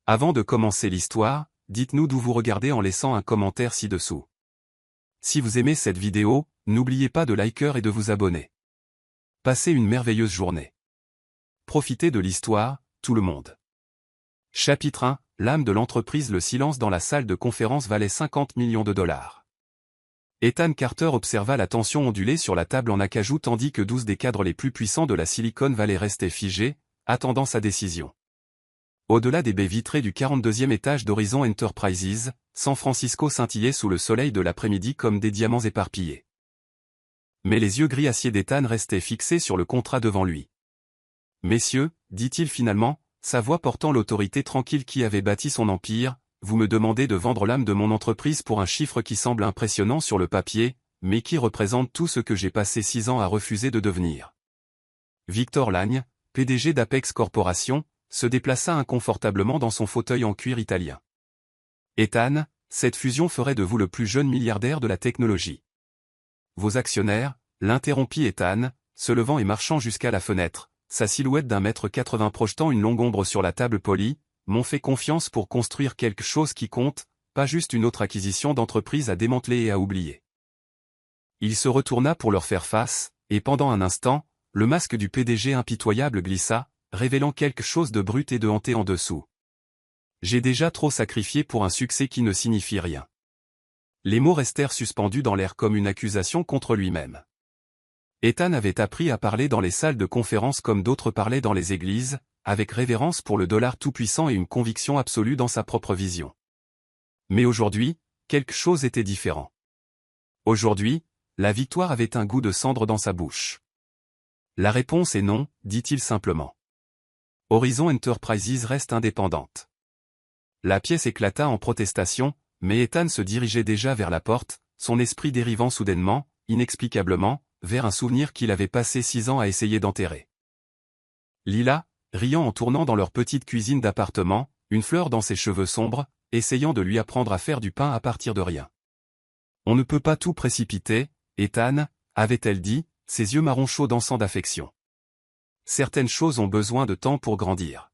Avant de commencer l'histoire, dites-nous d'où vous regardez en laissant un commentaire ci-dessous. Si vous aimez cette vidéo, n'oubliez pas de liker et de vous abonner. Passez une merveilleuse journée. Profitez de l'histoire, tout le monde. Chapitre 1, l'âme de l'entreprise. Le silence dans la salle de conférence valait 50 millions de dollars. Ethan Carter observa la tension onduler sur la table en acajou tandis que 12 des cadres les plus puissants de la Silicon Valley restaient figés, attendant sa décision. Au-delà des baies vitrées du 42e étage d'Horizon Enterprises, San Francisco scintillait sous le soleil de l'après-midi comme des diamants éparpillés. Mais les yeux gris acier d'Ethan restaient fixés sur le contrat devant lui. « Messieurs, dit-il finalement, sa voix portant l'autorité tranquille qui avait bâti son empire, vous me demandez de vendre l'âme de mon entreprise pour un chiffre qui semble impressionnant sur le papier, mais qui représente tout ce que j'ai passé 6 ans à refuser de devenir. » Victor Lagne, PDG d'Apex Corporation, se déplaça inconfortablement dans son fauteuil en cuir italien. « Ethan, cette fusion ferait de vous le plus jeune milliardaire de la technologie. » Vos actionnaires, l'interrompit Ethan, se levant et marchant jusqu'à la fenêtre, sa silhouette d'1,80 m projetant une longue ombre sur la table polie, m'ont fait confiance pour construire quelque chose qui compte, pas juste une autre acquisition d'entreprise à démanteler et à oublier. Il se retourna pour leur faire face, et pendant un instant, le masque du PDG impitoyable glissa, révélant quelque chose de brut et de hanté en dessous. J'ai déjà trop sacrifié pour un succès qui ne signifie rien. Les mots restèrent suspendus dans l'air comme une accusation contre lui-même. Ethan avait appris à parler dans les salles de conférence comme d'autres parlaient dans les églises, avec révérence pour le dollar tout-puissant et une conviction absolue dans sa propre vision. Mais aujourd'hui, quelque chose était différent. Aujourd'hui, la victoire avait un goût de cendre dans sa bouche. La réponse est non, dit-il simplement. Horizon Enterprises reste indépendante. La pièce éclata en protestation, mais Ethan se dirigeait déjà vers la porte, son esprit dérivant soudainement, inexplicablement, vers un souvenir qu'il avait passé 6 ans à essayer d'enterrer. Lila, riant en tournant dans leur petite cuisine d'appartement, une fleur dans ses cheveux sombres, essayant de lui apprendre à faire du pain à partir de rien. On ne peut pas tout précipiter, Ethan, avait-elle dit, ses yeux marrons chauds dansant d'affection. Certaines choses ont besoin de temps pour grandir.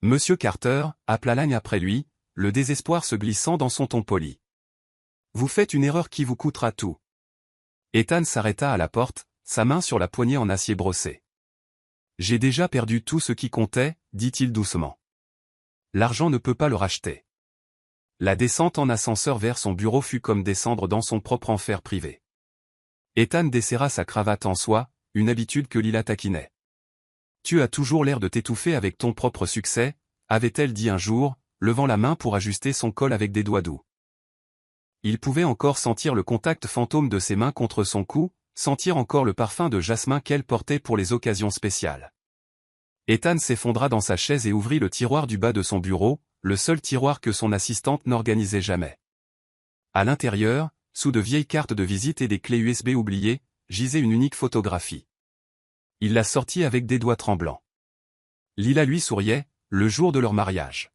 Monsieur Carter, appela Lagne après lui, le désespoir se glissant dans son ton poli. Vous faites une erreur qui vous coûtera tout. Ethan s'arrêta à la porte, sa main sur la poignée en acier brossé. J'ai déjà perdu tout ce qui comptait, dit-il doucement. L'argent ne peut pas le racheter. La descente en ascenseur vers son bureau fut comme descendre dans son propre enfer privé. Ethan desserra sa cravate en soie, une habitude que Lila taquinait. Tu as toujours l'air de t'étouffer avec ton propre succès, avait-elle dit un jour, levant la main pour ajuster son col avec des doigts doux. Il pouvait encore sentir le contact fantôme de ses mains contre son cou, sentir encore le parfum de jasmin qu'elle portait pour les occasions spéciales. Ethan s'effondra dans sa chaise et ouvrit le tiroir du bas de son bureau, le seul tiroir que son assistante n'organisait jamais. À l'intérieur, sous de vieilles cartes de visite et des clés USB oubliées, gisait une unique photographie. Il la sortit avec des doigts tremblants. Lila lui souriait, le jour de leur mariage.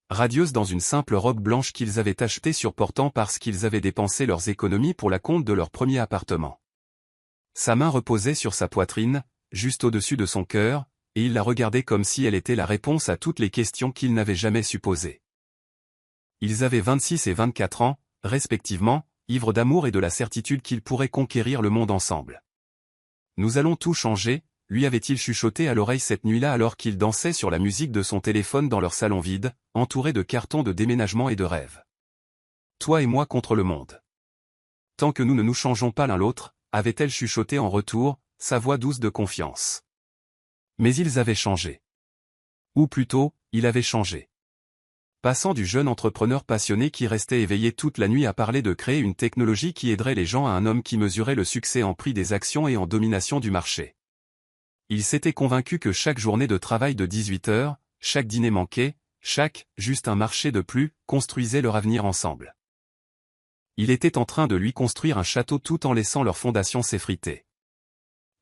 Radieuse dans une simple robe blanche qu'ils avaient achetée surportant parce qu'ils avaient dépensé leurs économies pour la compte de leur premier appartement. Sa main reposait sur sa poitrine, juste au-dessus de son cœur, et il la regardait comme si elle était la réponse à toutes les questions qu'il n'avait jamais su poser. Ils avaient 26 et 24 ans, respectivement, ivres d'amour et de la certitude qu'ils pourraient conquérir le monde ensemble. Nous allons tout changer, lui avait-il chuchoté à l'oreille cette nuit-là alors qu'ils dansaient sur la musique de son téléphone dans leur salon vide, entouré de cartons de déménagement et de rêves. Toi et moi contre le monde. Tant que nous ne nous changeons pas l'un l'autre, avait-elle chuchoté en retour, sa voix douce de confiance. Mais ils avaient changé. Ou plutôt, il avait changé. Passant du jeune entrepreneur passionné qui restait éveillé toute la nuit à parler de créer une technologie qui aiderait les gens à un homme qui mesurait le succès en prix des actions et en domination du marché. Il s'était convaincu que chaque journée de travail de 18 heures, chaque dîner manqué, chaque « juste un marché de plus » construisait leur avenir ensemble. Il était en train de lui construire un château tout en laissant leur fondation s'effriter.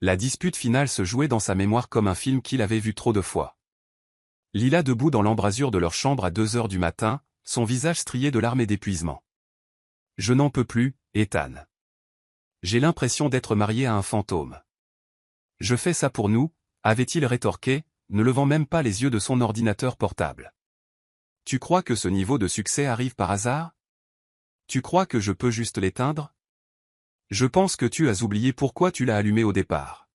La dispute finale se jouait dans sa mémoire comme un film qu'il avait vu trop de fois. Lila debout dans l'embrasure de leur chambre à 2 heures du matin, son visage strié de larmes et d'épuisement. « Je n'en peux plus, Ethan. J'ai l'impression d'être marié à un fantôme. » « Je fais ça pour nous, avait-il rétorqué, ne levant même pas les yeux de son ordinateur portable. Tu crois que ce niveau de succès arrive par hasard? Tu crois que je peux juste l'éteindre? Je pense que tu as oublié pourquoi tu l'as allumé au départ.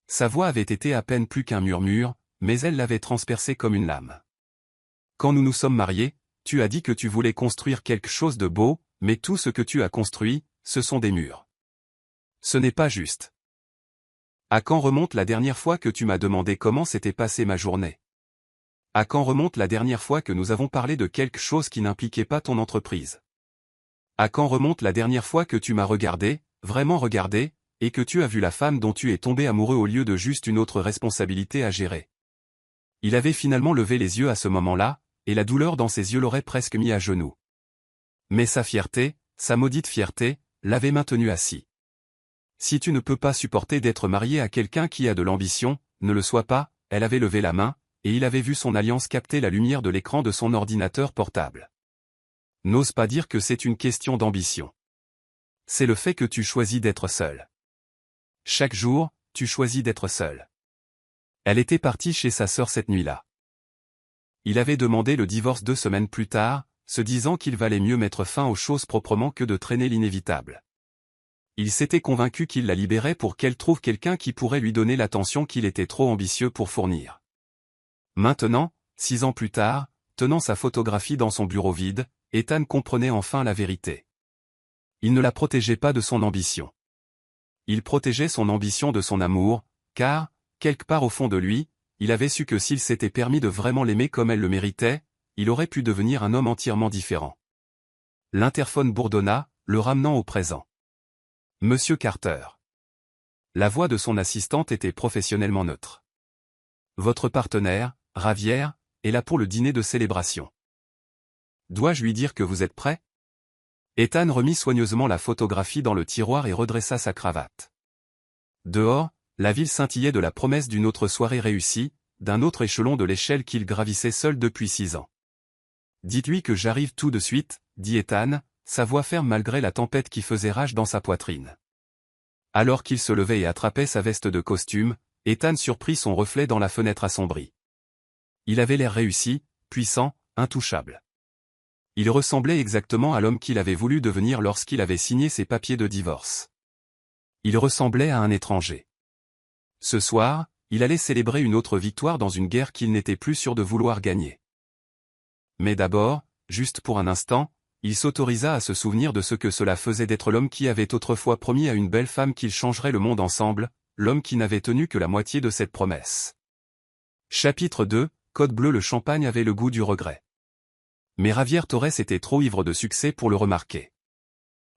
Sa voix avait été à peine plus qu'un murmure, mais elle l'avait transpercé comme une lame. Quand nous nous sommes mariés, tu as dit que tu voulais construire quelque chose de beau, mais tout ce que tu as construit, ce sont des murs. Ce n'est pas juste. À quand remonte la dernière fois que tu m'as demandé comment s'était passée ma journée? À quand remonte la dernière fois que nous avons parlé de quelque chose qui n'impliquait pas ton entreprise? À quand remonte la dernière fois que tu m'as regardé, vraiment regardé, et que tu as vu la femme dont tu es tombé amoureux au lieu de juste une autre responsabilité à gérer? Il avait finalement levé les yeux à ce moment-là, et la douleur dans ses yeux l'aurait presque mis à genoux. Mais sa fierté, sa maudite fierté, l'avait maintenu assis. Si tu ne peux pas supporter d'être marié à quelqu'un qui a de l'ambition, ne le sois pas, elle avait levé la main, et il avait vu son alliance capter la lumière de l'écran de son ordinateur portable. N'ose pas dire que c'est une question d'ambition. C'est le fait que tu choisis d'être seul. Chaque jour, tu choisis d'être seul. Elle était partie chez sa sœur cette nuit-là. Il avait demandé le divorce 2 semaines plus tard, se disant qu'il valait mieux mettre fin aux choses proprement que de traîner l'inévitable. Il s'était convaincu qu'il la libérait pour qu'elle trouve quelqu'un qui pourrait lui donner l'attention qu'il était trop ambitieux pour fournir. Maintenant, 6 ans plus tard, tenant sa photographie dans son bureau vide, Ethan comprenait enfin la vérité. Il ne la protégeait pas de son ambition. Il protégeait son ambition de son amour, car, quelque part au fond de lui, il avait su que s'il s'était permis de vraiment l'aimer comme elle le méritait, il aurait pu devenir un homme entièrement différent. L'interphone bourdonna, le ramenant au présent. Monsieur Carter. La voix de son assistante était professionnellement neutre. Votre partenaire, Javier, est là pour le dîner de célébration. Dois-je lui dire que vous êtes prêt? Ethan remit soigneusement la photographie dans le tiroir et redressa sa cravate. Dehors, la ville scintillait de la promesse d'une autre soirée réussie, d'un autre échelon de l'échelle qu'il gravissait seul depuis 6 ans. Dites-lui que j'arrive tout de suite, dit Ethan, sa voix ferme malgré la tempête qui faisait rage dans sa poitrine. Alors qu'il se levait et attrapait sa veste de costume, Ethan surprit son reflet dans la fenêtre assombrie. Il avait l'air réussi, puissant, intouchable. Il ressemblait exactement à l'homme qu'il avait voulu devenir lorsqu'il avait signé ses papiers de divorce. Il ressemblait à un étranger. Ce soir, il allait célébrer une autre victoire dans une guerre qu'il n'était plus sûr de vouloir gagner. Mais d'abord, juste pour un instant, il s'autorisa à se souvenir de ce que cela faisait d'être l'homme qui avait autrefois promis à une belle femme qu'ils changeraient le monde ensemble, l'homme qui n'avait tenu que la moitié de cette promesse. Chapitre 2, Code bleu. Le champagne avait le goût du regret. Mais Javier Torres était trop ivre de succès pour le remarquer.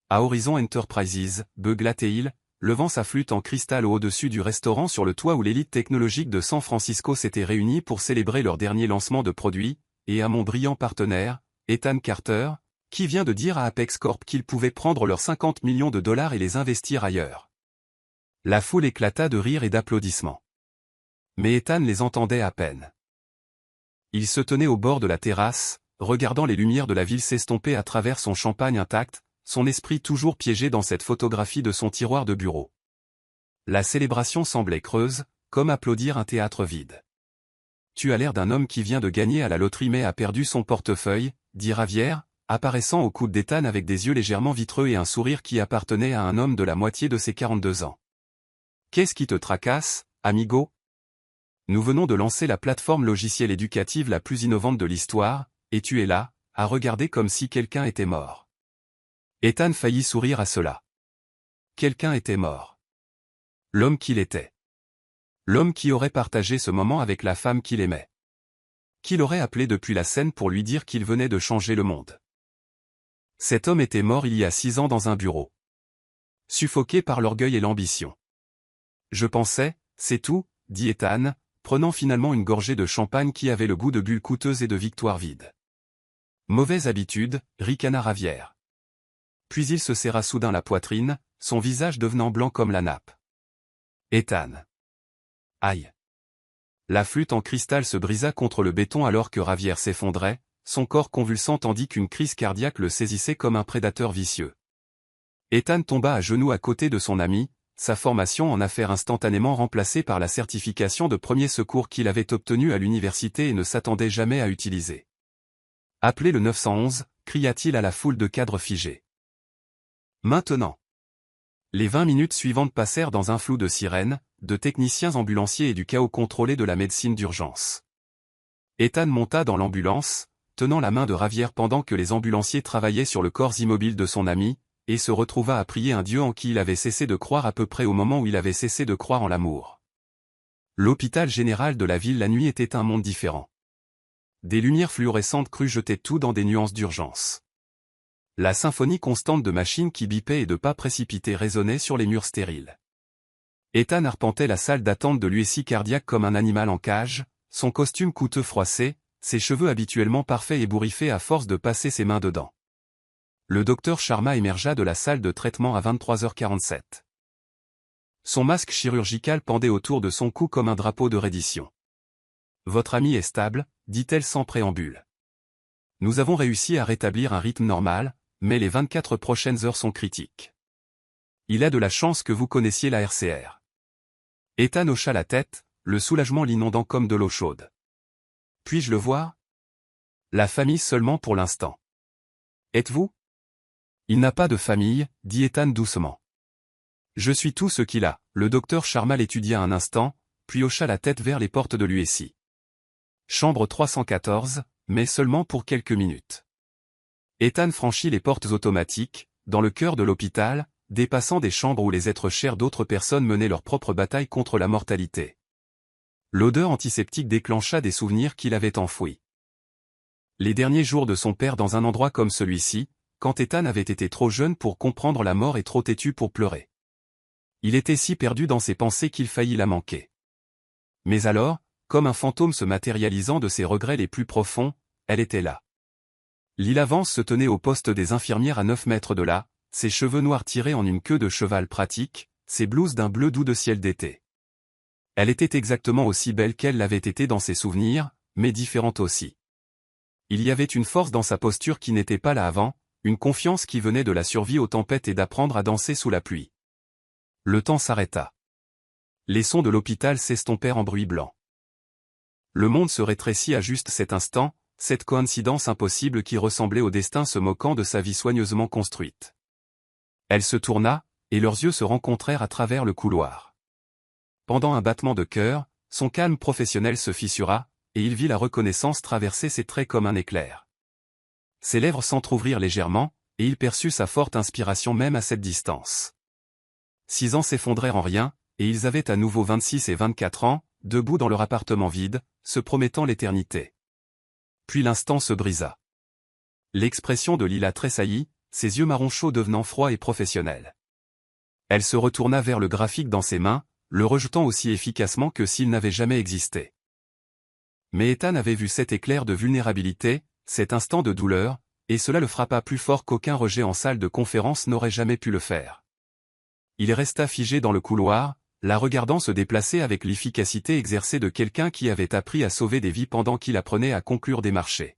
À Horizon Enterprises, beugla Teil, levant sa flûte en cristal au-dessus du restaurant sur le toit où l'élite technologique de San Francisco s'était réunie pour célébrer leur dernier lancement de produits, et à mon brillant partenaire, Ethan Carter, qui vient de dire à Apex Corp qu'ils pouvaient prendre leurs 50 millions de dollars et les investir ailleurs. La foule éclata de rires et d'applaudissements. Mais Ethan les entendait à peine. Il se tenait au bord de la terrasse, regardant les lumières de la ville s'estomper à travers son champagne intact, son esprit toujours piégé dans cette photographie de son tiroir de bureau. La célébration semblait creuse, comme applaudir un théâtre vide. Tu as l'air d'un homme qui vient de gagner à la loterie mais a perdu son portefeuille, dit Javier, apparaissant au coude d'Ethan avec des yeux légèrement vitreux et un sourire qui appartenait à un homme de la moitié de ses 42 ans. Qu'est-ce qui te tracasse, amigo? Nous venons de lancer la plateforme logicielle éducative la plus innovante de l'histoire, et tu es là, à regarder comme si quelqu'un était mort. Ethan faillit sourire à cela. Quelqu'un était mort. L'homme qu'il était. L'homme qui aurait partagé ce moment avec la femme qu'il aimait. Qui l'aurait appelé depuis la scène pour lui dire qu'il venait de changer le monde. Cet homme était mort il y a 6 ans dans un bureau. Suffoqué par l'orgueil et l'ambition. Je pensais, c'est tout, dit Ethan, prenant finalement une gorgée de champagne qui avait le goût de bulles coûteuses et de victoires vides. Mauvaise habitude, ricana Javier. Puis il se serra soudain la poitrine, son visage devenant blanc comme la nappe. Ethan. Aïe. La flûte en cristal se brisa contre le béton alors que Javier s'effondrait, son corps convulsant tandis qu'une crise cardiaque le saisissait comme un prédateur vicieux. Ethan tomba à genoux à côté de son ami, sa formation en affaires instantanément remplacée par la certification de premier secours qu'il avait obtenue à l'université et ne s'attendait jamais à utiliser. Appelez le 911, cria-t-il à la foule de cadres figés. Maintenant. Les 20 minutes suivantes passèrent dans un flou de sirènes, de techniciens ambulanciers et du chaos contrôlé de la médecine d'urgence. Ethan monta dans l'ambulance, tenant la main de Javier pendant que les ambulanciers travaillaient sur le corps immobile de son ami, et se retrouva à prier un Dieu en qui il avait cessé de croire à peu près au moment où il avait cessé de croire en l'amour. L'hôpital général de la ville la nuit était un monde différent. Des lumières fluorescentes crues jetaient tout dans des nuances d'urgence. La symphonie constante de machines qui bipaient et de pas précipités résonnait sur les murs stériles. Ethan arpentait la salle d'attente de l'USI cardiaque comme un animal en cage, son costume coûteux froissé, ses cheveux habituellement parfaits ébouriffés à force de passer ses mains dedans. Le docteur Sharma émergea de la salle de traitement à 23h47. Son masque chirurgical pendait autour de son cou comme un drapeau de reddition. « Votre ami est stable », dit-elle sans préambule. « Nous avons réussi à rétablir un rythme normal, mais les 24 prochaines heures sont critiques. Il a de la chance que vous connaissiez la RCR. » Ethan hocha la tête, le soulagement l'inondant comme de l'eau chaude. « Puis-je le voir ? » La famille seulement pour l'instant. « Êtes-vous ? » Il n'a pas de famille, dit Ethan doucement. Je suis tout ce qu'il a. Le docteur Sharma l'étudia un instant, puis hocha la tête vers les portes de l'USI. Chambre 314, mais seulement pour quelques minutes. Ethan franchit les portes automatiques, dans le cœur de l'hôpital, dépassant des chambres où les êtres chers d'autres personnes menaient leur propre bataille contre la mortalité. L'odeur antiseptique déclencha des souvenirs qu'il avait enfouis. Les derniers jours de son père dans un endroit comme celui-ci, quand Ethan avait été trop jeune pour comprendre la mort et trop têtu pour pleurer. Il était si perdu dans ses pensées qu'il faillit la manquer. Mais alors, comme un fantôme se matérialisant de ses regrets les plus profonds, elle était là. Lila Vance se tenait au poste des infirmières à 9 mètres de là, ses cheveux noirs tirés en une queue de cheval pratique, ses blouses d'un bleu doux de ciel d'été. Elle était exactement aussi belle qu'elle l'avait été dans ses souvenirs, mais différente aussi. Il y avait une force dans sa posture qui n'était pas là avant, une confiance qui venait de la survie aux tempêtes et d'apprendre à danser sous la pluie. Le temps s'arrêta. Les sons de l'hôpital s'estompèrent en bruit blanc. Le monde se rétrécit à juste cet instant, cette coïncidence impossible qui ressemblait au destin se moquant de sa vie soigneusement construite. Elle se tourna, et leurs yeux se rencontrèrent à travers le couloir. Pendant un battement de cœur, son calme professionnel se fissura, et il vit la reconnaissance traverser ses traits comme un éclair. Ses lèvres s'entr'ouvrirent légèrement, et il perçut sa forte inspiration même à cette distance. 6 ans s'effondrèrent en rien, et ils avaient à nouveau 26 et 24 ans, debout dans leur appartement vide, se promettant l'éternité. Puis l'instant se brisa. L'expression de Lila tressaillit, ses yeux marron chauds devenant froids et professionnels. Elle se retourna vers le graphique dans ses mains, le rejetant aussi efficacement que s'il n'avait jamais existé. Mais Ethan avait vu cet éclair de vulnérabilité, cet instant de douleur, et cela le frappa plus fort qu'aucun rejet en salle de conférence n'aurait jamais pu le faire. Il resta figé dans le couloir, la regardant se déplacer avec l'efficacité exercée de quelqu'un qui avait appris à sauver des vies pendant qu'il apprenait à conclure des marchés.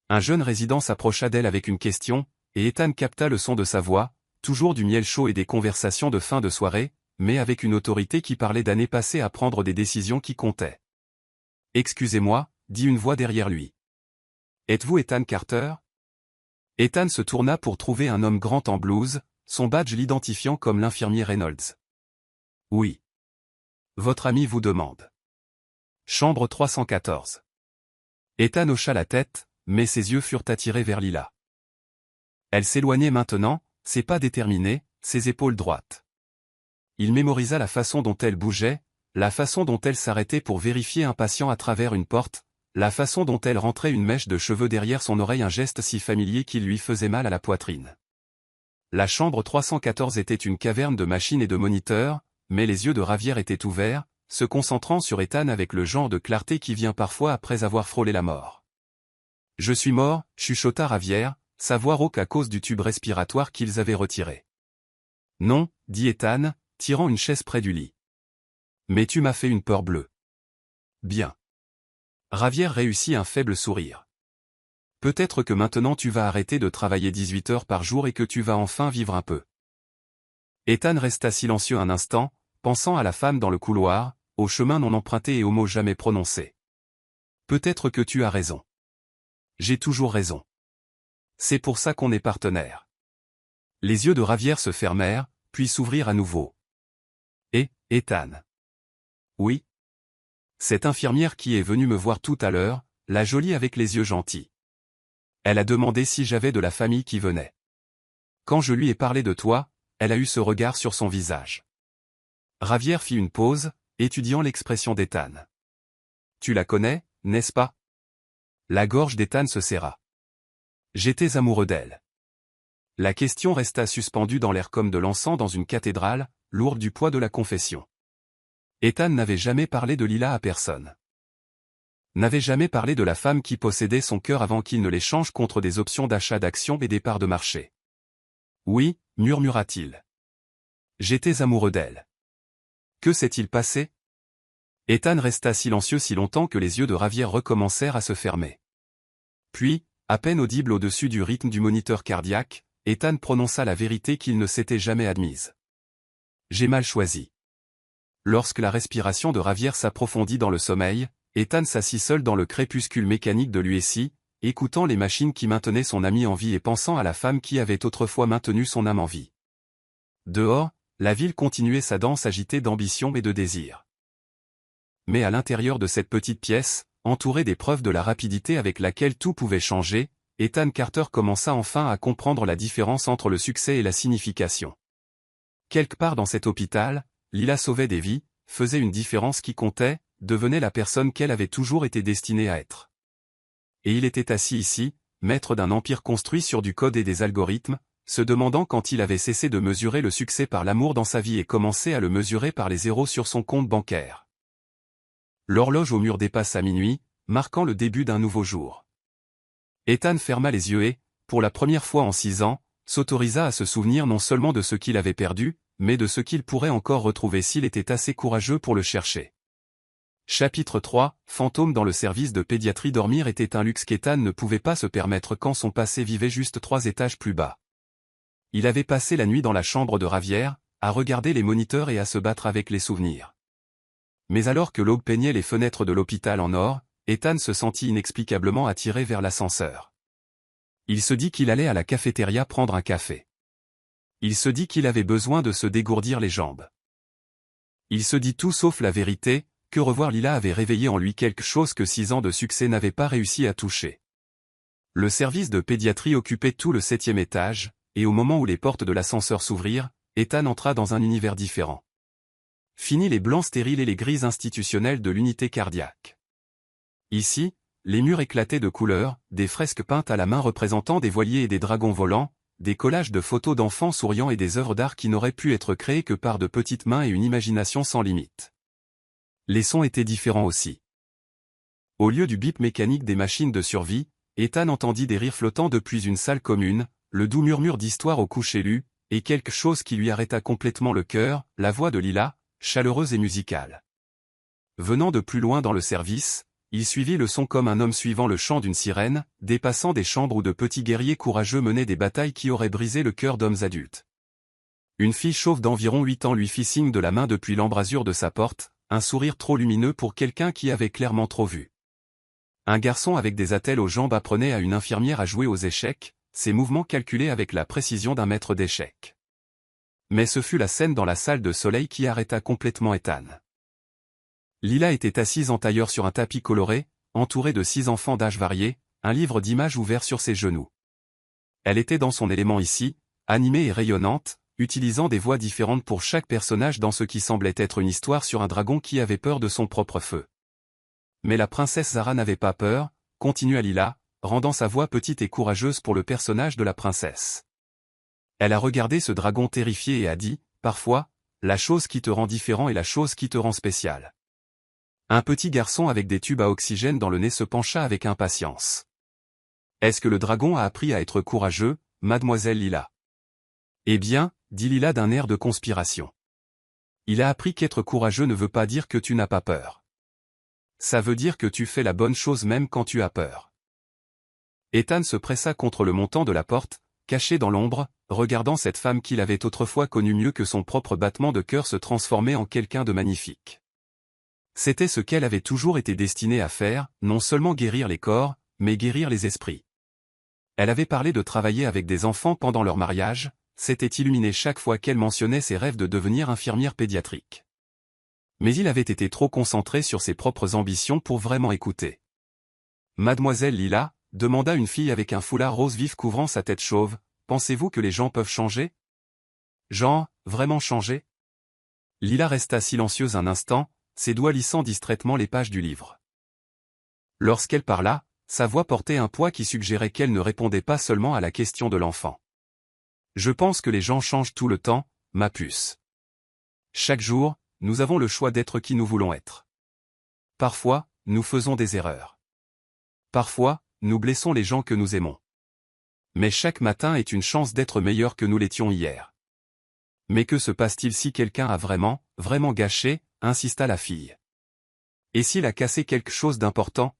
Un jeune résident s'approcha d'elle avec une question, et Ethan capta le son de sa voix, toujours du miel chaud et des conversations de fin de soirée, mais avec une autorité qui parlait d'années passées à prendre des décisions qui comptaient. « Excusez-moi » dit une voix derrière lui. « Êtes-vous Ethan Carter » Ethan se tourna pour trouver un homme grand en blouse, son badge l'identifiant comme l'infirmier Reynolds. « Oui. Votre ami vous demande. » Chambre 314. Ethan hocha la tête, mais ses yeux furent attirés vers Lila. Elle s'éloignait maintenant, ses pas déterminés, ses épaules droites. Il mémorisa la façon dont elle bougeait, la façon dont elle s'arrêtait pour vérifier un patient à travers une porte, la façon dont elle rentrait une mèche de cheveux derrière son oreille, un geste si familier qu'il lui faisait mal à la poitrine. La chambre 314 était une caverne de machines et de moniteurs, mais les yeux de Javier étaient ouverts, se concentrant sur Ethan avec le genre de clarté qui vient parfois après avoir frôlé la mort. « Je suis mort » chuchota Javier, sa voix rauque à cause du tube respiratoire qu'ils avaient retiré. « Non » dit Ethan, tirant une chaise près du lit. « Mais tu m'as fait une peur bleue. »« Bien. » Javier réussit un faible sourire. « Peut-être que maintenant tu vas arrêter de travailler 18 heures par jour et que tu vas enfin vivre un peu. » Ethan resta silencieux un instant, pensant à la femme dans le couloir, au chemin non emprunté et aux mots jamais prononcés. « Peut-être que tu as raison. » J'ai toujours raison. C'est pour ça qu'on est partenaires. Les yeux de Ravière se fermèrent, puis s'ouvrirent à nouveau. Et, Ethan. Oui. Cette infirmière qui est venue me voir tout à l'heure, la jolie avec les yeux gentils. Elle a demandé si j'avais de la famille qui venait. Quand je lui ai parlé de toi, elle a eu ce regard sur son visage. Ravière fit une pause, étudiant l'expression d'Ethan. Tu la connais, n'est-ce pas? La gorge d'Ethan se serra. J'étais amoureux d'elle. La question resta suspendue dans l'air comme de l'encens dans une cathédrale, lourde du poids de la confession. Ethan n'avait jamais parlé de Lila à personne. N'avait jamais parlé de la femme qui possédait son cœur avant qu'il ne l'échange contre des options d'achat d'actions et des parts de marché. Oui, murmura-t-il. J'étais amoureux d'elle. Que s'est-il passé? Ethan resta silencieux si longtemps que les yeux de Ravière recommencèrent à se fermer. Puis, à peine audible au-dessus du rythme du moniteur cardiaque, Ethan prononça la vérité qu'il ne s'était jamais admise. J'ai mal choisi. Lorsque la respiration de Ravière s'approfondit dans le sommeil, Ethan s'assit seul dans le crépuscule mécanique de l'USI, écoutant les machines qui maintenaient son ami en vie et pensant à la femme qui avait autrefois maintenu son âme en vie. Dehors, la ville continuait sa danse agitée d'ambition et de désir. Mais à l'intérieur de cette petite pièce, entourée des preuves de la rapidité avec laquelle tout pouvait changer, Ethan Carter commença enfin à comprendre la différence entre le succès et la signification. Quelque part dans cet hôpital, Lila sauvait des vies, faisait une différence qui comptait, devenait la personne qu'elle avait toujours été destinée à être. Et il était assis ici, maître d'un empire construit sur du code et des algorithmes, se demandant quand il avait cessé de mesurer le succès par l'amour dans sa vie et commencé à le mesurer par les zéros sur son compte bancaire. L'horloge au mur dépassa minuit, marquant le début d'un nouveau jour. Ethan ferma les yeux et, pour la première fois en 6 ans, s'autorisa à se souvenir non seulement de ce qu'il avait perdu, mais de ce qu'il pourrait encore retrouver s'il était assez courageux pour le chercher. Chapitre 3, Fantôme dans le service de pédiatrie. Dormir était un luxe qu'Ethan ne pouvait pas se permettre quand son passé vivait juste 3 étages plus bas. Il avait passé la nuit dans la chambre de Ravière, à regarder les moniteurs et à se battre avec les souvenirs. Mais alors que l'aube peignait les fenêtres de l'hôpital en or, Ethan se sentit inexplicablement attiré vers l'ascenseur. Il se dit qu'il allait à la cafétéria prendre un café. Il se dit qu'il avait besoin de se dégourdir les jambes. Il se dit tout sauf la vérité, que revoir Lila avait réveillé en lui quelque chose que 6 ans de succès n'avaient pas réussi à toucher. Le service de pédiatrie occupait tout le 7e étage, et au moment où les portes de l'ascenseur s'ouvrirent, Ethan entra dans un univers différent. Fini les blancs stériles et les gris institutionnels de l'unité cardiaque. Ici, les murs éclataient de couleurs, des fresques peintes à la main représentant des voiliers et des dragons volants, des collages de photos d'enfants souriants et des œuvres d'art qui n'auraient pu être créées que par de petites mains et une imagination sans limite. Les sons étaient différents aussi. Au lieu du bip mécanique des machines de survie, Ethan entendit des rires flottants depuis une salle commune, le doux murmure d'histoire aux couches élues, et quelque chose qui lui arrêta complètement le cœur, la voix de Lila, chaleureuse et musicale. Venant de plus loin dans le service, il suivit le son comme un homme suivant le chant d'une sirène, dépassant des chambres où de petits guerriers courageux menaient des batailles qui auraient brisé le cœur d'hommes adultes. Une fille chauve d'environ 8 ans lui fit signe de la main depuis l'embrasure de sa porte, un sourire trop lumineux pour quelqu'un qui avait clairement trop vu. Un garçon avec des attelles aux jambes apprenait à une infirmière à jouer aux échecs, ses mouvements calculés avec la précision d'un maître d'échecs. Mais ce fut la scène dans la salle de soleil qui arrêta complètement Ethan. Lila était assise en tailleur sur un tapis coloré, entourée de 6 enfants d'âge variés, un livre d'images ouvert sur ses genoux. Elle était dans son élément ici, animée et rayonnante, utilisant des voix différentes pour chaque personnage dans ce qui semblait être une histoire sur un dragon qui avait peur de son propre feu. Mais la princesse Zara n'avait pas peur, continua Lila, rendant sa voix petite et courageuse pour le personnage de la princesse. Elle a regardé ce dragon terrifié et a dit, parfois, la chose qui te rend différent est la chose qui te rend spécial. Un petit garçon avec des tubes à oxygène dans le nez se pencha avec impatience. Est-ce que le dragon a appris à être courageux, mademoiselle Lila? Eh bien, dit Lila d'un air de conspiration. Il a appris qu'être courageux ne veut pas dire que tu n'as pas peur. Ça veut dire que tu fais la bonne chose même quand tu as peur. Ethan se pressa contre le montant de la porte, caché dans l'ombre, regardant cette femme qu'il avait autrefois connue mieux que son propre battement de cœur se transformer en quelqu'un de magnifique. C'était ce qu'elle avait toujours été destinée à faire, non seulement guérir les corps, mais guérir les esprits. Elle avait parlé de travailler avec des enfants pendant leur mariage, s'était illuminée chaque fois qu'elle mentionnait ses rêves de devenir infirmière pédiatrique. Mais il avait été trop concentré sur ses propres ambitions pour vraiment écouter. Mademoiselle Lila, demanda une fille avec un foulard rose vif couvrant sa tête chauve, pensez-vous que les gens peuvent changer? Genre, vraiment changer? Lila resta silencieuse un instant, ses doigts lissant distraitement les pages du livre. Lorsqu'elle parla, sa voix portait un poids qui suggérait qu'elle ne répondait pas seulement à la question de l'enfant. Je pense que les gens changent tout le temps, ma puce. Chaque jour, nous avons le choix d'être qui nous voulons être. Parfois, nous faisons des erreurs. Parfois, nous blessons les gens que nous aimons. Mais chaque matin est une chance d'être meilleur que nous l'étions hier. Mais que se passe-t-il si quelqu'un a vraiment, vraiment gâché, insista la fille. Et s'il a cassé quelque chose d'important?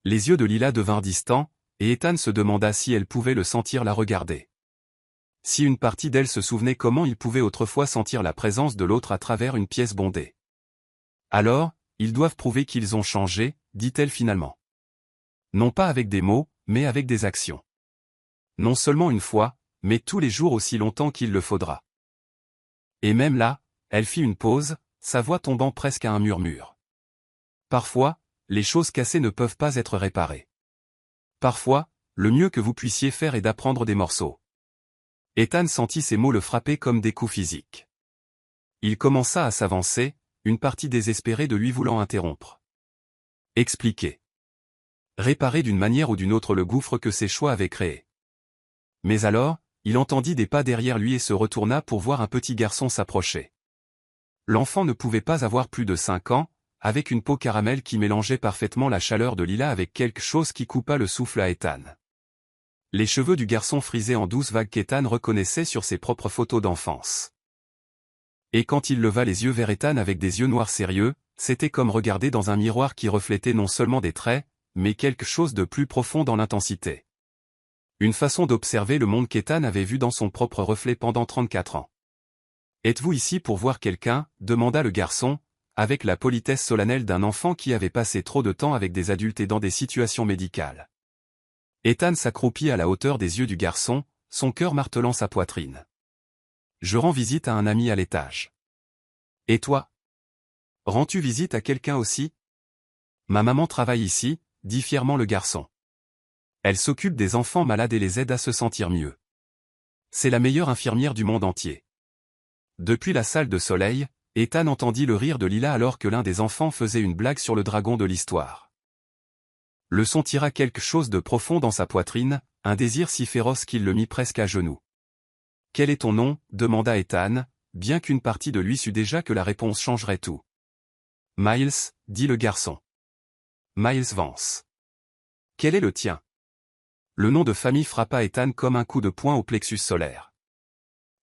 Les yeux de Lila devinrent distants, et Ethan se demanda si elle pouvait le sentir la regarder. Si une partie d'elle se souvenait comment il pouvait autrefois sentir la présence de l'autre à travers une pièce bondée. Alors, ils doivent prouver qu'ils ont changé, dit-elle finalement. Non pas avec des mots, mais avec des actions. Non seulement une fois, mais tous les jours aussi longtemps qu'il le faudra. Et même là, elle fit une pause, sa voix tombant presque à un murmure. Parfois, les choses cassées ne peuvent pas être réparées. Parfois, le mieux que vous puissiez faire est d'apprendre des morceaux. Ethan sentit ces mots le frapper comme des coups physiques. Il commença à s'avancer, une partie désespérée de lui voulant interrompre. Expliquer. Réparer d'une manière ou d'une autre le gouffre que ses choix avaient créé. Mais alors, il entendit des pas derrière lui et se retourna pour voir un petit garçon s'approcher. L'enfant ne pouvait pas avoir plus de 5 ans, avec une peau caramel qui mélangeait parfaitement la chaleur de Lila avec quelque chose qui coupa le souffle à Ethan. Les cheveux du garçon frisaient en douces vagues qu'Ethan reconnaissait sur ses propres photos d'enfance. Et quand il leva les yeux vers Ethan avec des yeux noirs sérieux, c'était comme regarder dans un miroir qui reflétait non seulement des traits, mais quelque chose de plus profond dans l'intensité. Une façon d'observer le monde qu'Ethan avait vu dans son propre reflet pendant 34 ans. « Êtes-vous ici pour voir quelqu'un » demanda le garçon, avec la politesse solennelle d'un enfant qui avait passé trop de temps avec des adultes et dans des situations médicales. Ethan s'accroupit à la hauteur des yeux du garçon, son cœur martelant sa poitrine. « Je rends visite à un ami à l'étage. »« Et toi? Rends-tu visite à quelqu'un aussi ?»« Ma maman travaille ici, » dit fièrement le garçon. Elle s'occupe des enfants malades et les aide à se sentir mieux. C'est la meilleure infirmière du monde entier. Depuis la salle de soleil, Ethan entendit le rire de Lila alors que l'un des enfants faisait une blague sur le dragon de l'histoire. Le son tira quelque chose de profond dans sa poitrine, un désir si féroce qu'il le mit presque à genoux. « Quel est ton nom » demanda Ethan, bien qu'une partie de lui sût déjà que la réponse changerait tout. « Miles » dit le garçon. « Miles Vance. Quel est le tien » Le nom de famille frappa Ethan comme un coup de poing au plexus solaire.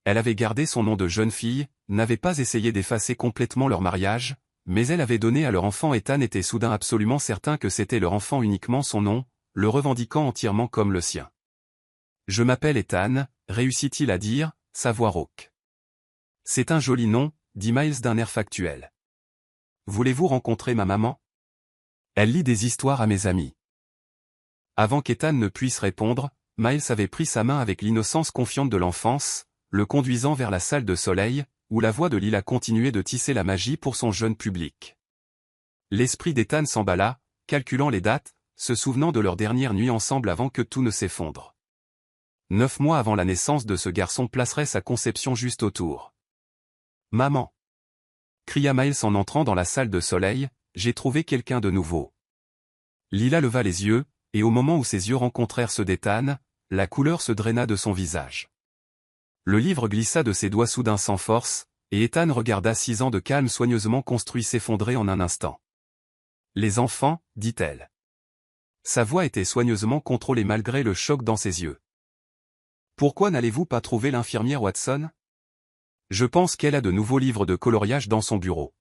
Elle avait gardé son nom de jeune fille, n'avait pas essayé d'effacer complètement leur mariage, mais elle avait donné à leur enfant. Ethan était soudain absolument certain que c'était leur enfant uniquement son nom, le revendiquant entièrement comme le sien. « Je m'appelle Ethan » réussit-il à dire, sa voix rauque. « C'est un joli nom » dit Miles d'un air factuel. « Voulez-vous rencontrer ma maman? Elle lit des histoires à mes amis. » Avant qu'Ethan ne puisse répondre, Miles avait pris sa main avec l'innocence confiante de l'enfance, le conduisant vers la salle de soleil, où la voix de Lila continuait de tisser la magie pour son jeune public. L'esprit d'Ethan s'emballa, calculant les dates, se souvenant de leur dernière nuit ensemble avant que tout ne s'effondre. 9 mois avant la naissance de ce garçon placerait sa conception juste autour. « Maman !» cria Miles en entrant dans la salle de soleil, « J'ai trouvé quelqu'un de nouveau. » Lila leva les yeux, et au moment où ses yeux rencontrèrent ceux d'Ethan, la couleur se draina de son visage. Le livre glissa de ses doigts soudain sans force, et Ethan regarda 6 ans de calme soigneusement construit s'effondrer en un instant. « Les enfants, dit-elle. » Sa voix était soigneusement contrôlée malgré le choc dans ses yeux. « Pourquoi n'allez-vous pas trouver l'infirmière Watson? Je pense qu'elle a de nouveaux livres de coloriage dans son bureau. »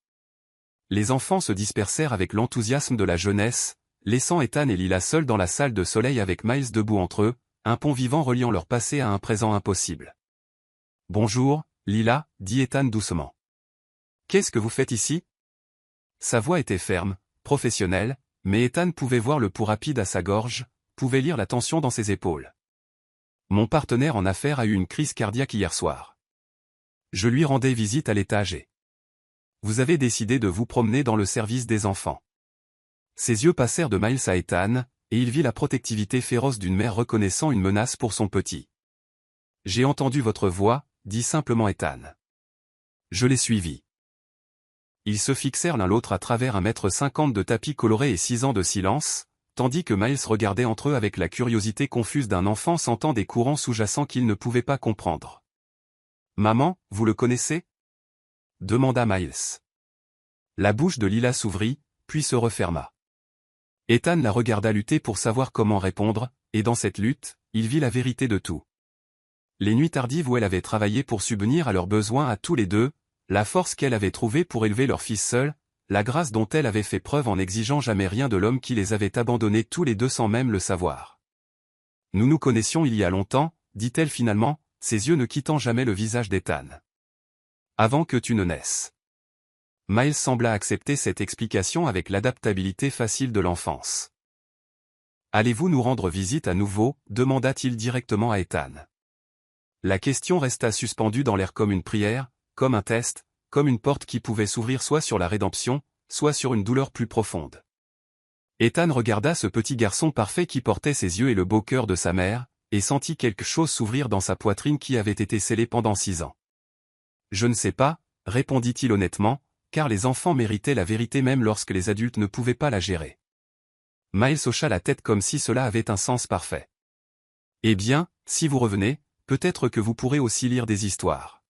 Les enfants se dispersèrent avec l'enthousiasme de la jeunesse, laissant Ethan et Lila seuls dans la salle de soleil avec Miles debout entre eux, un pont vivant reliant leur passé à un présent impossible. « Bonjour, Lila, » dit Ethan doucement. « Qu'est-ce que vous faites ici ?» Sa voix était ferme, professionnelle, mais Ethan pouvait voir le pouls rapide à sa gorge, pouvait lire la tension dans ses épaules. Mon partenaire en affaires a eu une crise cardiaque hier soir. Je lui rendais visite à l'étage et vous avez décidé de vous promener dans le service des enfants. Ses yeux passèrent de Miles à Ethan, et il vit la protectivité féroce d'une mère reconnaissant une menace pour son petit. J'ai entendu votre voix, dit simplement Ethan. Je l'ai suivi. Ils se fixèrent l'un l'autre à travers 1,50 m de tapis coloré et 6 ans de silence, tandis que Miles regardait entre eux avec la curiosité confuse d'un enfant sentant des courants sous-jacents qu'il ne pouvait pas comprendre. « Maman, vous le connaissez ?» demanda Miles. La bouche de Lila s'ouvrit, puis se referma. Ethan la regarda lutter pour savoir comment répondre, et dans cette lutte, il vit la vérité de tout. Les nuits tardives où elle avait travaillé pour subvenir à leurs besoins à tous les deux, la force qu'elle avait trouvée pour élever leur fils seul, la grâce dont elle avait fait preuve en n'exigeant jamais rien de l'homme qui les avait abandonnés tous les deux sans même le savoir. « Nous nous connaissions il y a longtemps, dit-elle finalement, ses yeux ne quittant jamais le visage d'Ethan. Avant que tu ne naisses. Miles sembla accepter cette explication avec l'adaptabilité facile de l'enfance. Allez-vous nous rendre visite à nouveau, demanda-t-il directement à Ethan. La question resta suspendue dans l'air comme une prière, comme un test, comme une porte qui pouvait s'ouvrir soit sur la rédemption, soit sur une douleur plus profonde. Ethan regarda ce petit garçon parfait qui portait ses yeux et le beau cœur de sa mère, et sentit quelque chose s'ouvrir dans sa poitrine qui avait été scellée pendant 6 ans. « Je ne sais pas, répondit-il honnêtement, car les enfants méritaient la vérité même lorsque les adultes ne pouvaient pas la gérer. Miles hocha la tête comme si cela avait un sens parfait. « Eh bien, si vous revenez, peut-être que vous pourrez aussi lire des histoires.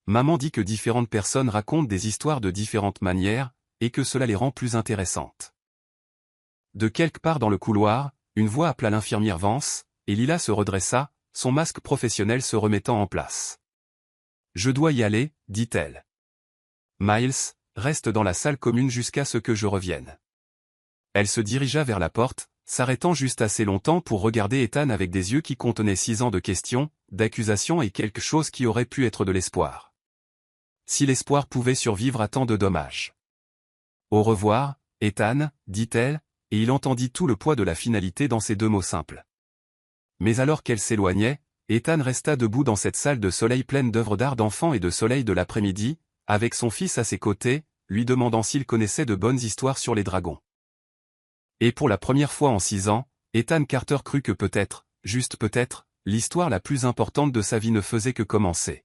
Maman dit que différentes personnes racontent des histoires de différentes manières, et que cela les rend plus intéressantes. » De quelque part dans le couloir, une voix appela l'infirmière Vance, et Lila se redressa, son masque professionnel se remettant en place. « Je dois y aller, dit-elle. Miles, reste dans la salle commune jusqu'à ce que je revienne. » Elle se dirigea vers la porte, s'arrêtant juste assez longtemps pour regarder Ethan avec des yeux qui contenaient 6 ans de questions, d'accusations et quelque chose qui aurait pu être de l'espoir. Si l'espoir pouvait survivre à tant de dommages. « Au revoir, Ethan, dit-elle, et il entendit tout le poids de la finalité dans ces 2 mots simples. Mais alors qu'elle s'éloignait, Ethan resta debout dans cette salle de soleil pleine d'œuvres d'art d'enfants et de soleil de l'après-midi, avec son fils à ses côtés, lui demandant s'il connaissait de bonnes histoires sur les dragons. Et pour la première fois en 6 ans, Ethan Carter crut que peut-être, juste peut-être, l'histoire la plus importante de sa vie ne faisait que commencer.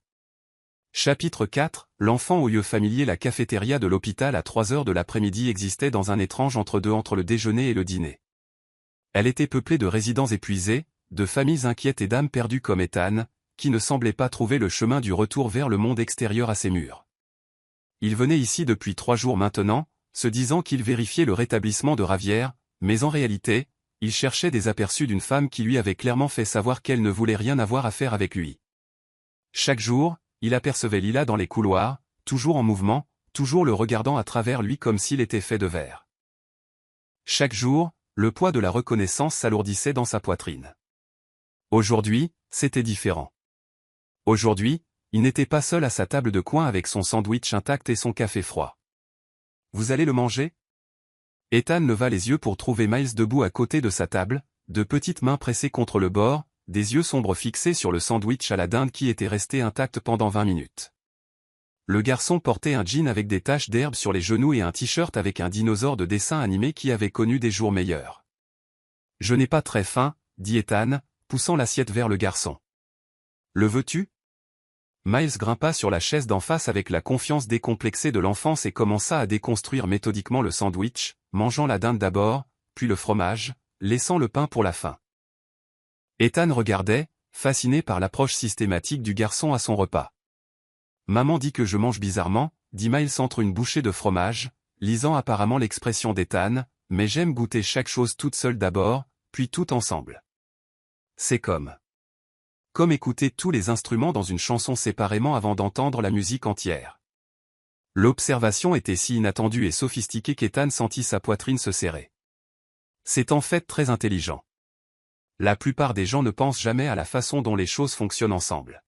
Chapitre 4, l'enfant au lieu familier. La cafétéria de l'hôpital à 3 heures de l'après-midi existait dans un étrange entre-deux entre le déjeuner et le dîner. Elle était peuplée de résidents épuisés, de familles inquiètes et d'âmes perdues comme Ethan, qui ne semblaient pas trouver le chemin du retour vers le monde extérieur à ses murs. Il venait ici depuis 3 jours maintenant, se disant qu'il vérifiait le rétablissement de Ravière, mais en réalité, il cherchait des aperçus d'une femme qui lui avait clairement fait savoir qu'elle ne voulait rien avoir à faire avec lui. Chaque jour, il apercevait Lila dans les couloirs, toujours en mouvement, toujours le regardant à travers lui comme s'il était fait de verre. Chaque jour, le poids de la reconnaissance s'alourdissait dans sa poitrine. Aujourd'hui, c'était différent. Aujourd'hui, il n'était pas seul à sa table de coin avec son sandwich intact et son café froid. « Vous allez le manger ?» Ethan leva les yeux pour trouver Miles debout à côté de sa table, de petites mains pressées contre le bord, des yeux sombres fixés sur le sandwich à la dinde qui était resté intact pendant 20 minutes. Le garçon portait un jean avec des taches d'herbe sur les genoux et un t-shirt avec un dinosaure de dessin animé qui avait connu des jours meilleurs. « Je n'ai pas très faim, » dit Ethan, poussant l'assiette vers le garçon. « Le veux-tu » Miles grimpa sur la chaise d'en face avec la confiance décomplexée de l'enfance et commença à déconstruire méthodiquement le sandwich, mangeant la dinde d'abord, puis le fromage, laissant le pain pour la fin. Ethan regardait, fasciné par l'approche systématique du garçon à son repas. « Maman dit que je mange bizarrement, » dit Miles entre une bouchée de fromage, lisant apparemment l'expression d'Ethan, « mais j'aime goûter chaque chose toute seule d'abord, puis tout ensemble. C'est comme écouter tous les instruments dans une chanson séparément avant d'entendre la musique entière. » L'observation était si inattendue et sophistiquée qu'Ethan sentit sa poitrine se serrer. C'est en fait très intelligent. La plupart des gens ne pensent jamais à la façon dont les choses fonctionnent ensemble.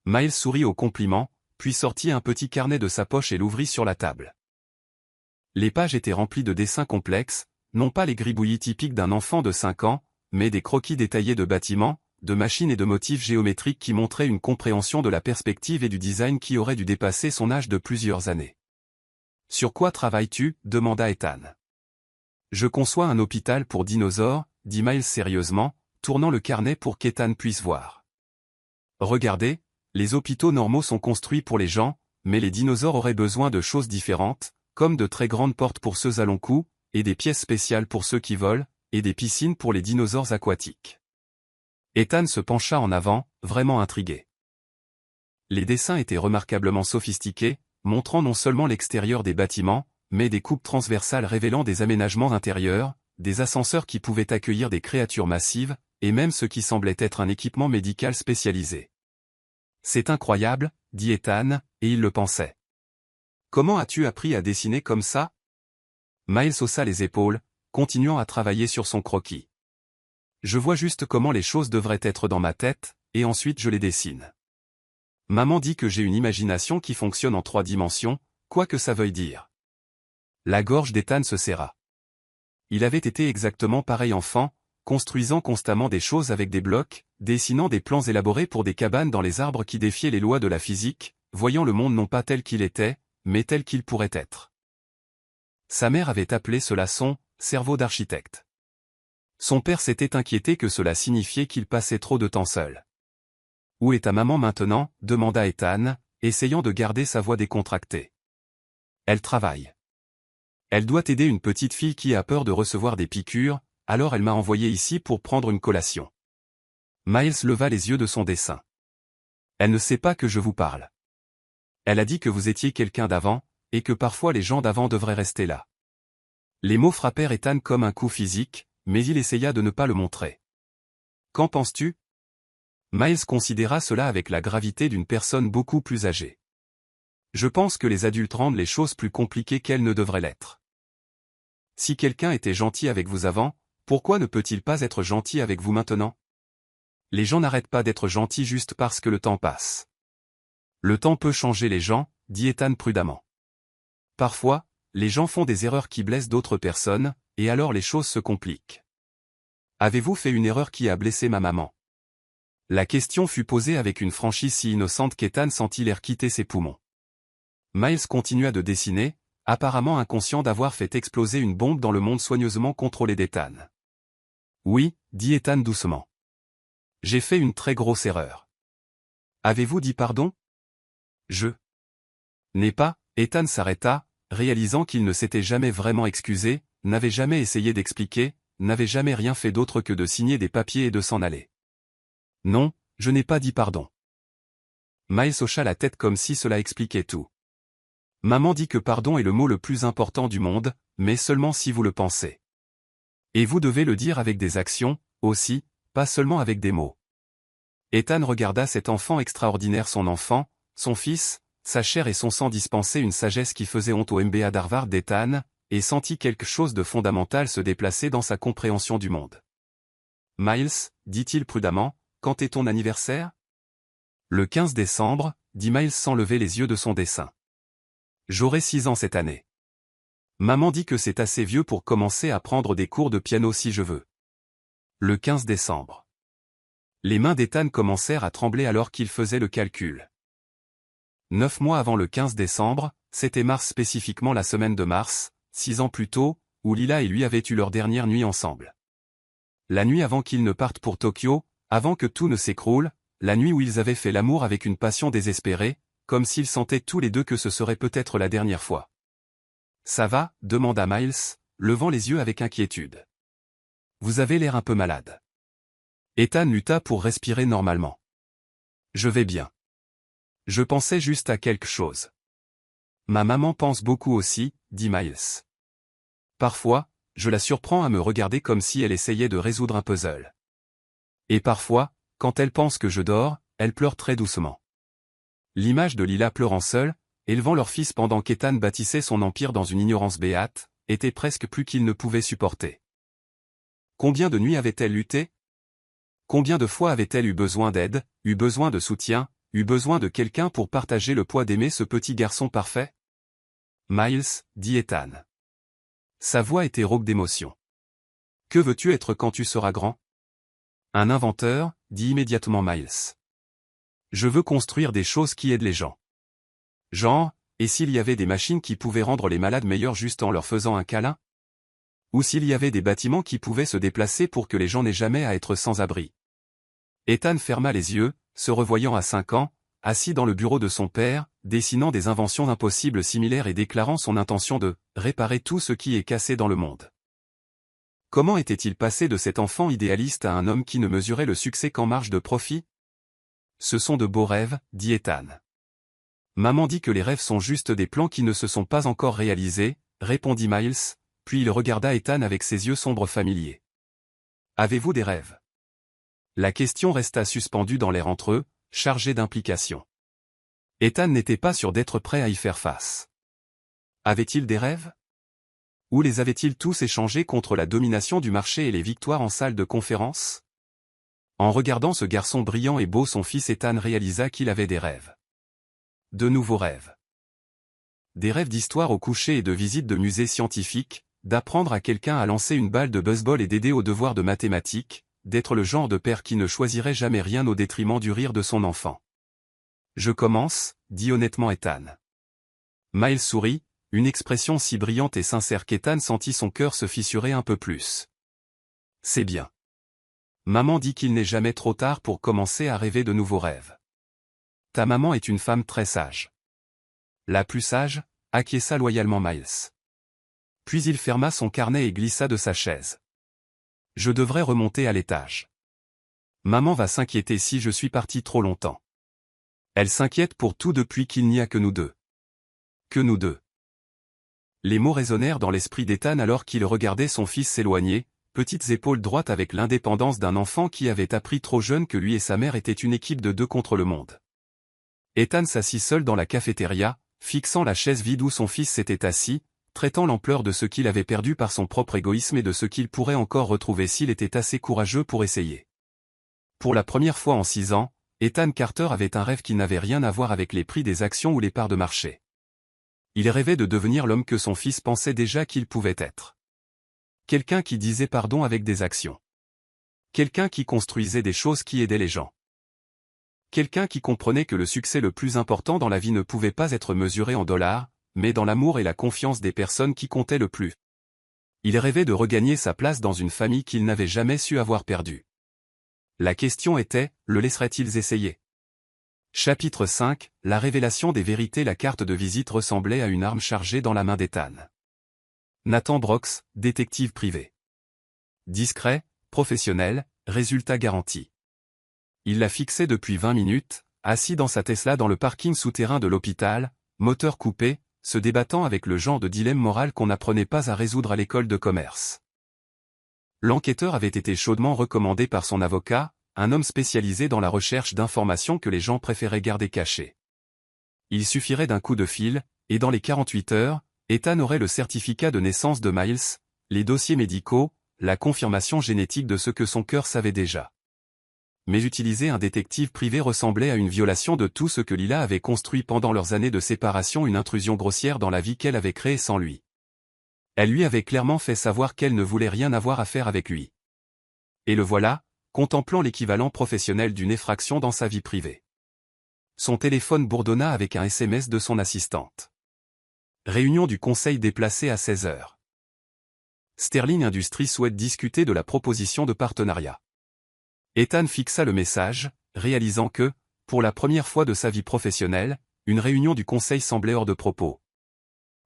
Miles sourit au compliment, puis sortit un petit carnet de sa poche et l'ouvrit sur la table. Les pages étaient remplies de dessins complexes, non pas les gribouillis typiques d'un enfant de 5 ans, mais des croquis détaillés de bâtiments, de machines et de motifs géométriques qui montraient une compréhension de la perspective et du design qui aurait dû dépasser son âge de plusieurs années. « Sur quoi travailles-tu » demanda Ethan. « Je conçois un hôpital pour dinosaures » dit Miles sérieusement, tournant le carnet pour qu'Ethan puisse voir. « Regardez, les hôpitaux normaux sont construits pour les gens, mais les dinosaures auraient besoin de choses différentes, comme de très grandes portes pour ceux à long cou, et des pièces spéciales pour ceux qui volent, et des piscines pour les dinosaures aquatiques. » Ethan se pencha en avant, vraiment intrigué. Les dessins étaient remarquablement sophistiqués, montrant non seulement l'extérieur des bâtiments, mais des coupes transversales révélant des aménagements intérieurs, des ascenseurs qui pouvaient accueillir des créatures massives, et même ce qui semblait être un équipement médical spécialisé. « C'est incroyable, » dit Ethan, et il le pensait. « Comment as-tu appris à dessiner comme ça ?» Miles haussa les épaules, continuant à travailler sur son croquis. « Je vois juste comment les choses devraient être dans ma tête, et ensuite je les dessine. Maman dit que j'ai une imagination qui fonctionne en 3 dimensions, quoi que ça veuille dire. » La gorge d'Ethan se serra. Il avait été exactement pareil enfant, construisant constamment des choses avec des blocs, dessinant des plans élaborés pour des cabanes dans les arbres qui défiaient les lois de la physique, voyant le monde non pas tel qu'il était, mais tel qu'il pourrait être. Sa mère avait appelé cela son « cerveau d'architecte ». Son père s'était inquiété que cela signifiait qu'il passait trop de temps seul. « Où est ta maman maintenant » demanda Ethan, essayant de garder sa voix décontractée. « Elle travaille. Elle doit aider une petite fille qui a peur de recevoir des piqûres, alors elle m'a envoyé ici pour prendre une collation. » Miles leva les yeux de son dessin. « Elle ne sait pas que je vous parle. Elle a dit que vous étiez quelqu'un d'avant, et que parfois les gens d'avant devraient rester là. » Les mots frappèrent Ethan comme un coup physique, mais il essaya de ne pas le montrer. « Qu'en penses-tu » Miles considéra cela avec la gravité d'une personne beaucoup plus âgée. « Je pense que les adultes rendent les choses plus compliquées qu'elles ne devraient l'être. Si quelqu'un était gentil avec vous avant, pourquoi ne peut-il pas être gentil avec vous maintenant? Les gens n'arrêtent pas d'être gentils juste parce que le temps passe. Le temps peut changer les gens, dit Ethan prudemment. Parfois, les gens font des erreurs qui blessent d'autres personnes, et alors les choses se compliquent. Avez-vous fait une erreur qui a blessé ma maman? La question fut posée avec une franchise si innocente qu'Ethan sentit l'air quitter ses poumons. Miles continua de dessiner, apparemment inconscient d'avoir fait exploser une bombe dans le monde soigneusement contrôlé d'Ethan. Oui, dit Ethan doucement. J'ai fait une très grosse erreur. Avez-vous dit pardon? Je n'ai pas. Ethan s'arrêta, réalisant qu'il ne s'était jamais vraiment excusé, n'avait jamais essayé d'expliquer, n'avait jamais rien fait d'autre que de signer des papiers et de s'en aller. Non, je n'ai pas dit pardon. Miles hocha la tête comme si cela expliquait tout. Maman dit que pardon est le mot le plus important du monde, mais seulement si vous le pensez. Et vous devez le dire avec des actions, aussi, pas seulement avec des mots. Ethan regarda cet enfant extraordinaire, son fils, sa chair et son sang dispenser une sagesse qui faisait honte au MBA d'Harvard d'Ethan, et sentit quelque chose de fondamental se déplacer dans sa compréhension du monde. Miles, dit-il prudemment, quand est ton anniversaire? Le 15 décembre, dit Miles sans lever les yeux de son dessin. J'aurai 6 ans cette année. Maman dit que c'est assez vieux pour commencer à prendre des cours de piano si je veux. Le 15 décembre. Les mains d'Ethan commencèrent à trembler alors qu'il faisait le calcul. 9 mois avant le 15 décembre, c'était mars, spécifiquement la semaine de mars, 6 ans plus tôt, où Lila et lui avaient eu leur dernière nuit ensemble. La nuit avant qu'ils ne partent pour Tokyo, avant que tout ne s'écroule, la nuit où ils avaient fait l'amour avec une passion désespérée, comme s'ils sentaient tous les deux que ce serait peut-être la dernière fois. « Ça va » demanda Miles, levant les yeux avec inquiétude. « Vous avez l'air un peu malade. » Ethan lutta pour respirer normalement. « Je vais bien. Je pensais juste à quelque chose. » Ma maman pense beaucoup aussi, dit Miles. Parfois, je la surprends à me regarder comme si elle essayait de résoudre un puzzle. Et parfois, quand elle pense que je dors, elle pleure très doucement. L'image de Lila pleurant seule, élevant leur fils pendant qu'Ethan bâtissait son empire dans une ignorance béate, était presque plus qu'il ne pouvait supporter. Combien de nuits avait-elle lutté? Combien de fois avait-elle eu besoin d'aide, eu besoin de soutien, eu besoin de quelqu'un pour partager le poids d'aimer ce petit garçon parfait? Miles, dit Ethan. Sa voix était rauque d'émotion. Que veux-tu être quand tu seras grand? Un inventeur, dit immédiatement Miles. Je veux construire des choses qui aident les gens. Genre, et s'il y avait des machines qui pouvaient rendre les malades meilleurs juste en leur faisant un câlin? Ou s'il y avait des bâtiments qui pouvaient se déplacer pour que les gens n'aient jamais à être sans abri? Ethan ferma les yeux, se revoyant à 5 ans, assis dans le bureau de son père, dessinant des inventions impossibles similaires et déclarant son intention de « réparer tout ce qui est cassé dans le monde ». Comment était-il passé de cet enfant idéaliste à un homme qui ne mesurait le succès qu'en marge de profit? Ce sont de beaux rêves, dit Ethan. Maman dit que les rêves sont juste des plans qui ne se sont pas encore réalisés, répondit Miles, puis il regarda Ethan avec ses yeux sombres familiers. Avez-vous des rêves? La question resta suspendue dans l'air entre eux, chargée d'implications. Ethan n'était pas sûr d'être prêt à y faire face. Avait-il des rêves? Ou les avait-il tous échangés contre la domination du marché et les victoires en salle de conférence? En regardant ce garçon brillant et beau, son fils Ethan réalisa qu'il avait des rêves. De nouveaux rêves. Des rêves d'histoire au coucher et de visites de musées scientifiques, d'apprendre à quelqu'un à lancer une balle de baseball et d'aider aux devoirs de mathématiques, d'être le genre de père qui ne choisirait jamais rien au détriment du rire de son enfant. Je commence, dit honnêtement Ethan. Miles sourit, une expression si brillante et sincère qu'Ethan sentit son cœur se fissurer un peu plus. C'est bien. Maman dit qu'il n'est jamais trop tard pour commencer à rêver de nouveaux rêves. Ta maman est une femme très sage. La plus sage, acquiesça loyalement Miles. Puis il ferma son carnet et glissa de sa chaise. Je devrais remonter à l'étage. Maman va s'inquiéter si je suis parti trop longtemps. Elle s'inquiète pour tout depuis qu'il n'y a que nous deux. Que nous deux. Les mots résonnèrent dans l'esprit d'Ethan alors qu'il regardait son fils s'éloigner, petites épaules droites avec l'indépendance d'un enfant qui avait appris trop jeune que lui et sa mère étaient une équipe de 2 contre le monde. Ethan s'assit seul dans la cafétéria, fixant la chaise vide où son fils s'était assis, traitant l'ampleur de ce qu'il avait perdu par son propre égoïsme et de ce qu'il pourrait encore retrouver s'il était assez courageux pour essayer. Pour la première fois en 6 ans, Ethan Carter avait un rêve qui n'avait rien à voir avec les prix des actions ou les parts de marché. Il rêvait de devenir l'homme que son fils pensait déjà qu'il pouvait être. Quelqu'un qui disait pardon avec des actions. Quelqu'un qui construisait des choses qui aidaient les gens. Quelqu'un qui comprenait que le succès le plus important dans la vie ne pouvait pas être mesuré en dollars, mais dans l'amour et la confiance des personnes qui comptaient le plus. Il rêvait de regagner sa place dans une famille qu'il n'avait jamais su avoir perdue. La question était, le laisserait-il essayer? Chapitre 5, la révélation des vérités. La carte de visite ressemblait à une arme chargée dans la main d'Ethan. Nathan Brox, détective privé. Discret, professionnel, résultat garanti. Il la fixait depuis 20 minutes, assis dans sa Tesla dans le parking souterrain de l'hôpital, moteur coupé, se débattant avec le genre de dilemme moral qu'on n'apprenait pas à résoudre à l'école de commerce. L'enquêteur avait été chaudement recommandé par son avocat, un homme spécialisé dans la recherche d'informations que les gens préféraient garder cachées. Il suffirait d'un coup de fil, et dans les 48 heures, Ethan aurait le certificat de naissance de Miles, les dossiers médicaux, la confirmation génétique de ce que son cœur savait déjà. Mais utiliser un détective privé ressemblait à une violation de tout ce que Lila avait construit pendant leurs années de séparation, une intrusion grossière dans la vie qu'elle avait créée sans lui. Elle lui avait clairement fait savoir qu'elle ne voulait rien avoir à faire avec lui. Et le voilà, contemplant l'équivalent professionnel d'une effraction dans sa vie privée. Son téléphone bourdonna avec un SMS de son assistante. Réunion du conseil déplacée à 16 heures. Sterling Industries souhaite discuter de la proposition de partenariat. Ethan fixa le message, réalisant que, pour la première fois de sa vie professionnelle, une réunion du conseil semblait hors de propos.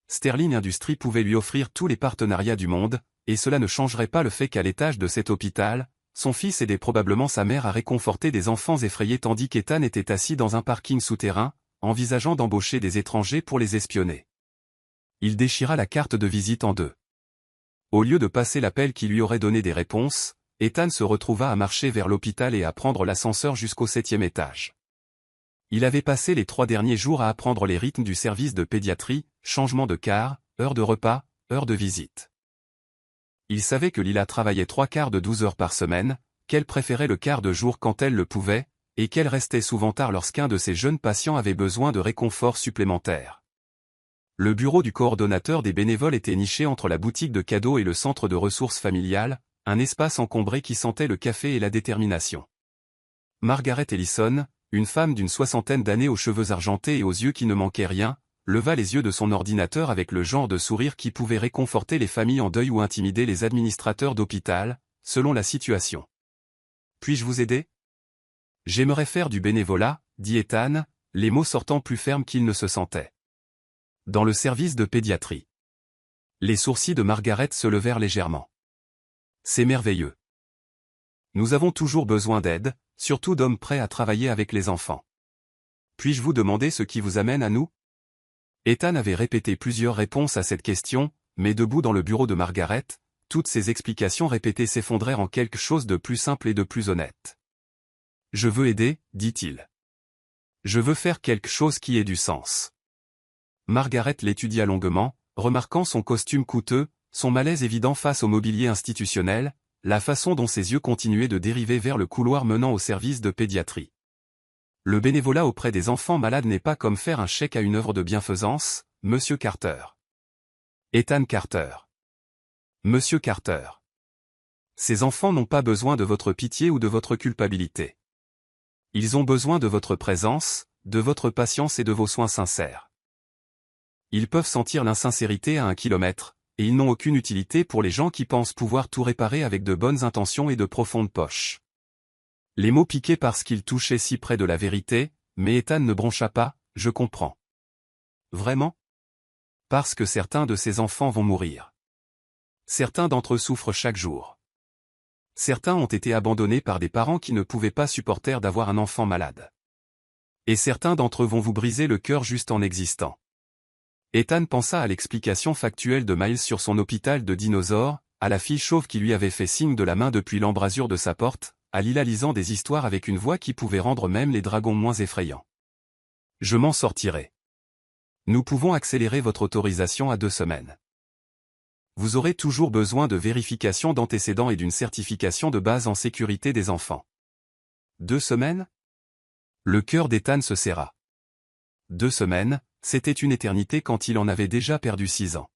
Sterling Industries pouvait lui offrir tous les partenariats du monde, et cela ne changerait pas le fait qu'à l'étage de cet hôpital, son fils aidait probablement sa mère à réconforter des enfants effrayés tandis qu'Ethan était assis dans un parking souterrain, envisageant d'embaucher des étrangers pour les espionner. Il déchira la carte de visite en deux. Au lieu de passer l'appel qui lui aurait donné des réponses, Ethan se retrouva à marcher vers l'hôpital et à prendre l'ascenseur jusqu'au 7e étage. Il avait passé les 3 derniers jours à apprendre les rythmes du service de pédiatrie, changement de quart, heure de repas, heure de visite. Il savait que Lila travaillait 3 quarts de 12 heures par semaine, qu'elle préférait le quart de jour quand elle le pouvait, et qu'elle restait souvent tard lorsqu'un de ses jeunes patients avait besoin de réconfort supplémentaire. Le bureau du coordonnateur des bénévoles était niché entre la boutique de cadeaux et le centre de ressources familiales, Un espace encombré qui sentait le café et la détermination. Margaret Ellison, une femme d'une soixantaine d'années aux cheveux argentés et aux yeux qui ne manquaient rien, leva les yeux de son ordinateur avec le genre de sourire qui pouvait réconforter les familles en deuil ou intimider les administrateurs d'hôpital, selon la situation. « Puis-je vous aider ? » « J'aimerais faire du bénévolat, » dit Ethan, les mots sortant plus fermes qu'il ne se sentait. « Dans le service de pédiatrie. » Les sourcils de Margaret se levèrent légèrement. « C'est merveilleux. Nous avons toujours besoin d'aide, surtout d'hommes prêts à travailler avec les enfants. Puis-je vous demander ce qui vous amène à nous ? » Ethan avait répété plusieurs réponses à cette question, mais debout dans le bureau de Margaret, toutes ces explications répétées s'effondrèrent en quelque chose de plus simple et de plus honnête. « Je veux aider, dit-il. Je veux faire quelque chose qui ait du sens. » Margaret l'étudia longuement, remarquant son costume coûteux, son malaise évident face au mobilier institutionnel, la façon dont ses yeux continuaient de dériver vers le couloir menant au service de pédiatrie. Le bénévolat auprès des enfants malades n'est pas comme faire un chèque à une œuvre de bienfaisance, Monsieur Carter. Ethan Carter. Monsieur Carter. Ces enfants n'ont pas besoin de votre pitié ou de votre culpabilité. Ils ont besoin de votre présence, de votre patience et de vos soins sincères. Ils peuvent sentir l'insincérité à 1 kilomètre, et ils n'ont aucune utilité pour les gens qui pensent pouvoir tout réparer avec de bonnes intentions et de profondes poches. Les mots piquaient parce qu'ils touchaient si près de la vérité, mais Ethan ne broncha pas, « Je comprends. » Vraiment ? Parce que certains de ces enfants vont mourir. Certains d'entre eux souffrent chaque jour. Certains ont été abandonnés par des parents qui ne pouvaient pas supporter d'avoir un enfant malade. Et certains d'entre eux vont vous briser le cœur juste en existant. Ethan pensa à l'explication factuelle de Miles sur son hôpital de dinosaures, à la fille chauve qui lui avait fait signe de la main depuis l'embrasure de sa porte, à Lila lisant des histoires avec une voix qui pouvait rendre même les dragons moins effrayants. « Je m'en sortirai. Nous pouvons accélérer votre autorisation à 2 semaines. Vous aurez toujours besoin de vérification d'antécédents et d'une certification de base en sécurité des enfants. 2 semaines ? Le cœur d'Ethan se serra. 2 semaines, c'était une éternité quand il en avait déjà perdu 6 ans.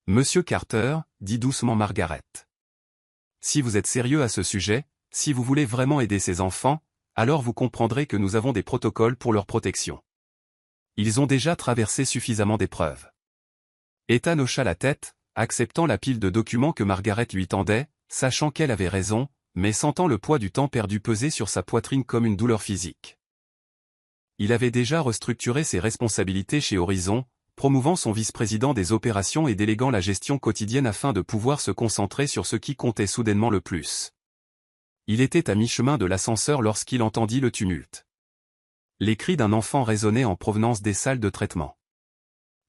Monsieur Carter, dit doucement Margaret. Si vous êtes sérieux à ce sujet, si vous voulez vraiment aider ces enfants, alors vous comprendrez que nous avons des protocoles pour leur protection. Ils ont déjà traversé suffisamment d'épreuves. Ethan hocha la tête, acceptant la pile de documents que Margaret lui tendait, sachant qu'elle avait raison, mais sentant le poids du temps perdu peser sur sa poitrine comme une douleur physique. Il avait déjà restructuré ses responsabilités chez Horizon, promouvant son vice-président des opérations et déléguant la gestion quotidienne afin de pouvoir se concentrer sur ce qui comptait soudainement le plus. Il était à mi-chemin de l'ascenseur lorsqu'il entendit le tumulte. Les cris d'un enfant résonnaient en provenance des salles de traitement.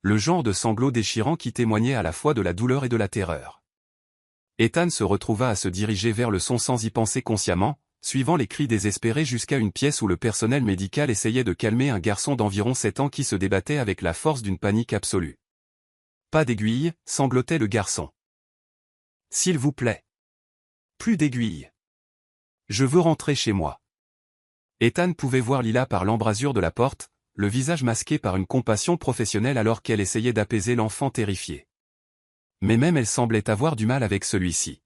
Le genre de sanglots déchirants qui témoignait à la fois de la douleur et de la terreur. Ethan se retrouva à se diriger vers le son sans y penser consciemment, suivant les cris désespérés jusqu'à une pièce où le personnel médical essayait de calmer un garçon d'environ 7 ans qui se débattait avec la force d'une panique absolue. « Pas d'aiguille » sanglotait le garçon. « S'il vous plaît. Plus d'aiguille. Je veux rentrer chez moi. » Ethan pouvait voir Lila par l'embrasure de la porte, le visage masqué par une compassion professionnelle alors qu'elle essayait d'apaiser l'enfant terrifié. Mais même elle semblait avoir du mal avec celui-ci.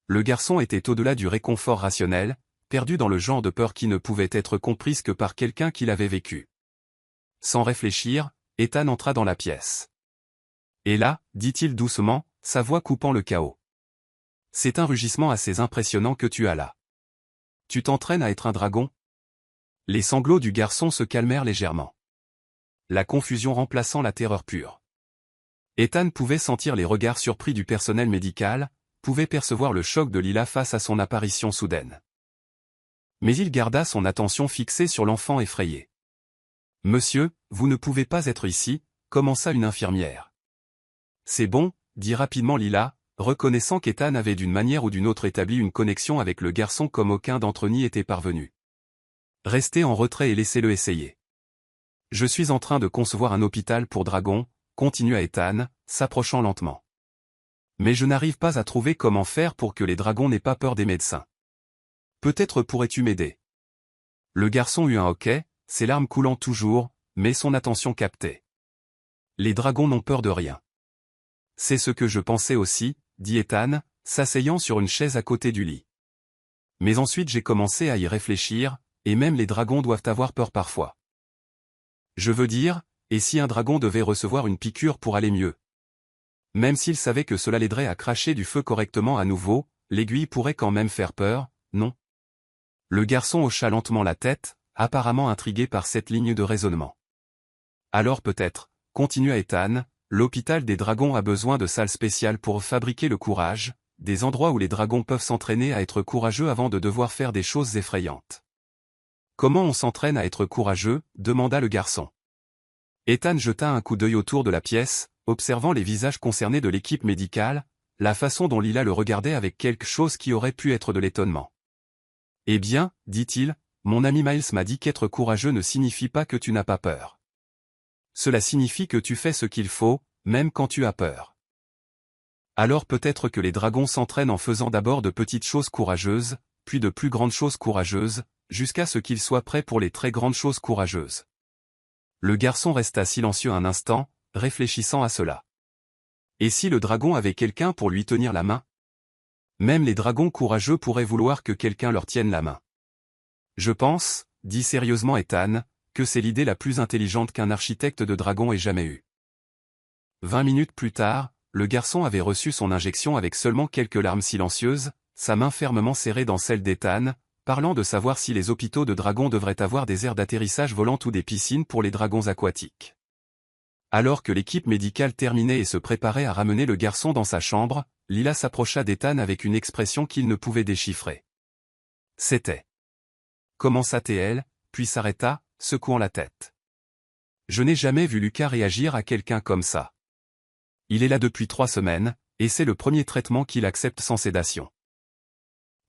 Le garçon était au-delà du réconfort rationnel, perdu dans le genre de peur qui ne pouvait être comprise que par quelqu'un qui l'avait vécu. Sans réfléchir, Ethan entra dans la pièce. « Et là, dit-il doucement, sa voix coupant le chaos. C'est un rugissement assez impressionnant que tu as là. Tu t'entraînes à être un dragon ? » Les sanglots du garçon se calmèrent légèrement. La confusion remplaçant la terreur pure. Ethan pouvait sentir les regards surpris du personnel médical, pouvait percevoir le choc de Lila face à son apparition soudaine. Mais il garda son attention fixée sur l'enfant effrayé. « Monsieur, vous ne pouvez pas être ici », commença une infirmière. « C'est bon », dit rapidement Lila, reconnaissant qu'Ethan avait d'une manière ou d'une autre établi une connexion avec le garçon comme aucun d'entre eux n'y était parvenu. « Restez en retrait et laissez-le essayer. Je suis en train de concevoir un hôpital pour dragons, » continua Ethan, s'approchant lentement. « Mais je n'arrive pas à trouver comment faire pour que les dragons n'aient pas peur des médecins. Peut-être pourrais-tu m'aider ?» Le garçon eut un hoquet, ses larmes coulant toujours, mais son attention captée. « Les dragons n'ont peur de rien. » « C'est ce que je pensais aussi, » dit Ethan, s'asseyant sur une chaise à côté du lit. Mais ensuite j'ai commencé à y réfléchir, et même les dragons doivent avoir peur parfois. Je veux dire, et si un dragon devait recevoir une piqûre pour aller mieux? Même s'il savait que cela l'aiderait à cracher du feu correctement à nouveau, l'aiguille pourrait quand même faire peur, non? Le garçon hocha lentement la tête, apparemment intrigué par cette ligne de raisonnement. Alors peut-être, continua Ethan, l'hôpital des dragons a besoin de salles spéciales pour fabriquer le courage, des endroits où les dragons peuvent s'entraîner à être courageux avant de devoir faire des choses effrayantes. Comment on s'entraîne à être courageux? Demanda le garçon. Ethan jeta un coup d'œil autour de la pièce, observant les visages concernés de l'équipe médicale, la façon dont Lila le regardait avec quelque chose qui aurait pu être de l'étonnement. Eh bien, dit-il, mon ami Miles m'a dit qu'être courageux ne signifie pas que tu n'as pas peur. Cela signifie que tu fais ce qu'il faut, même quand tu as peur. Alors peut-être que les dragons s'entraînent en faisant d'abord de petites choses courageuses, puis de plus grandes choses courageuses, jusqu'à ce qu'ils soient prêts pour les très grandes choses courageuses. Le garçon resta silencieux un instant, réfléchissant à cela. Et si le dragon avait quelqu'un pour lui tenir la main? Même les dragons courageux pourraient vouloir que quelqu'un leur tienne la main. Je pense, dit sérieusement Ethan, que c'est l'idée la plus intelligente qu'un architecte de dragon ait jamais eue. 20 minutes plus tard, le garçon avait reçu son injection avec seulement quelques larmes silencieuses, sa main fermement serrée dans celle d'Ethan, parlant de savoir si les hôpitaux de dragons devraient avoir des aires d'atterrissage volantes ou des piscines pour les dragons aquatiques. Alors que l'équipe médicale terminait et se préparait à ramener le garçon dans sa chambre, Lila s'approcha d'Ethan avec une expression qu'il ne pouvait déchiffrer. C'était. Commença-t-elle, puis s'arrêta, secouant la tête. Je n'ai jamais vu Lucas réagir à quelqu'un comme ça. Il est là depuis 3 semaines, et c'est le premier traitement qu'il accepte sans sédation.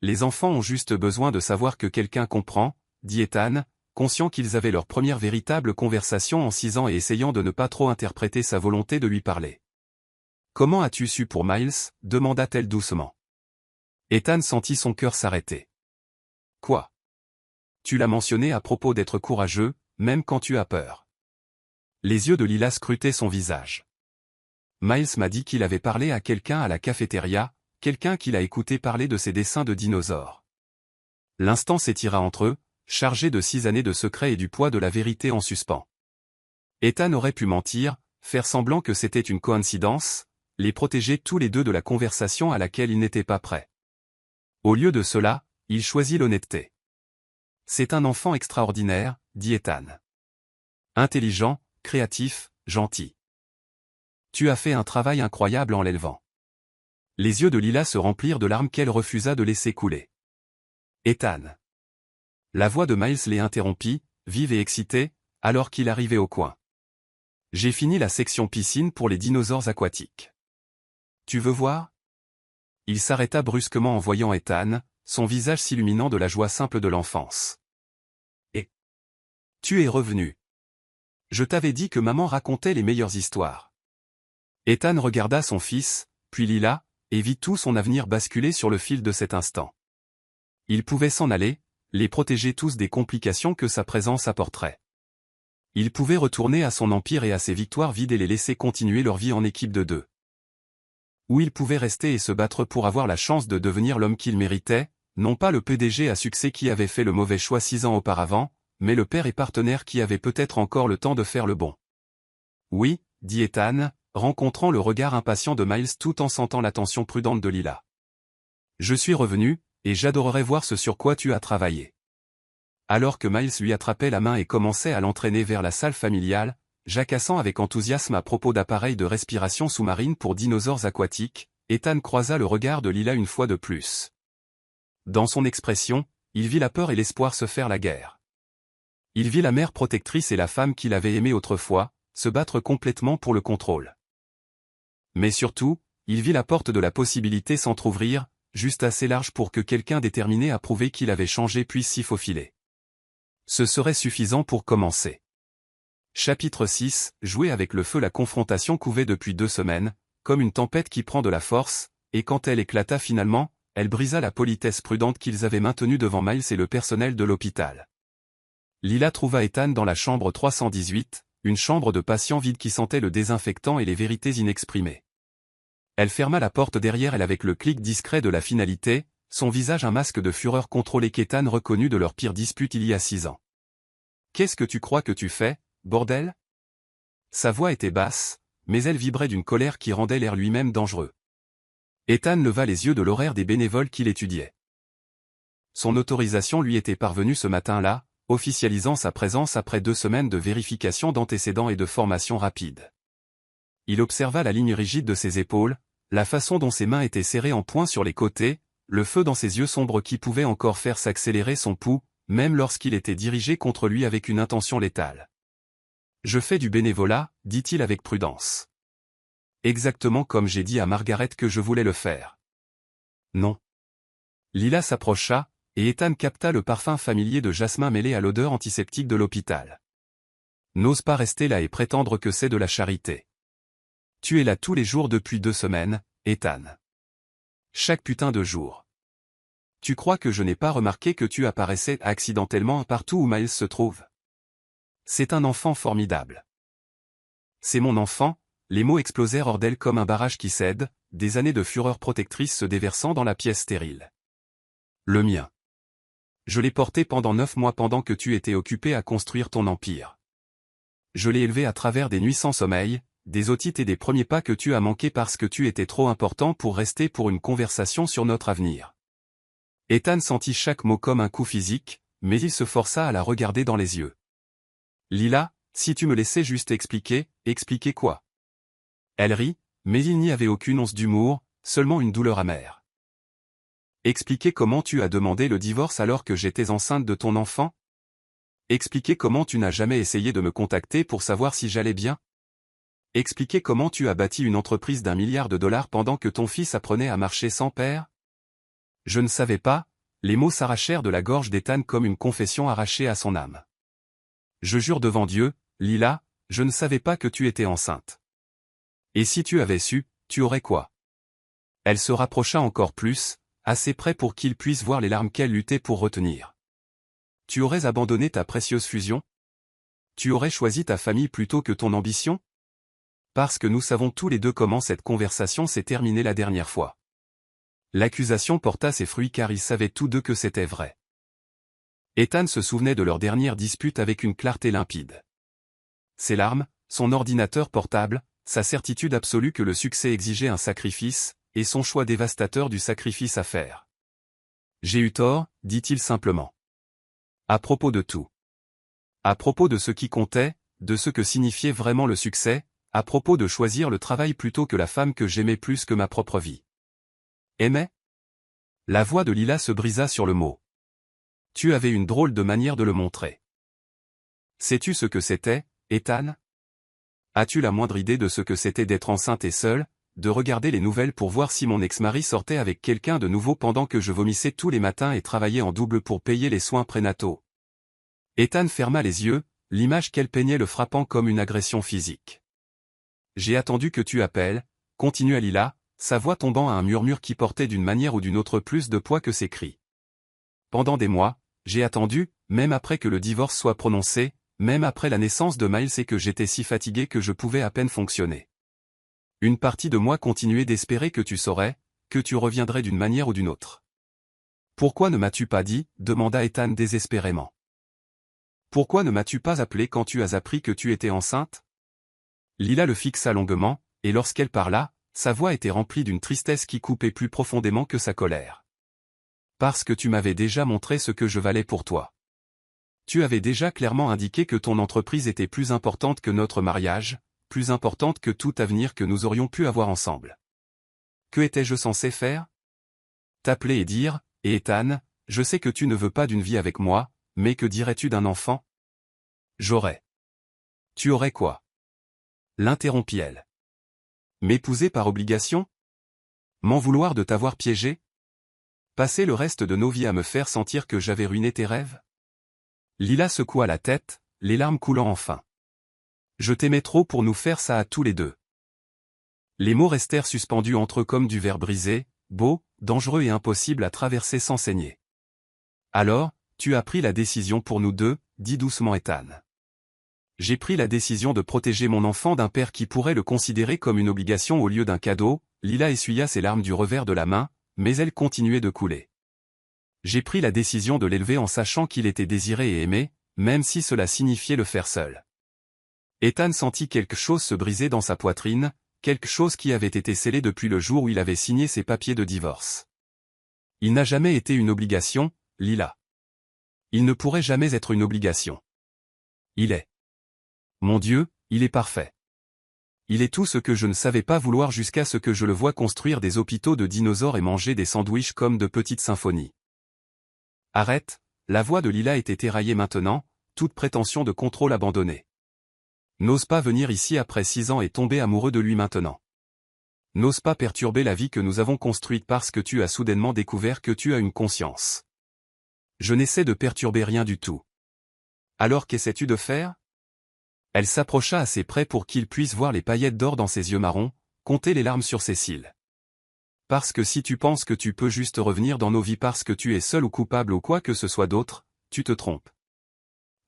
Les enfants ont juste besoin de savoir que quelqu'un comprend, dit Ethan, conscient qu'ils avaient leur première véritable conversation en 6 ans et essayant de ne pas trop interpréter sa volonté de lui parler. Comment as-tu su pour Miles? Demanda-t-elle doucement. Ethan sentit son cœur s'arrêter. Quoi? Tu l'as mentionné à propos d'être courageux, même quand tu as peur. Les yeux de Lila scrutaient son visage. Miles m'a dit qu'il avait parlé à quelqu'un à la cafétéria, quelqu'un qu'il a écouté parler de ses dessins de dinosaures. L'instant s'étira entre eux, chargé de 6 années de secrets et du poids de la vérité en suspens. Ethan aurait pu mentir, faire semblant que c'était une coïncidence, les protéger tous les deux de la conversation à laquelle il n'était pas prêt. Au lieu de cela, il choisit l'honnêteté. C'est un enfant extraordinaire, dit Ethan. Intelligent, créatif, gentil. Tu as fait un travail incroyable en l'élevant. Les yeux de Lila se remplirent de larmes qu'elle refusa de laisser couler. Ethan. La voix de Miles les interrompit, vive et excitée, alors qu'il arrivait au coin. J'ai fini la section piscine pour les dinosaures aquatiques. Tu veux voir? Il s'arrêta brusquement en voyant Ethan, son visage s'illuminant de la joie simple de l'enfance. Et tu es revenu. Je t'avais dit que maman racontait les meilleures histoires. Ethan regarda son fils, puis Lila, et vit tout son avenir basculer sur le fil de cet instant. Il pouvait s'en aller, les protéger tous des complications que sa présence apporterait. Il pouvait retourner à son empire et à ses victoires vides et les laisser continuer leur vie en équipe de 2. Ou il pouvait rester et se battre pour avoir la chance de devenir l'homme qu'il méritait, non pas le PDG à succès qui avait fait le mauvais choix 6 ans auparavant, mais le père et partenaire qui avait peut-être encore le temps de faire le bon. Oui, dit Ethan, rencontrant le regard impatient de Miles tout en sentant l'attention prudente de Lila. Je suis revenu, et j'adorerais voir ce sur quoi tu as travaillé. Alors que Miles lui attrapait la main et commençait à l'entraîner vers la salle familiale, jacassant avec enthousiasme à propos d'appareils de respiration sous-marine pour dinosaures aquatiques, Ethan croisa le regard de Lila une fois de plus. Dans son expression, il vit la peur et l'espoir se faire la guerre. Il vit la mère protectrice et la femme qu'il avait aimée autrefois, se battre complètement pour le contrôle. Mais surtout, il vit la porte de la possibilité s'entr'ouvrir, juste assez large pour que quelqu'un déterminé à prouver qu'il avait changé puisse s'y faufiler. Ce serait suffisant pour commencer. Chapitre 6, jouer avec le feu. La confrontation couvait depuis 2 semaines, comme une tempête qui prend de la force, et quand elle éclata finalement, elle brisa la politesse prudente qu'ils avaient maintenue devant Miles et le personnel de l'hôpital. Lila trouva Ethan dans la chambre 318, une chambre de patient vide qui sentait le désinfectant et les vérités inexprimées. Elle ferma la porte derrière elle avec le clic discret de la finalité, son visage un masque de fureur contrôlé qu'Ethan reconnut de leur pire dispute il y a 6 ans. « Qu'est-ce que tu crois que tu fais, bordel ?» Sa voix était basse, mais elle vibrait d'une colère qui rendait l'air lui-même dangereux. Ethan leva les yeux de l'horaire des bénévoles qu'il étudiait. Son autorisation lui était parvenue ce matin-là, officialisant sa présence après 2 semaines de vérification d'antécédents et de formation rapide. Il observa la ligne rigide de ses épaules, la façon dont ses mains étaient serrées en poing sur les côtés, le feu dans ses yeux sombres qui pouvait encore faire s'accélérer son pouls, même lorsqu'il était dirigé contre lui avec une intention létale. « Je fais du bénévolat, dit-il avec prudence. Exactement comme j'ai dit à Margaret que je voulais le faire. Non. Lila s'approcha, et Ethan capta le parfum familier de jasmin mêlé à l'odeur antiseptique de l'hôpital. N'ose pas rester là et prétendre que c'est de la charité. Tu es là tous les jours depuis 2 semaines, Ethan. Chaque putain de jour. Tu crois que je n'ai pas remarqué que tu apparaissais accidentellement partout où Miles se trouve? C'est un enfant formidable. C'est mon enfant, les mots explosèrent hors d'elle comme un barrage qui cède, des années de fureur protectrice se déversant dans la pièce stérile. Le mien. Je l'ai porté pendant 9 mois pendant que tu étais occupé à construire ton empire. Je l'ai élevé à travers des nuits sans sommeil, des otites et des premiers pas que tu as manqués parce que tu étais trop important pour rester pour une conversation sur notre avenir. Ethan sentit chaque mot comme un coup physique, mais il se força à la regarder dans les yeux. Lila, si tu me laissais juste expliquer quoi? Elle rit, mais il n'y avait aucune once d'humour, seulement une douleur amère. Expliquer comment tu as demandé le divorce alors que j'étais enceinte de ton enfant? Expliquer comment tu n'as jamais essayé de me contacter pour savoir si j'allais bien? Expliquer comment tu as bâti une entreprise d'1 milliard de dollars pendant que ton fils apprenait à marcher sans père? Je ne savais pas, les mots s'arrachèrent de la gorge d'Ethan comme une confession arrachée à son âme. Je jure devant Dieu, Lila, je ne savais pas que tu étais enceinte. Et si tu avais su, tu aurais quoi? Elle se rapprocha encore plus, assez près pour qu'il puisse voir les larmes qu'elle luttait pour retenir. Tu aurais abandonné ta précieuse fusion? Tu aurais choisi ta famille plutôt que ton ambition? Parce que nous savons tous les deux comment cette conversation s'est terminée la dernière fois. L'accusation porta ses fruits car ils savaient tous deux que c'était vrai. Ethan se souvenait de leur dernière dispute avec une clarté limpide. Ses larmes, son ordinateur portable, sa certitude absolue que le succès exigeait un sacrifice, et son choix dévastateur du sacrifice à faire. J'ai eu tort, dit-il simplement. À propos de tout. À propos de ce qui comptait, de ce que signifiait vraiment le succès, à propos de choisir le travail plutôt que la femme que j'aimais plus que ma propre vie. Aimais? La voix de Lila se brisa sur le mot. Tu avais une drôle de manière de le montrer. Sais-tu ce que c'était, Ethan? As-tu la moindre idée de ce que c'était d'être enceinte et seule, de regarder les nouvelles pour voir si mon ex-mari sortait avec quelqu'un de nouveau pendant que je vomissais tous les matins et travaillais en double pour payer les soins prénataux? Ethan ferma les yeux, l'image qu'elle peignait le frappant comme une agression physique. J'ai attendu que tu appelles, continua Lila, sa voix tombant à un murmure qui portait d'une manière ou d'une autre plus de poids que ses cris. Pendant des mois, j'ai attendu, même après que le divorce soit prononcé, même après la naissance de Miles et que j'étais si fatigué que je pouvais à peine fonctionner. Une partie de moi continuait d'espérer que tu saurais, que tu reviendrais d'une manière ou d'une autre. Pourquoi ne m'as-tu pas dit, demanda Ethan désespérément. Pourquoi ne m'as-tu pas appelé quand tu as appris que tu étais enceinte? Lila le fixa longuement, et lorsqu'elle parla, sa voix était remplie d'une tristesse qui coupait plus profondément que sa colère. Parce que tu m'avais déjà montré ce que je valais pour toi. Tu avais déjà clairement indiqué que ton entreprise était plus importante que notre mariage, plus importante que tout avenir que nous aurions pu avoir ensemble. Que étais-je censé faire? T'appeler et dire, et Ethan, je sais que tu ne veux pas d'une vie avec moi, mais que dirais-tu d'un enfant? J'aurais. Tu aurais quoi? L'interrompit-elle. M'épouser par obligation? M'en vouloir de t'avoir piégé? Passer le reste de nos vies à me faire sentir que j'avais ruiné tes rêves? Lila secoua la tête, les larmes coulant enfin. Je t'aimais trop pour nous faire ça à tous les deux. Les mots restèrent suspendus entre eux comme du verre brisé, beau, dangereux et impossible à traverser sans saigner. Alors, tu as pris la décision pour nous deux, dit doucement Ethan. J'ai pris la décision de protéger mon enfant d'un père qui pourrait le considérer comme une obligation au lieu d'un cadeau, Lila essuya ses larmes du revers de la main, mais elles continuaient de couler. J'ai pris la décision de l'élever en sachant qu'il était désiré et aimé, même si cela signifiait le faire seul. Ethan sentit quelque chose se briser dans sa poitrine, quelque chose qui avait été scellé depuis le jour où il avait signé ses papiers de divorce. Il n'a jamais été une obligation, Lila. Il ne pourrait jamais être une obligation. Il est. Mon Dieu, il est parfait. Il est tout ce que je ne savais pas vouloir jusqu'à ce que je le voie construire des hôpitaux de dinosaures et manger des sandwichs comme de petites symphonies. Arrête, la voix de Lila était éraillée maintenant, toute prétention de contrôle abandonnée. N'ose pas venir ici après 6 ans et tomber amoureux de lui maintenant. N'ose pas perturber la vie que nous avons construite parce que tu as soudainement découvert que tu as une conscience. Je n'essaie de perturber rien du tout. Alors qu'essaies-tu de faire? Elle s'approcha assez près pour qu'il puisse voir les paillettes d'or dans ses yeux marrons, compter les larmes sur ses cils. Parce que si tu penses que tu peux juste revenir dans nos vies parce que tu es seul ou coupable ou quoi que ce soit d'autre, tu te trompes.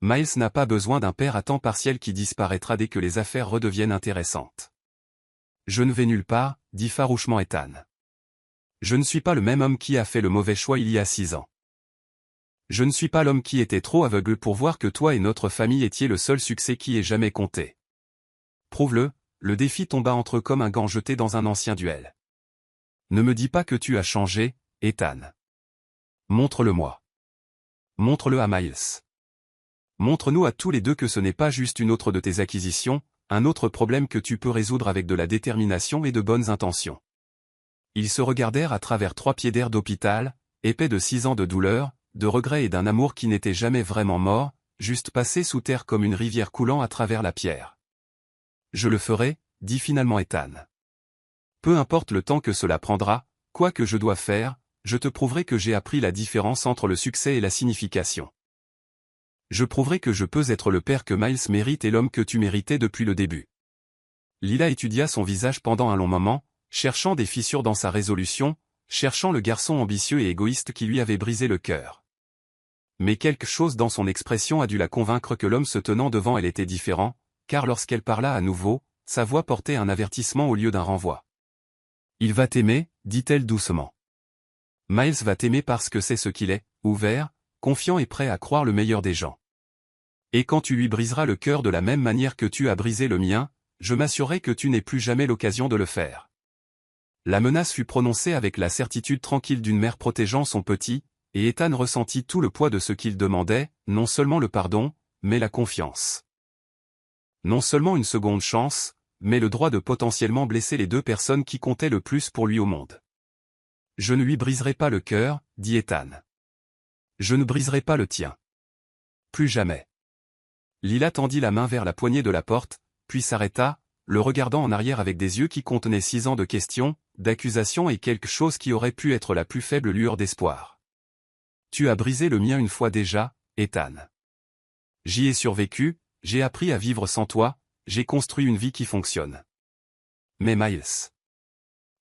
Miles n'a pas besoin d'un père à temps partiel qui disparaîtra dès que les affaires redeviennent intéressantes. Je ne vais nulle part, dit farouchement Ethan. Je ne suis pas le même homme qui a fait le mauvais choix il y a 6 ans. Je ne suis pas l'homme qui était trop aveugle pour voir que toi et notre famille étiez le seul succès qui ait jamais compté. Prouve-le, le défi tomba entre eux comme un gant jeté dans un ancien duel. Ne me dis pas que tu as changé, Ethan. Montre-le-moi. Montre-le à Miles. Montre-nous à tous les deux que ce n'est pas juste une autre de tes acquisitions, un autre problème que tu peux résoudre avec de la détermination et de bonnes intentions. Ils se regardèrent à travers 3 pieds d'air d'hôpital, épais de 6 ans de douleur, de regrets et d'un amour qui n'était jamais vraiment mort, juste passé sous terre comme une rivière coulant à travers la pierre. Je le ferai, dit finalement Ethan. Peu importe le temps que cela prendra, quoi que je dois faire, je te prouverai que j'ai appris la différence entre le succès et la signification. Je prouverai que je peux être le père que Miles mérite et l'homme que tu méritais depuis le début. Lila étudia son visage pendant un long moment, cherchant des fissures dans sa résolution, cherchant le garçon ambitieux et égoïste qui lui avait brisé le cœur. Mais quelque chose dans son expression a dû la convaincre que l'homme se tenant devant elle était différent, car lorsqu'elle parla à nouveau, sa voix portait un avertissement au lieu d'un renvoi. « Il va t'aimer, dit-elle doucement. Miles va t'aimer parce que c'est ce qu'il est, ouvert, confiant et prêt à croire le meilleur des gens. Et quand tu lui briseras le cœur de la même manière que tu as brisé le mien, je m'assurerai que tu n'aies plus jamais l'occasion de le faire. » La menace fut prononcée avec la certitude tranquille d'une mère protégeant son petit, et Ethan ressentit tout le poids de ce qu'il demandait, non seulement le pardon, mais la confiance. Non seulement une seconde chance, mais le droit de potentiellement blesser les 2 personnes qui comptaient le plus pour lui au monde. « Je ne lui briserai pas le cœur, dit Ethan. Je ne briserai pas le tien. Plus jamais. » Lila tendit la main vers la poignée de la porte, puis s'arrêta, le regardant en arrière avec des yeux qui contenaient 6 ans de questions, d'accusations et quelque chose qui aurait pu être la plus faible lueur d'espoir. « Tu as brisé le mien une fois déjà, Ethan. J'y ai survécu, j'ai appris à vivre sans toi, j'ai construit une vie qui fonctionne. Mais Miles. »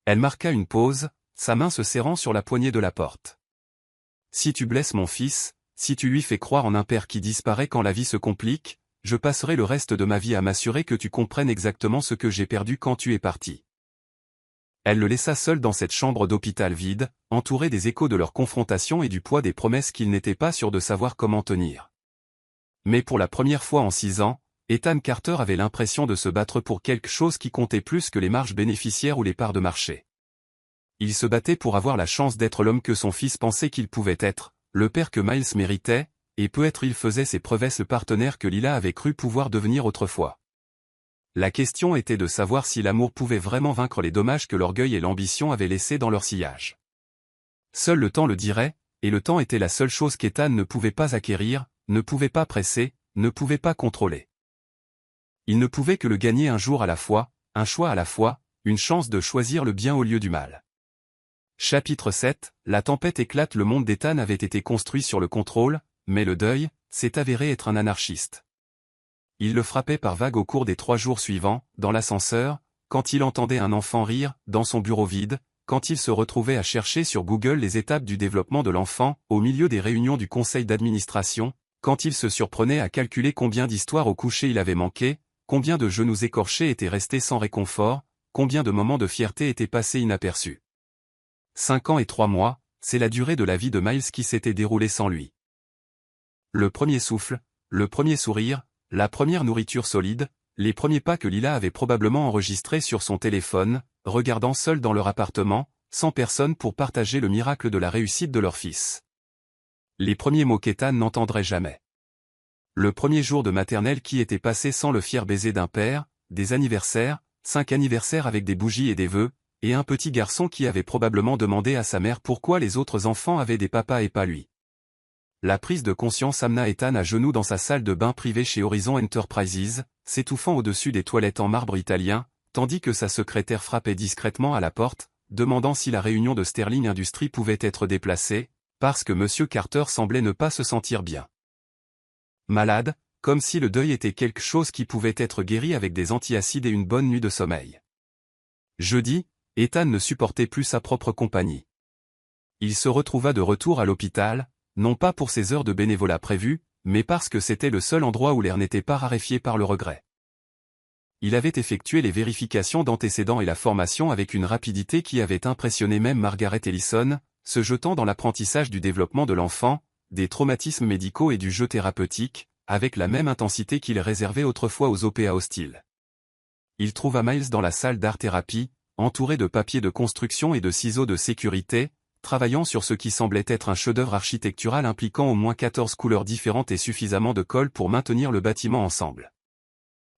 Elle marqua une pause, sa main se serrant sur la poignée de la porte. « Si tu blesses mon fils, si tu lui fais croire en un père qui disparaît quand la vie se complique, je passerai le reste de ma vie à m'assurer que tu comprennes exactement ce que j'ai perdu quand tu es parti. » Elle le laissa seul dans cette chambre d'hôpital vide, entouré des échos de leur confrontation et du poids des promesses qu'il n'était pas sûr de savoir comment tenir. Mais pour la première fois en 6 ans, Ethan Carter avait l'impression de se battre pour quelque chose qui comptait plus que les marges bénéficiaires ou les parts de marché. Il se battait pour avoir la chance d'être l'homme que son fils pensait qu'il pouvait être, le père que Miles méritait, et peut-être il faisait ses promesses le partenaire que Lila avait cru pouvoir devenir autrefois. La question était de savoir si l'amour pouvait vraiment vaincre les dommages que l'orgueil et l'ambition avaient laissés dans leur sillage. Seul le temps le dirait, et le temps était la seule chose qu'Ethan ne pouvait pas acquérir, ne pouvait pas presser, ne pouvait pas contrôler. Il ne pouvait que le gagner un jour à la fois, un choix à la fois, une chance de choisir le bien au lieu du mal. Chapitre 7, la tempête éclate. Le monde d'Ethan avait été construit sur le contrôle, mais le deuil s'est avéré être un anarchiste. Il le frappait par vagues au cours des 3 jours suivants, dans l'ascenseur, quand il entendait un enfant rire, dans son bureau vide, quand il se retrouvait à chercher sur Google les étapes du développement de l'enfant, au milieu des réunions du conseil d'administration, quand il se surprenait à calculer combien d'histoires au coucher il avait manqué, combien de genoux écorchés étaient restés sans réconfort, combien de moments de fierté étaient passés inaperçus. 5 ans et 3 mois, c'est la durée de la vie de Miles qui s'était déroulée sans lui. Le premier souffle, le premier sourire, la première nourriture solide, les premiers pas que Lila avait probablement enregistrés sur son téléphone, regardant seul dans leur appartement, sans personne pour partager le miracle de la réussite de leur fils. Les premiers mots qu'Ethan n'entendrait jamais. Le premier jour de maternelle qui était passé sans le fier baiser d'un père, des anniversaires, 5 anniversaires avec des bougies et des vœux, et un petit garçon qui avait probablement demandé à sa mère pourquoi les autres enfants avaient des papas et pas lui. La prise de conscience amena Ethan à genoux dans sa salle de bain privée chez Horizon Enterprises, s'étouffant au-dessus des toilettes en marbre italien, tandis que sa secrétaire frappait discrètement à la porte, demandant si la réunion de Sterling Industries pouvait être déplacée, parce que M. Carter semblait ne pas se sentir bien. Malade, comme si le deuil était quelque chose qui pouvait être guéri avec des antiacides et une bonne nuit de sommeil. Jeudi, Ethan ne supportait plus sa propre compagnie. Il se retrouva de retour à l'hôpital, non pas pour ses heures de bénévolat prévues, mais parce que c'était le seul endroit où l'air n'était pas raréfié par le regret. Il avait effectué les vérifications d'antécédents et la formation avec une rapidité qui avait impressionné même Margaret Ellison, se jetant dans l'apprentissage du développement de l'enfant, des traumatismes médicaux et du jeu thérapeutique, avec la même intensité qu'il réservait autrefois aux OPA hostiles. Il trouva Miles dans la salle d'art-thérapie, entouré de papiers de construction et de ciseaux de sécurité, travaillant sur ce qui semblait être un chef-d'œuvre architectural impliquant au moins 14 couleurs différentes et suffisamment de colle pour maintenir le bâtiment ensemble.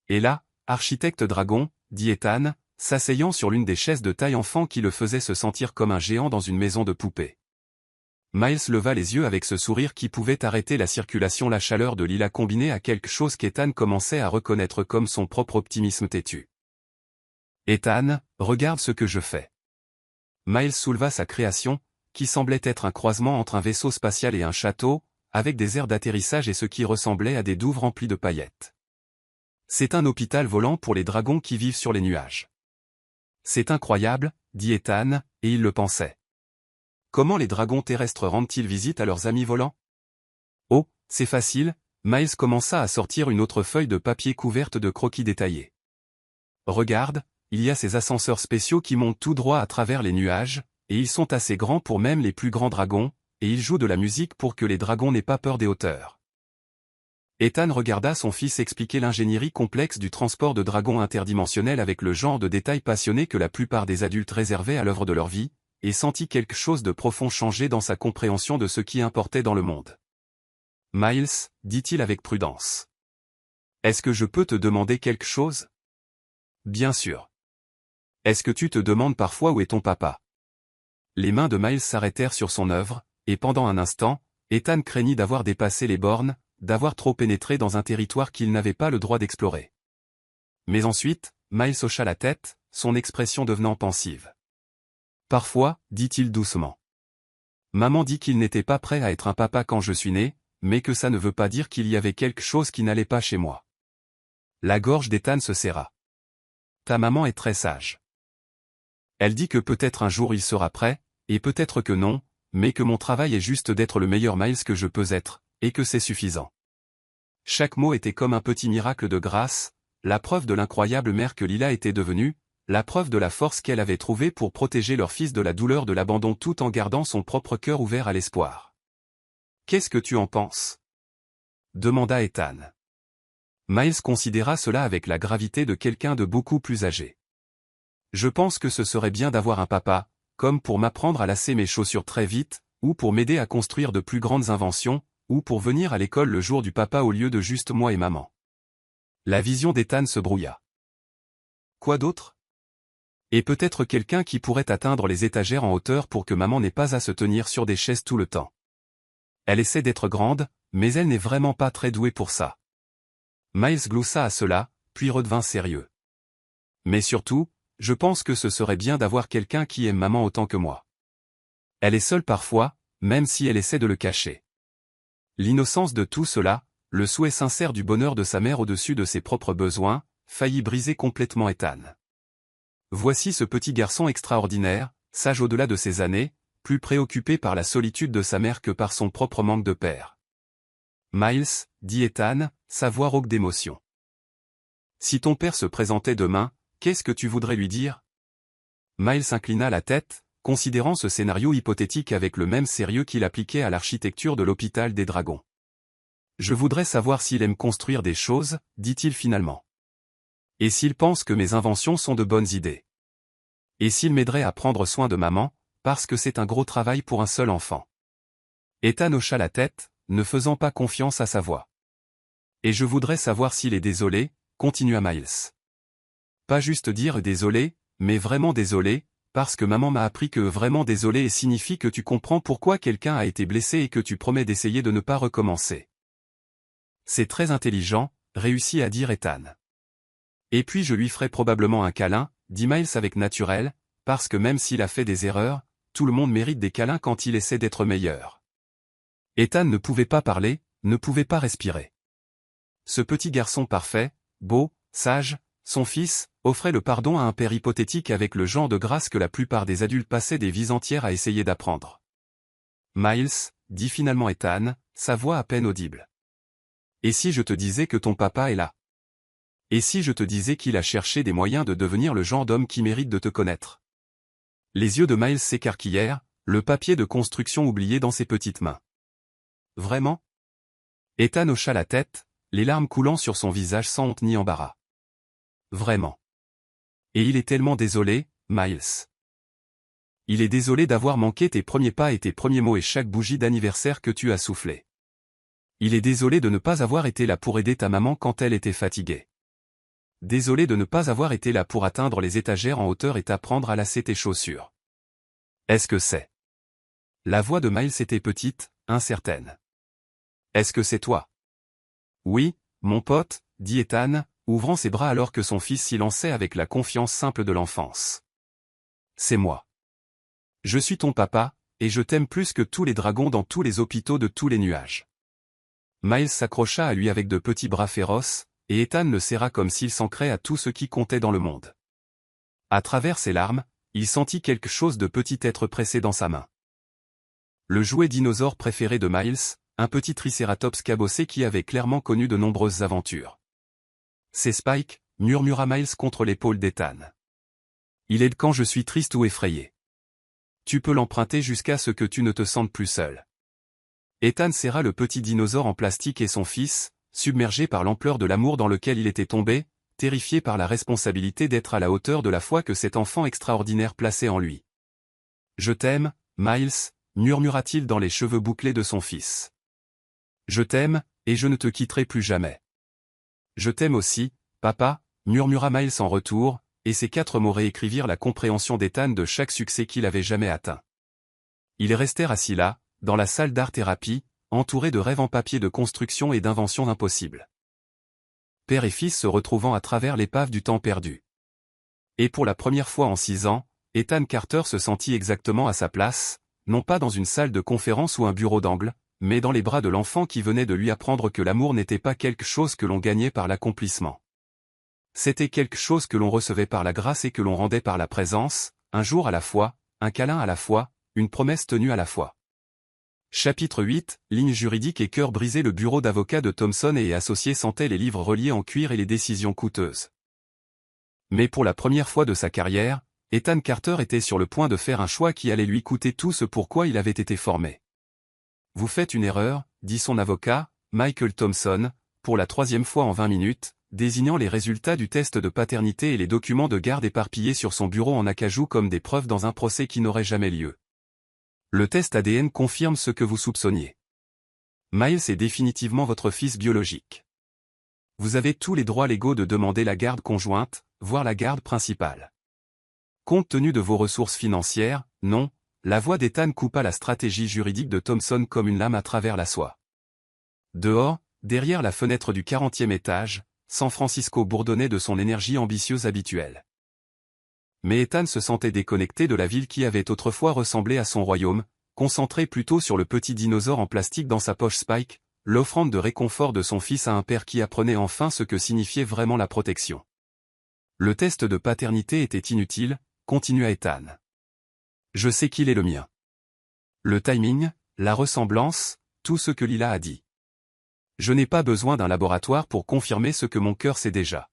Et là, architecte dragon, dit Ethan, s'asseyant sur l'une des chaises de taille enfant qui le faisait se sentir comme un géant dans une maison de poupée. Miles leva les yeux avec ce sourire qui pouvait arrêter la circulation. La chaleur de Lila combinée à quelque chose qu'Ethan commençait à reconnaître comme son propre optimisme têtu. Ethan, regarde ce que je fais. Miles souleva sa création, qui semblait être un croisement entre un vaisseau spatial et un château, avec des aires d'atterrissage et ce qui ressemblait à des douves remplies de paillettes. C'est un hôpital volant pour les dragons qui vivent sur les nuages. C'est incroyable, dit Ethan, et il le pensait. Comment les dragons terrestres rendent-ils visite à leurs amis volants? Oh, c'est facile, Miles commença à sortir une autre feuille de papier couverte de croquis détaillés. Regarde, il y a ces ascenseurs spéciaux qui montent tout droit à travers les nuages, et ils sont assez grands pour même les plus grands dragons, et ils jouent de la musique pour que les dragons n'aient pas peur des hauteurs. Ethan regarda son fils expliquer l'ingénierie complexe du transport de dragons interdimensionnels avec le genre de détails passionnés que la plupart des adultes réservaient à l'œuvre de leur vie, et sentit quelque chose de profond changer dans sa compréhension de ce qui importait dans le monde. « Miles, dit-il avec prudence. Est-ce que je peux te demander quelque chose? Bien sûr. Est-ce que tu te demandes parfois où est ton papa? Les mains de Miles s'arrêtèrent sur son œuvre, et pendant un instant, Ethan craignit d'avoir dépassé les bornes, d'avoir trop pénétré dans un territoire qu'il n'avait pas le droit d'explorer. Mais ensuite, Miles hocha la tête, son expression devenant pensive. Parfois, dit-il doucement. Maman dit qu'il n'était pas prêt à être un papa quand je suis né, mais que ça ne veut pas dire qu'il y avait quelque chose qui n'allait pas chez moi. La gorge d'Ethan se serra. Ta maman est très sage. Elle dit que peut-être un jour il sera prêt, et peut-être que non, mais que mon travail est juste d'être le meilleur Miles que je peux être, et que c'est suffisant. Chaque mot était comme un petit miracle de grâce, la preuve de l'incroyable mère que Lila était devenue, la preuve de la force qu'elle avait trouvée pour protéger leur fils de la douleur de l'abandon tout en gardant son propre cœur ouvert à l'espoir. « Qu'est-ce que tu en penses ?» demanda Ethan. Miles considéra cela avec la gravité de quelqu'un de beaucoup plus âgé. « Je pense que ce serait bien d'avoir un papa, comme pour m'apprendre à lasser mes chaussures très vite, ou pour m'aider à construire de plus grandes inventions, ou pour venir à l'école le jour du papa au lieu de juste moi et maman. » La vision d'Ethan se brouilla. Quoi d'autre? Et peut-être quelqu'un qui pourrait atteindre les étagères en hauteur pour que maman n'ait pas à se tenir sur des chaises tout le temps. Elle essaie d'être grande, mais elle n'est vraiment pas très douée pour ça. Miles gloussa à cela, puis redevint sérieux. Mais surtout, je pense que ce serait bien d'avoir quelqu'un qui aime maman autant que moi. Elle est seule parfois, même si elle essaie de le cacher. L'innocence de tout cela, le souhait sincère du bonheur de sa mère au-dessus de ses propres besoins, faillit briser complètement Ethan. Voici ce petit garçon extraordinaire, sage au-delà de ses années, plus préoccupé par la solitude de sa mère que par son propre manque de père. Miles, dit Ethan, sa voix rauque d'émotion. Si ton père se présentait demain, qu'est-ce que tu voudrais lui dire? Miles inclina la tête, considérant ce scénario hypothétique avec le même sérieux qu'il appliquait à l'architecture de l'hôpital des dragons. Je voudrais savoir s'il aime construire des choses, dit-il finalement. Et s'il pense que mes inventions sont de bonnes idées. Et s'il m'aiderait à prendre soin de maman, parce que c'est un gros travail pour un seul enfant. Ethan hocha la tête, ne faisant pas confiance à sa voix. Et je voudrais savoir s'il est désolé, continua Miles. Pas juste dire désolé, mais vraiment désolé, parce que maman m'a appris que vraiment désolé signifie que tu comprends pourquoi quelqu'un a été blessé et que tu promets d'essayer de ne pas recommencer. C'est très intelligent, réussit à dire Ethan. Et puis je lui ferai probablement un câlin, dit Miles avec naturel, parce que même s'il a fait des erreurs, tout le monde mérite des câlins quand il essaie d'être meilleur. Ethan ne pouvait pas parler, ne pouvait pas respirer. Ce petit garçon parfait, beau, sage, son fils, offrait le pardon à un père hypothétique avec le genre de grâce que la plupart des adultes passaient des vies entières à essayer d'apprendre. Miles, dit finalement Ethan, sa voix à peine audible. Et si je te disais que ton papa est là? Et si je te disais qu'il a cherché des moyens de devenir le genre d'homme qui mérite de te connaître? Les yeux de Miles s'écarquillèrent, le papier de construction oublié dans ses petites mains. Vraiment? Ethan hocha la tête, les larmes coulant sur son visage sans honte ni embarras. Vraiment. Et il est tellement désolé, Miles. Il est désolé d'avoir manqué tes premiers pas et tes premiers mots et chaque bougie d'anniversaire que tu as soufflé. Il est désolé de ne pas avoir été là pour aider ta maman quand elle était fatiguée. Désolé de ne pas avoir été là pour atteindre les étagères en hauteur et t'apprendre à lasser tes chaussures. Est-ce que c'est? La voix de Miles était petite, incertaine. Est-ce que c'est toi? Oui, mon pote, dit Ethan, ouvrant ses bras alors que son fils s'y lançait avec la confiance simple de l'enfance. C'est moi. Je suis ton papa, et je t'aime plus que tous les dragons dans tous les hôpitaux de tous les nuages. Miles s'accrocha à lui avec de petits bras féroces, et Ethan le serra comme s'il s'ancrait à tout ce qui comptait dans le monde. À travers ses larmes, il sentit quelque chose de petit être pressé dans sa main. Le jouet dinosaure préféré de Miles, un petit tricératops cabossé qui avait clairement connu de nombreuses aventures. C'est Spike, murmura Miles contre l'épaule d'Ethan. Il aide quand je suis triste ou effrayé. Tu peux l'emprunter jusqu'à ce que tu ne te sentes plus seul. Ethan serra le petit dinosaure en plastique et son fils, submergé par l'ampleur de l'amour dans lequel il était tombé, terrifié par la responsabilité d'être à la hauteur de la foi que cet enfant extraordinaire plaçait en lui. Je t'aime, Miles, murmura-t-il dans les cheveux bouclés de son fils. Je t'aime, et je ne te quitterai plus jamais. Je t'aime aussi, papa, murmura Miles en retour, et ces 4 mots réécrivirent la compréhension d'Ethan de chaque succès qu'il avait jamais atteint. Ils restèrent assis là, dans la salle d'art-thérapie, entourés de rêves en papier de construction et d'inventions impossibles. Père et fils se retrouvant à travers l'épave du temps perdu. Et pour la première fois en 6 ans, Ethan Carter se sentit exactement à sa place, non pas dans une salle de conférence ou un bureau d'angle, mais dans les bras de l'enfant qui venait de lui apprendre que l'amour n'était pas quelque chose que l'on gagnait par l'accomplissement. C'était quelque chose que l'on recevait par la grâce et que l'on rendait par la présence, un jour à la fois, un câlin à la fois, une promesse tenue à la fois. Chapitre 8, Lignes juridiques et cœur brisé. Le bureau d'avocat de Thomson et associés sentait les livres reliés en cuir et les décisions coûteuses. Mais pour la première fois de sa carrière, Ethan Carter était sur le point de faire un choix qui allait lui coûter tout ce pourquoi il avait été formé. Vous faites une erreur, dit son avocat, Michael Thompson, pour la 3e fois en 20 minutes, désignant les résultats du test de paternité et les documents de garde éparpillés sur son bureau en acajou comme des preuves dans un procès qui n'aurait jamais lieu. Le test ADN confirme ce que vous soupçonniez. Miles est définitivement votre fils biologique. Vous avez tous les droits légaux de demander la garde conjointe, voire la garde principale. Compte tenu de vos ressources financières, non. La voix d'Ethan coupa la stratégie juridique de Thomson comme une lame à travers la soie. Dehors, derrière la fenêtre du 40e étage, San Francisco bourdonnait de son énergie ambitieuse habituelle. Mais Ethan se sentait déconnecté de la ville qui avait autrefois ressemblé à son royaume, concentré plutôt sur le petit dinosaure en plastique dans sa poche Spike, l'offrande de réconfort de son fils à un père qui apprenait enfin ce que signifiait vraiment la protection. Le test de paternité était inutile, continua Ethan. Je sais qu'il est le mien. Le timing, la ressemblance, tout ce que Lila a dit. Je n'ai pas besoin d'un laboratoire pour confirmer ce que mon cœur sait déjà.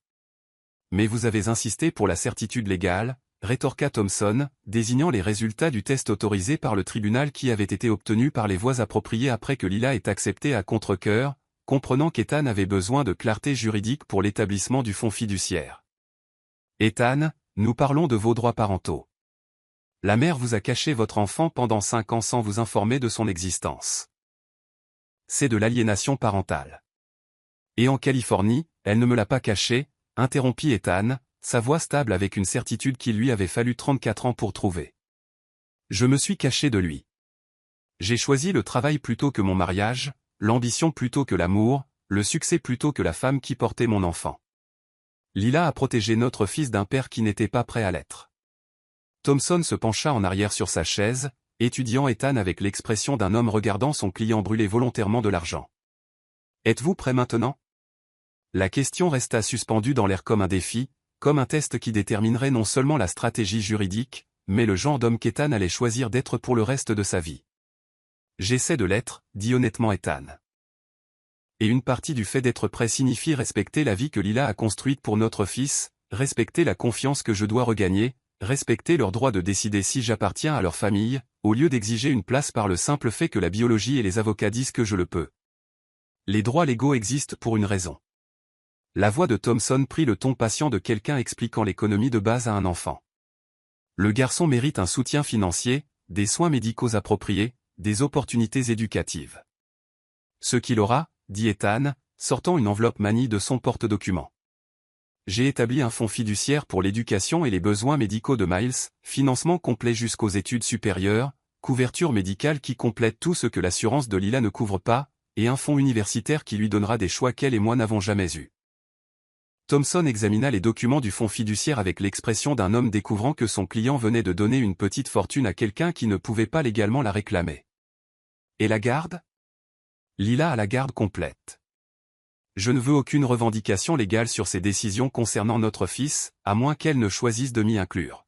Mais vous avez insisté pour la certitude légale, rétorqua Thompson, désignant les résultats du test autorisé par le tribunal qui avaient été obtenus par les voies appropriées après que Lila ait accepté à contre-cœur, comprenant qu'Ethan avait besoin de clarté juridique pour l'établissement du fonds fiduciaire. Ethan, nous parlons de vos droits parentaux. La mère vous a caché votre enfant pendant 5 ans sans vous informer de son existence. C'est de l'aliénation parentale. Et en Californie, elle ne me l'a pas caché, interrompit Ethan, sa voix stable avec une certitude qu'il lui avait fallu 34 ans pour trouver. Je me suis caché de lui. J'ai choisi le travail plutôt que mon mariage, l'ambition plutôt que l'amour, le succès plutôt que la femme qui portait mon enfant. Lila a protégé notre fils d'un père qui n'était pas prêt à l'être. Thompson se pencha en arrière sur sa chaise, étudiant Ethan avec l'expression d'un homme regardant son client brûler volontairement de l'argent. Êtes-vous prêt maintenant? La question resta suspendue dans l'air comme un défi, comme un test qui déterminerait non seulement la stratégie juridique, mais le genre d'homme qu'Ethan allait choisir d'être pour le reste de sa vie. J'essaie de l'être, dit honnêtement Ethan. Et une partie du fait d'être prêt signifie respecter la vie que Lila a construite pour notre fils, respecter la confiance que je dois regagner, respecter leur droit de décider si j'appartiens à leur famille, au lieu d'exiger une place par le simple fait que la biologie et les avocats disent que je le peux. Les droits légaux existent pour une raison. La voix de Thompson prit le ton patient de quelqu'un expliquant l'économie de base à un enfant. Le garçon mérite un soutien financier, des soins médicaux appropriés, des opportunités éducatives. Ce qu'il aura, dit Ethan, sortant une enveloppe manie de son porte-documents. J'ai établi un fonds fiduciaire pour l'éducation et les besoins médicaux de Miles, financement complet jusqu'aux études supérieures, couverture médicale qui complète tout ce que l'assurance de Lila ne couvre pas, et un fonds universitaire qui lui donnera des choix qu'elle et moi n'avons jamais eus. Thompson examina les documents du fonds fiduciaire avec l'expression d'un homme découvrant que son client venait de donner une petite fortune à quelqu'un qui ne pouvait pas légalement la réclamer. Et la garde? Lila a la garde complète. Je ne veux aucune revendication légale sur ces décisions concernant notre fils, à moins qu'elle ne choisisse de m'y inclure.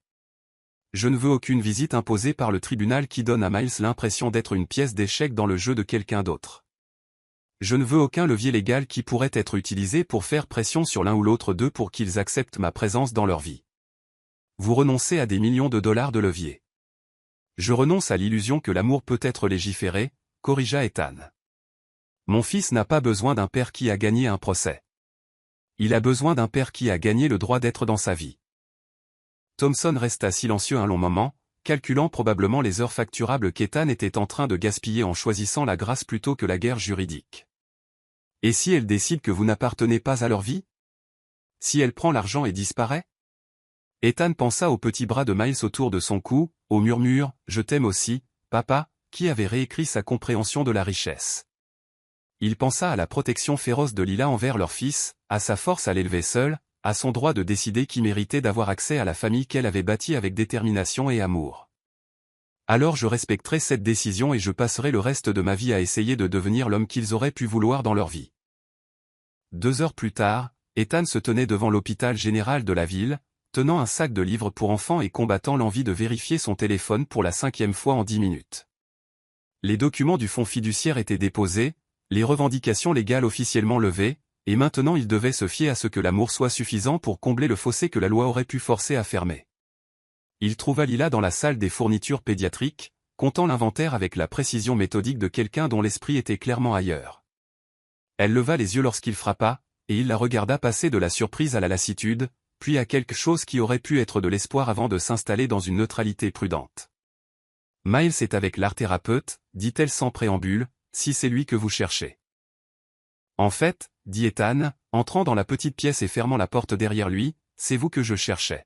Je ne veux aucune visite imposée par le tribunal qui donne à Miles l'impression d'être une pièce d'échec dans le jeu de quelqu'un d'autre. Je ne veux aucun levier légal qui pourrait être utilisé pour faire pression sur l'un ou l'autre d'eux pour qu'ils acceptent ma présence dans leur vie. Vous renoncez à des millions de dollars de levier. Je renonce à l'illusion que l'amour peut être légiféré, corrigea Ethan. Mon fils n'a pas besoin d'un père qui a gagné un procès. Il a besoin d'un père qui a gagné le droit d'être dans sa vie. Thompson resta silencieux un long moment, calculant probablement les heures facturables qu'Ethan était en train de gaspiller en choisissant la grâce plutôt que la guerre juridique. Et si elle décide que vous n'appartenez pas à leur vie? Si elle prend l'argent et disparaît? Ethan pensa au petit bras de Miles autour de son cou, au murmure « Je t'aime aussi, papa », qui avait réécrit sa compréhension de la richesse. Il pensa à la protection féroce de Lila envers leur fils, à sa force à l'élever seul, à son droit de décider qui méritait d'avoir accès à la famille qu'elle avait bâtie avec détermination et amour. Alors je respecterai cette décision et je passerai le reste de ma vie à essayer de devenir l'homme qu'ils auraient pu vouloir dans leur vie. 2 heures plus tard, Ethan se tenait devant l'hôpital général de la ville, tenant un sac de livres pour enfants et combattant l'envie de vérifier son téléphone pour la 5e fois en 10 minutes. Les documents du fonds fiduciaire étaient déposés, les revendications légales officiellement levées, et maintenant il devait se fier à ce que l'amour soit suffisant pour combler le fossé que la loi aurait pu forcer à fermer. Il trouva Lila dans la salle des fournitures pédiatriques, comptant l'inventaire avec la précision méthodique de quelqu'un dont l'esprit était clairement ailleurs. Elle leva les yeux lorsqu'il frappa, et il la regarda passer de la surprise à la lassitude, puis à quelque chose qui aurait pu être de l'espoir avant de s'installer dans une neutralité prudente. « Miles est avec l'art-thérapeute, dit-elle sans préambule, si c'est lui que vous cherchez. » En fait, dit Ethan, entrant dans la petite pièce et fermant la porte derrière lui, c'est vous que je cherchais.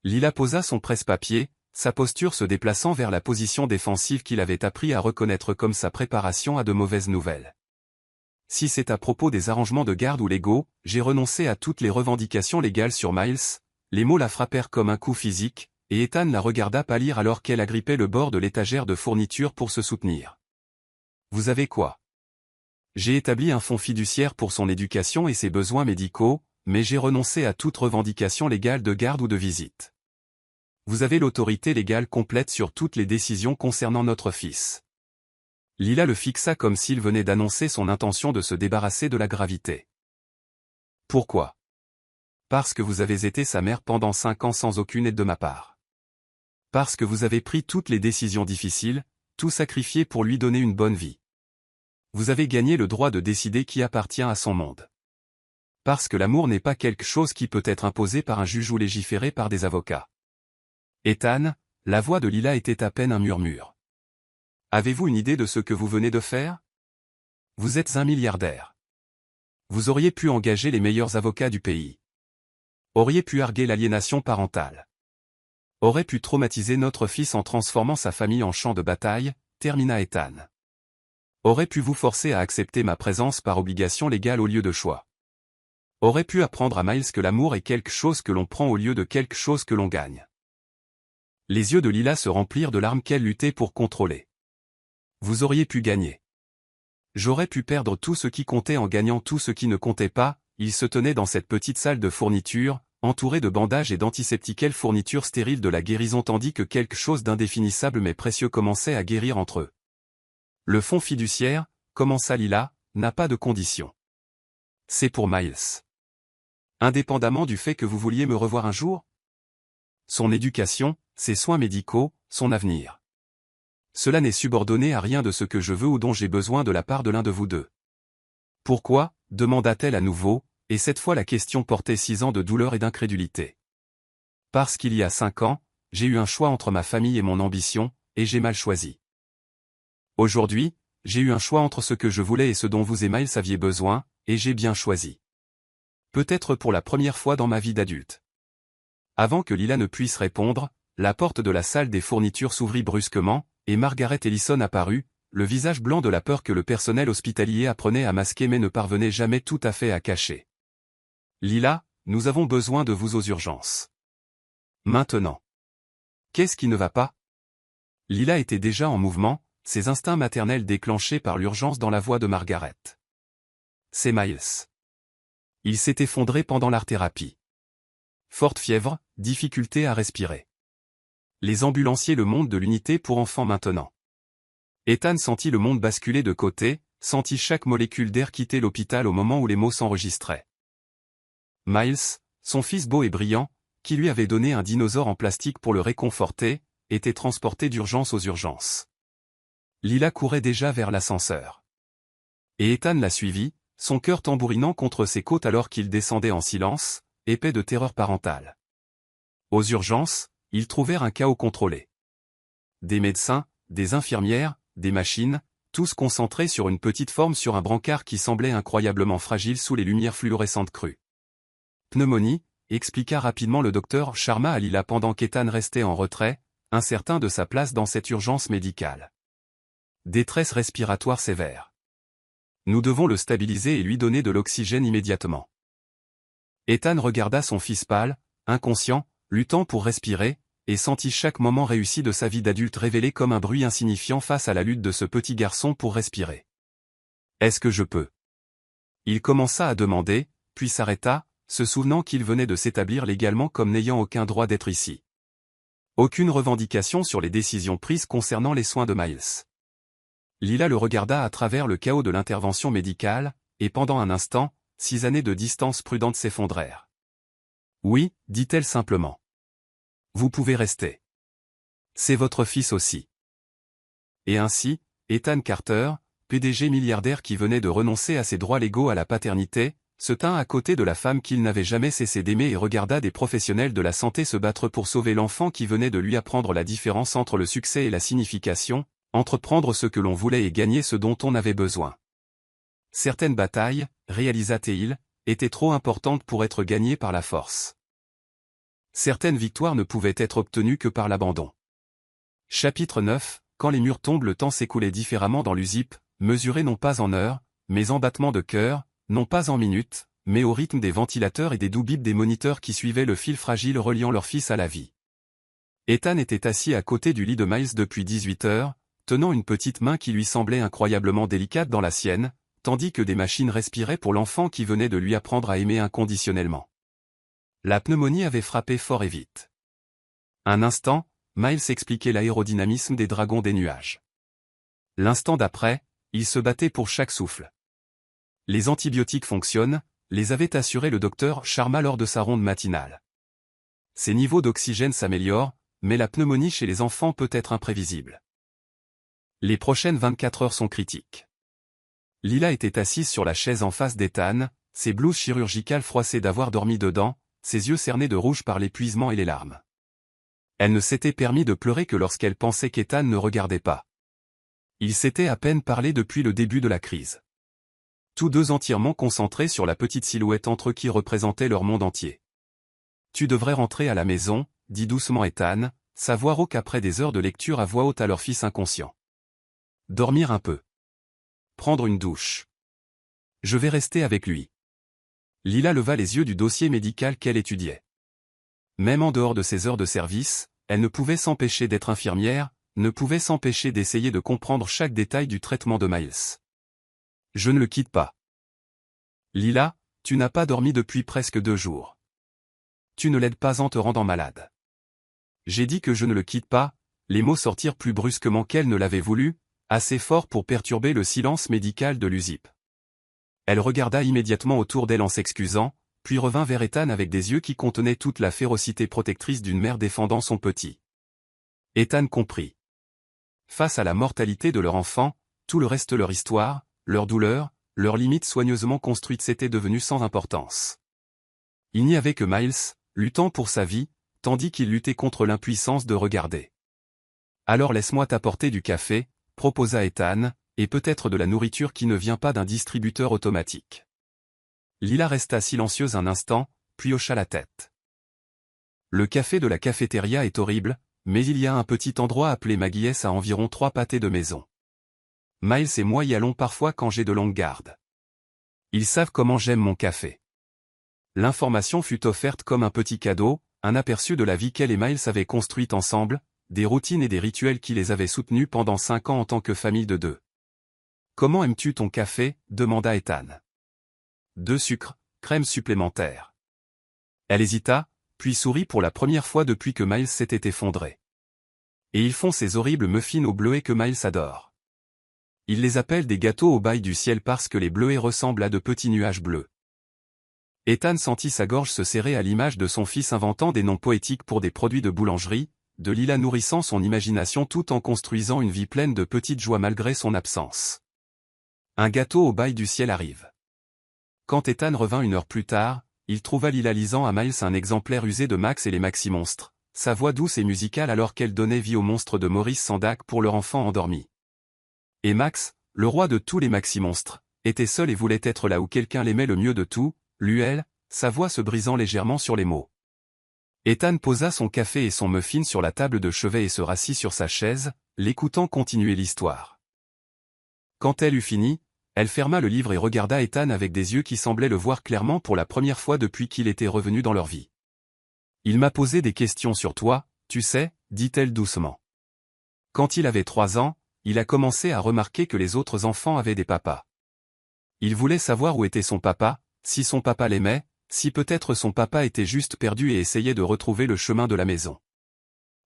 Lila posa son presse-papier, sa posture se déplaçant vers la position défensive qu'il avait appris à reconnaître comme sa préparation à de mauvaises nouvelles. Si c'est à propos des arrangements de garde ou légaux, j'ai renoncé à toutes les revendications légales sur Miles, les mots la frappèrent comme un coup physique, et Ethan la regarda pâlir alors qu'elle agrippait le bord de l'étagère de fourniture pour se soutenir. Vous avez quoi? J'ai établi un fonds fiduciaire pour son éducation et ses besoins médicaux, mais j'ai renoncé à toute revendication légale de garde ou de visite. Vous avez l'autorité légale complète sur toutes les décisions concernant notre fils. Lila le fixa comme s'il venait d'annoncer son intention de se débarrasser de la gravité. Pourquoi? Parce que vous avez été sa mère pendant 5 ans sans aucune aide de ma part. Parce que vous avez pris toutes les décisions difficiles, tout sacrifié pour lui donner une bonne vie. Vous avez gagné le droit de décider qui appartient à son monde. Parce que l'amour n'est pas quelque chose qui peut être imposé par un juge ou légiféré par des avocats. Ethan, la voix de Lila était à peine un murmure. Avez-vous une idée de ce que vous venez de faire? Vous êtes un milliardaire. Vous auriez pu engager les meilleurs avocats du pays. Auriez pu arguer l'aliénation parentale. Aurait pu traumatiser notre fils en transformant sa famille en champ de bataille, termina Ethan. Aurait pu vous forcer à accepter ma présence par obligation légale au lieu de choix. Aurait pu apprendre à Miles que l'amour est quelque chose que l'on prend au lieu de quelque chose que l'on gagne. Les yeux de Lila se remplirent de larmes qu'elle luttait pour contrôler. Vous auriez pu gagner. J'aurais pu perdre tout ce qui comptait en gagnant tout ce qui ne comptait pas. Il se tenait dans cette petite salle de fourniture, entouré de bandages et d'antiseptiques, fournitures stériles de la guérison, tandis que quelque chose d'indéfinissable mais précieux commençait à guérir entre eux. Le fonds fiduciaire, commença Lila, n'a pas de condition. C'est pour Miles. Indépendamment du fait que vous vouliez me revoir un jour? Son éducation, ses soins médicaux, son avenir. Cela n'est subordonné à rien de ce que je veux ou dont j'ai besoin de la part de l'un de vous deux. Pourquoi? Demanda-t-elle à nouveau, et cette fois la question portait 6 ans de douleur et d'incrédulité. Parce qu'il y a 5 ans, j'ai eu un choix entre ma famille et mon ambition, et j'ai mal choisi. Aujourd'hui, j'ai eu un choix entre ce que je voulais et ce dont vous et Miles aviez besoin, et j'ai bien choisi. Peut-être pour la première fois dans ma vie d'adulte. Avant que Lila ne puisse répondre, la porte de la salle des fournitures s'ouvrit brusquement, et Margaret Ellison apparut, le visage blanc de la peur que le personnel hospitalier apprenait à masquer mais ne parvenait jamais tout à fait à cacher. Lila, nous avons besoin de vous aux urgences. Maintenant. Qu'est-ce qui ne va pas? Lila était déjà en mouvement, ses instincts maternels déclenchés par l'urgence dans la voix de Margaret. C'est Miles. Il s'est effondré pendant l'art-thérapie. Forte fièvre, difficulté à respirer. Les ambulanciers le montent de l'unité pour enfants maintenant. Ethan sentit le monde basculer de côté, sentit chaque molécule d'air quitter l'hôpital au moment où les mots s'enregistraient. Miles, son fils beau et brillant, qui lui avait donné un dinosaure en plastique pour le réconforter, était transporté d'urgence aux urgences. Lila courait déjà vers l'ascenseur. Et Ethan la suivit, son cœur tambourinant contre ses côtes alors qu'il descendait en silence, épais de terreur parentale. Aux urgences, ils trouvèrent un chaos contrôlé. Des médecins, des infirmières, des machines, tous concentrés sur une petite forme sur un brancard qui semblait incroyablement fragile sous les lumières fluorescentes crues. Pneumonie, expliqua rapidement le docteur Sharma à Lila pendant qu'Ethan restait en retrait, incertain de sa place dans cette urgence médicale. Détresse respiratoire sévère. Nous devons le stabiliser et lui donner de l'oxygène immédiatement. Ethan regarda son fils pâle, inconscient, luttant pour respirer, et sentit chaque moment réussi de sa vie d'adulte révélé comme un bruit insignifiant face à la lutte de ce petit garçon pour respirer. Est-ce que je peux? Il commença à demander, puis s'arrêta, se souvenant qu'il venait de s'établir légalement comme n'ayant aucun droit d'être ici. Aucune revendication sur les décisions prises concernant les soins de Miles. Lila le regarda à travers le chaos de l'intervention médicale, et pendant un instant, 6 années de distance prudente s'effondrèrent. Oui, dit-elle simplement. Vous pouvez rester. C'est votre fils aussi. Et ainsi, Ethan Carter, PDG milliardaire qui venait de renoncer à ses droits légaux à la paternité, se tint à côté de la femme qu'il n'avait jamais cessé d'aimer et regarda des professionnels de la santé se battre pour sauver l'enfant qui venait de lui apprendre la différence entre le succès et la signification, entreprendre ce que l'on voulait et gagner ce dont on avait besoin. Certaines batailles, réalisa-t-il, étaient trop importantes pour être gagnées par la force. Certaines victoires ne pouvaient être obtenues que par l'abandon. Chapitre 9, quand les murs tombent, le temps s'écoulait différemment dans l'USIP, mesuré non pas en heures, mais en battements de cœur, non pas en minutes, mais au rythme des ventilateurs et des doux bips des moniteurs qui suivaient le fil fragile reliant leur fils à la vie. Ethan était assis à côté du lit de Miles depuis 18 heures, tenant une petite main qui lui semblait incroyablement délicate dans la sienne, tandis que des machines respiraient pour l'enfant qui venait de lui apprendre à aimer inconditionnellement. La pneumonie avait frappé fort et vite. Un instant, Miles expliquait l'aérodynamisme des dragons des nuages. L'instant d'après, il se battait pour chaque souffle. Les antibiotiques fonctionnent, les avait assurés le docteur Sharma lors de sa ronde matinale. Ses niveaux d'oxygène s'améliorent, mais la pneumonie chez les enfants peut être imprévisible. Les prochaines 24 heures sont critiques. Lila était assise sur la chaise en face d'Ethan, ses blouses chirurgicales froissées d'avoir dormi dedans, ses yeux cernés de rouge par l'épuisement et les larmes. Elle ne s'était permis de pleurer que lorsqu'elle pensait qu'Ethan ne regardait pas. Ils s'étaient à peine parlé depuis le début de la crise. Tous deux entièrement concentrés sur la petite silhouette entre eux qui représentait leur monde entier. « Tu devrais rentrer à la maison », dit doucement Ethan, sa voix rauque après des heures de lecture à voix haute à leur fils inconscient. « Dormir un peu. Prendre une douche. Je vais rester avec lui. » Lila leva les yeux du dossier médical qu'elle étudiait. Même en dehors de ses heures de service, elle ne pouvait s'empêcher d'être infirmière, ne pouvait s'empêcher d'essayer de comprendre chaque détail du traitement de Miles. « Je ne le quitte pas. Lila, tu n'as pas dormi depuis presque 2 jours. Tu ne l'aides pas en te rendant malade. J'ai dit que je ne le quitte pas, » les mots sortirent plus brusquement qu'elle ne l'avait voulu, assez fort pour perturber le silence médical de l'USIP. Elle regarda immédiatement autour d'elle en s'excusant, puis revint vers Ethan avec des yeux qui contenaient toute la férocité protectrice d'une mère défendant son petit. Ethan comprit. Face à la mortalité de leur enfant, tout le reste de leur histoire, leur douleur, leurs limites soigneusement construites s'étaient devenues sans importance. Il n'y avait que Miles, luttant pour sa vie, tandis qu'il luttait contre l'impuissance de regarder. « Alors laisse-moi t'apporter du café », proposa Ethan, et peut-être de la nourriture qui ne vient pas d'un distributeur automatique. Lila resta silencieuse un instant, puis hocha la tête. Le café de la cafétéria est horrible, mais il y a un petit endroit appelé Maguiès à environ 3 pâtés de maison. Miles et moi y allons parfois quand j'ai de longues gardes. Ils savent comment j'aime mon café. L'information fut offerte comme un petit cadeau, un aperçu de la vie qu'elle et Miles avaient construite ensemble, des routines et des rituels qui les avaient soutenus pendant 5 ans en tant que famille de 2. « Comment aimes-tu ton café » demanda Ethan. « 2 sucres, crème supplémentaire. » Elle hésita, puis sourit pour la première fois depuis que Miles s'était effondré. « Et ils font ces horribles muffins au bleuet que Miles adore. Ils les appellent des gâteaux au bail du ciel parce que les bleuets ressemblent à de petits nuages bleus. » Ethan sentit sa gorge se serrer à l'image de son fils inventant des noms poétiques pour des produits de boulangerie, de Lila nourrissant son imagination tout en construisant une vie pleine de petites joies malgré son absence. Un gâteau au bail du ciel arrive. Quand Ethan revint 1 heure plus tard, il trouva Lila lisant à Miles un exemplaire usé de Max et les Maxi-Monstres, sa voix douce et musicale alors qu'elle donnait vie au monstre de Maurice Sendak pour leur enfant endormi. Et Max, le roi de tous les Maxi-Monstres, était seul et voulait être là où quelqu'un l'aimait le mieux de tout, lui-elle, sa voix se brisant légèrement sur les mots. Ethan posa son café et son muffin sur la table de chevet et se rassit sur sa chaise, l'écoutant continuer l'histoire. Quand elle eut fini, elle ferma le livre et regarda Ethan avec des yeux qui semblaient le voir clairement pour la première fois depuis qu'il était revenu dans leur vie. « Il m'a posé des questions sur toi, tu sais, » dit-elle doucement. Quand il avait 3 ans, il a commencé à remarquer que les autres enfants avaient des papas. Il voulait savoir où était son papa, si son papa l'aimait, si peut-être son papa était juste perdu et essayait de retrouver le chemin de la maison.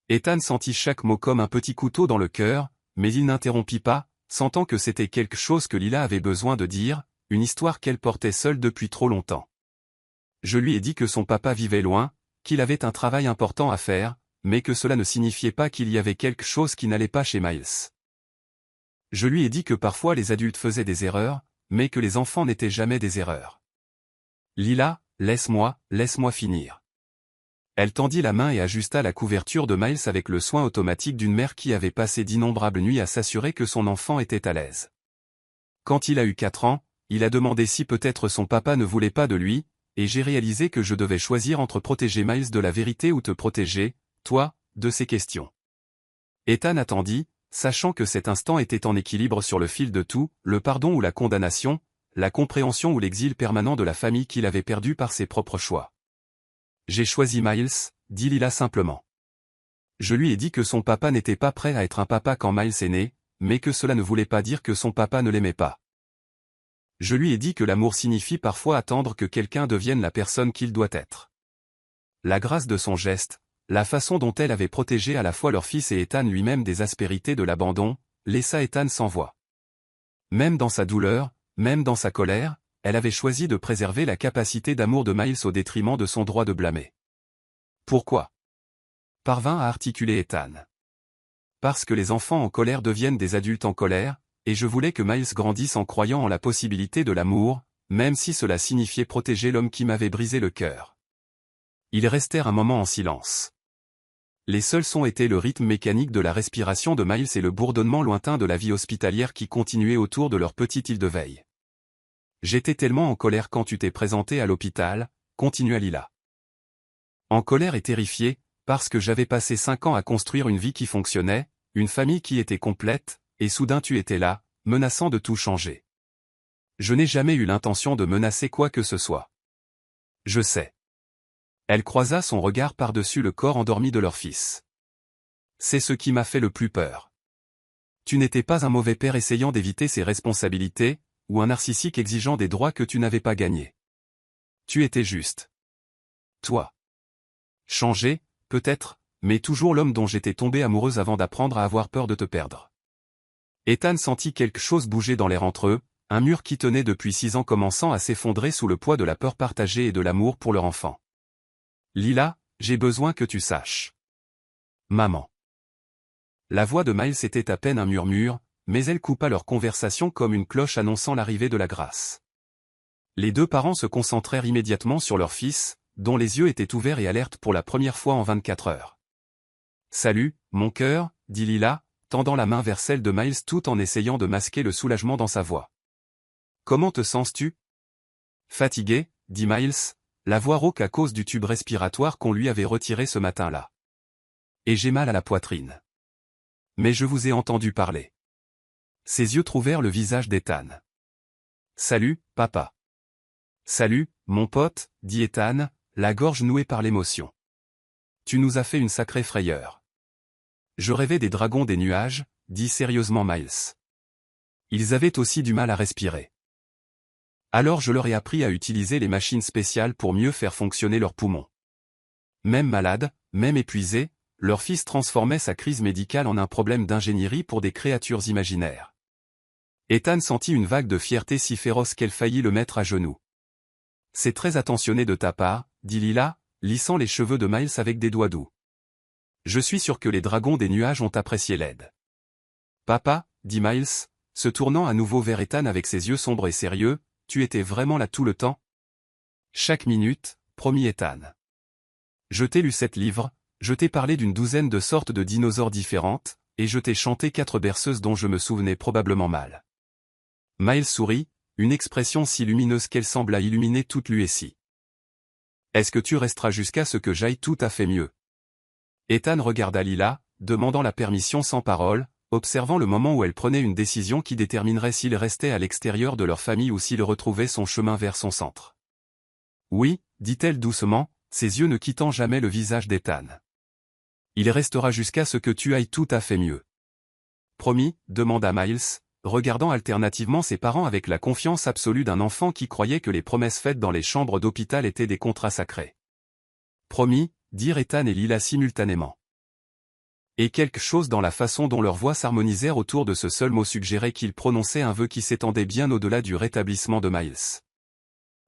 Ethan sentit chaque mot comme un petit couteau dans le cœur, mais il n'interrompit pas, sentant que c'était quelque chose que Lila avait besoin de dire, une histoire qu'elle portait seule depuis trop longtemps. Je lui ai dit que son papa vivait loin, qu'il avait un travail important à faire, mais que cela ne signifiait pas qu'il y avait quelque chose qui n'allait pas chez Miles. Je lui ai dit que parfois les adultes faisaient des erreurs, mais que les enfants n'étaient jamais des erreurs. Lila, laisse-moi finir. Elle tendit la main et ajusta la couverture de Miles avec le soin automatique d'une mère qui avait passé d'innombrables nuits à s'assurer que son enfant était à l'aise. Quand il a eu 4 ans, il a demandé si peut-être son papa ne voulait pas de lui, et j'ai réalisé que je devais choisir entre protéger Miles de la vérité ou te protéger, toi, de ces questions. Ethan attendit, sachant que cet instant était en équilibre sur le fil de tout, le pardon ou la condamnation, la compréhension ou l'exil permanent de la famille qu'il avait perdue par ses propres choix. J'ai choisi Miles, dit Lila simplement. Je lui ai dit que son papa n'était pas prêt à être un papa quand Miles est né, mais que cela ne voulait pas dire que son papa ne l'aimait pas. Je lui ai dit que l'amour signifie parfois attendre que quelqu'un devienne la personne qu'il doit être. La grâce de son geste, la façon dont elle avait protégé à la fois leur fils et Ethan lui-même des aspérités de l'abandon, laissa Ethan sans voix. Même dans sa douleur, même dans sa colère, elle avait choisi de préserver la capacité d'amour de Miles au détriment de son droit de blâmer. Pourquoi? Parvint à articuler Ethan. Parce que les enfants en colère deviennent des adultes en colère, et je voulais que Miles grandisse en croyant en la possibilité de l'amour, même si cela signifiait protéger l'homme qui m'avait brisé le cœur. Ils restèrent un moment en silence. Les seuls sons étaient le rythme mécanique de la respiration de Miles et le bourdonnement lointain de la vie hospitalière qui continuait autour de leur petite île de veille. J'étais tellement en colère quand tu t'es présenté à l'hôpital, continua Lila. En colère et terrifiée, parce que j'avais passé 5 ans à construire une vie qui fonctionnait, une famille qui était complète, et soudain tu étais là, menaçant de tout changer. Je n'ai jamais eu l'intention de menacer quoi que ce soit. Je sais. Elle croisa son regard par-dessus le corps endormi de leur fils. C'est ce qui m'a fait le plus peur. Tu n'étais pas un mauvais père essayant d'éviter ses responsabilités, ou un narcissique exigeant des droits que tu n'avais pas gagnés. Tu étais juste. Toi. Changé, peut-être, mais toujours l'homme dont j'étais tombée amoureuse avant d'apprendre à avoir peur de te perdre. Ethan sentit quelque chose bouger dans l'air entre eux, un mur qui tenait depuis 6 ans commençant à s'effondrer sous le poids de la peur partagée et de l'amour pour leur enfant. Lila, j'ai besoin que tu saches. Maman. La voix de Miles était à peine un murmure, mais elle coupa leur conversation comme une cloche annonçant l'arrivée de la grâce. Les 2 parents se concentrèrent immédiatement sur leur fils, dont les yeux étaient ouverts et alertes pour la première fois en 24 heures. Salut, mon cœur, dit Lila, tendant la main vers celle de Miles tout en essayant de masquer le soulagement dans sa voix. Comment te sens-tu? Fatigué, dit Miles, la voix rauque à cause du tube respiratoire qu'on lui avait retiré ce matin-là. Et j'ai mal à la poitrine. Mais je vous ai entendu parler. Ses yeux trouvèrent le visage d'Ethan. Salut, papa. Salut, mon pote, dit Ethan, la gorge nouée par l'émotion. Tu nous as fait une sacrée frayeur. Je rêvais des dragons des nuages, dit sérieusement Miles. Ils avaient aussi du mal à respirer. Alors je leur ai appris à utiliser les machines spéciales pour mieux faire fonctionner leurs poumons. Même malade, même épuisé, leur fils transformait sa crise médicale en un problème d'ingénierie pour des créatures imaginaires. Ethan sentit une vague de fierté si féroce qu'elle faillit le mettre à genoux. C'est très attentionné de ta part, dit Lila, lissant les cheveux de Miles avec des doigts doux. Je suis sûr que les dragons des nuages ont apprécié l'aide. Papa, dit Miles, se tournant à nouveau vers Ethan avec ses yeux sombres et sérieux, tu étais vraiment là tout le temps? Chaque minute, promit Ethan. Je t'ai lu 7 livres, je t'ai parlé d'une 12aine de sortes de dinosaures différentes, et je t'ai chanté 4 berceuses dont je me souvenais probablement mal. Miles sourit, une expression si lumineuse qu'elle sembla illuminer toute l'USI. Est-ce que tu resteras jusqu'à ce que j'aille tout à fait mieux? Ethan regarda Lila, demandant la permission sans parole, observant le moment où elle prenait une décision qui déterminerait s'il restait à l'extérieur de leur famille ou s'il retrouvait son chemin vers son centre. Oui, dit-elle doucement, ses yeux ne quittant jamais le visage d'Ethan. Il restera jusqu'à ce que tu ailles tout à fait mieux. Promis, demanda Miles, regardant alternativement ses parents avec la confiance absolue d'un enfant qui croyait que les promesses faites dans les chambres d'hôpital étaient des contrats sacrés. Promis, dirent Ethan et Lila simultanément. Et quelque chose dans la façon dont leurs voix s'harmonisèrent autour de ce seul mot suggérait qu'ils prononçaient un vœu qui s'étendait bien au-delà du rétablissement de Miles.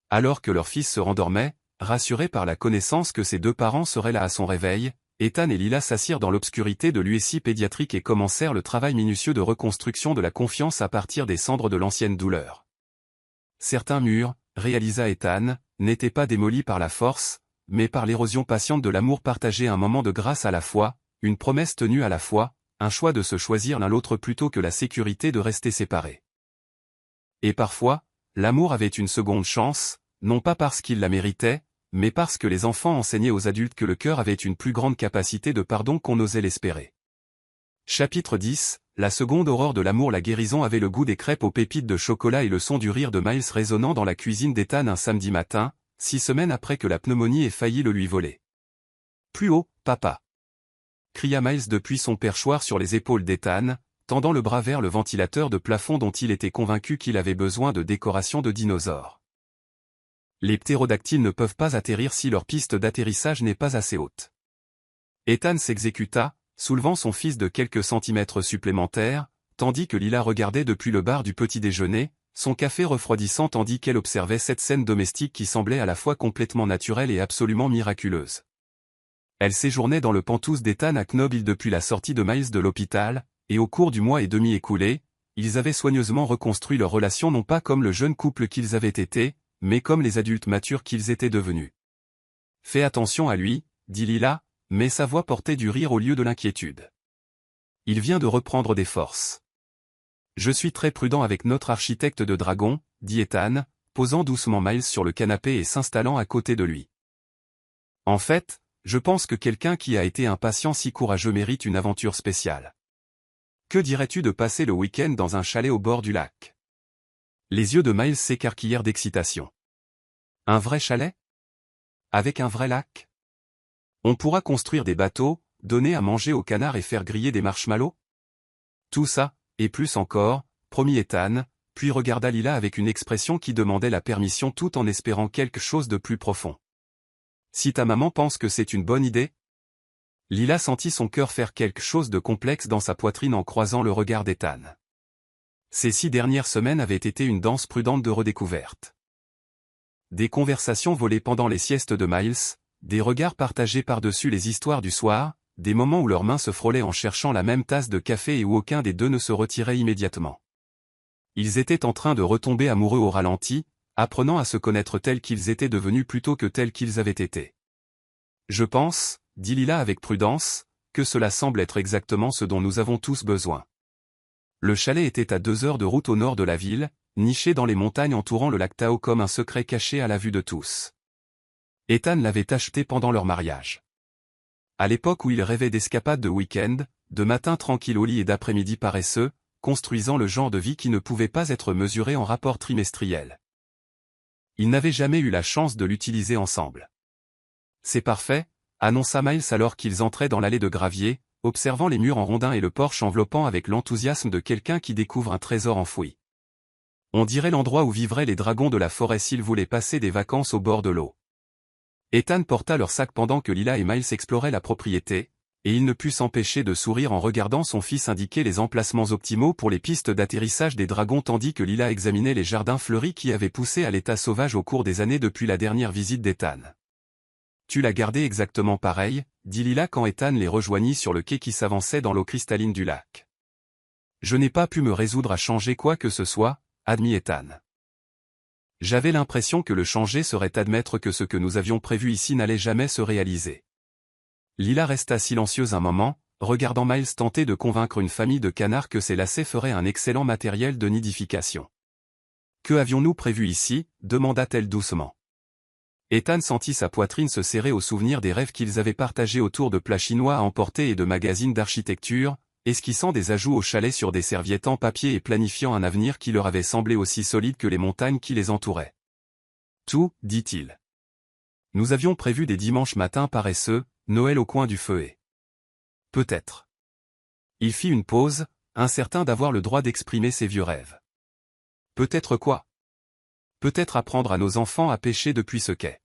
Alors que leur fils se rendormait, rassuré par la connaissance que ses 2 parents seraient là à son réveil, Ethan et Lila s'assirent dans l'obscurité de l'USI pédiatrique et commencèrent le travail minutieux de reconstruction de la confiance à partir des cendres de l'ancienne douleur. Certains murs, réalisa Ethan, n'étaient pas démolis par la force, mais par l'érosion patiente de l'amour partagé, un moment de grâce à la fois, une promesse tenue à la fois, un choix de se choisir l'un l'autre plutôt que la sécurité de rester séparés. Et parfois, l'amour avait une seconde chance, non pas parce qu'il la méritait, mais parce que les enfants enseignaient aux adultes que le cœur avait une plus grande capacité de pardon qu'on n'osait l'espérer. Chapitre 10, la seconde aurore de l'amour. La guérison avait le goût des crêpes aux pépites de chocolat et le son du rire de Miles résonnant dans la cuisine d'Ethan un samedi matin, 6 semaines après que la pneumonie ait failli le lui voler. Plus haut, papa, cria Miles depuis son perchoir sur les épaules d'Ethan, tendant le bras vers le ventilateur de plafond dont il était convaincu qu'il avait besoin de décoration de dinosaures. Les ptérodactyles ne peuvent pas atterrir si leur piste d'atterrissage n'est pas assez haute. Ethan s'exécuta, soulevant son fils de quelques centimètres supplémentaires, tandis que Lila regardait depuis le bar du petit déjeuner, son café refroidissant tandis qu'elle observait cette scène domestique qui semblait à la fois complètement naturelle et absolument miraculeuse. Elle séjournait dans le penthouse d'Ethan à Knob Hill depuis la sortie de Miles de l'hôpital, et au cours du mois et demi écoulé, ils avaient soigneusement reconstruit leur relation non pas comme le jeune couple qu'ils avaient été, mais comme les adultes matures qu'ils étaient devenus. « Fais attention à lui, » dit Lila, mais sa voix portait du rire au lieu de l'inquiétude. « Il vient de reprendre des forces. »« Je suis très prudent avec notre architecte de dragon, » dit Ethan, posant doucement Miles sur le canapé et s'installant à côté de lui. « En fait, je pense que quelqu'un qui a été un patient si courageux mérite une aventure spéciale. Que dirais-tu de passer le week-end dans un chalet au bord du lac ?» Les yeux de Miles s'écarquillèrent d'excitation. « Un vrai chalet ? Avec un vrai lac ? On pourra construire des bateaux, donner à manger aux canards et faire griller des marshmallows ? Tout ça, et plus encore, promit Ethan, puis regarda Lila avec une expression qui demandait la permission tout en espérant quelque chose de plus profond. « Si ta maman pense que c'est une bonne idée ?» Lila sentit son cœur faire quelque chose de complexe dans sa poitrine en croisant le regard d'Ethan. Ces 6 dernières semaines avaient été une danse prudente de redécouverte. Des conversations volées pendant les siestes de Miles, des regards partagés par-dessus les histoires du soir, des moments où leurs mains se frôlaient en cherchant la même tasse de café et où aucun des deux ne se retirait immédiatement. Ils étaient en train de retomber amoureux au ralenti, apprenant à se connaître tels qu'ils étaient devenus plutôt que tels qu'ils avaient été. « Je pense, » dit Lila avec prudence, « que cela semble être exactement ce dont nous avons tous besoin. » Le chalet était à 2 heures de route au nord de la ville, niché dans les montagnes entourant le lac Tao comme un secret caché à la vue de tous. Ethan l'avait acheté pendant leur mariage. À l'époque où il rêvait d'escapades de week-end, de matins tranquilles au lit et d'après-midi paresseux, construisant le genre de vie qui ne pouvait pas être mesuré en rapport trimestriel. Ils n'avaient jamais eu la chance de l'utiliser ensemble. « C'est parfait », annonça Miles alors qu'ils entraient dans l'allée de gravier, observant les murs en rondins et le porche enveloppant avec l'enthousiasme de quelqu'un qui découvre un trésor enfoui. On dirait l'endroit où vivraient les dragons de la forêt s'ils voulaient passer des vacances au bord de l'eau. Ethan porta leur sac pendant que Lila et Miles exploraient la propriété, et il ne put s'empêcher de sourire en regardant son fils indiquer les emplacements optimaux pour les pistes d'atterrissage des dragons tandis que Lila examinait les jardins fleuris qui avaient poussé à l'état sauvage au cours des années depuis la dernière visite d'Ethan. « Tu l'as gardé exactement pareil », dit Lila quand Ethan les rejoignit sur le quai qui s'avançait dans l'eau cristalline du lac. « Je n'ai pas pu me résoudre à changer quoi que ce soit, » admit Ethan. J'avais l'impression que le changer serait admettre que ce que nous avions prévu ici n'allait jamais se réaliser. Lila resta silencieuse un moment, regardant Miles tenter de convaincre une famille de canards que ces lacets feraient un excellent matériel de nidification. « Que avions-nous prévu ici ?» demanda-t-elle doucement. Ethan sentit sa poitrine se serrer au souvenir des rêves qu'ils avaient partagés autour de plats chinois à emporter et de magazines d'architecture, esquissant des ajouts au chalet sur des serviettes en papier et planifiant un avenir qui leur avait semblé aussi solide que les montagnes qui les entouraient. « Tout, dit-il. Nous avions prévu des dimanches matins paresseux, Noël au coin du feu et... peut-être. » Il fit une pause, incertain d'avoir le droit d'exprimer ses vieux rêves. « Peut-être quoi ? Peut-être apprendre à nos enfants à pêcher depuis ce quai.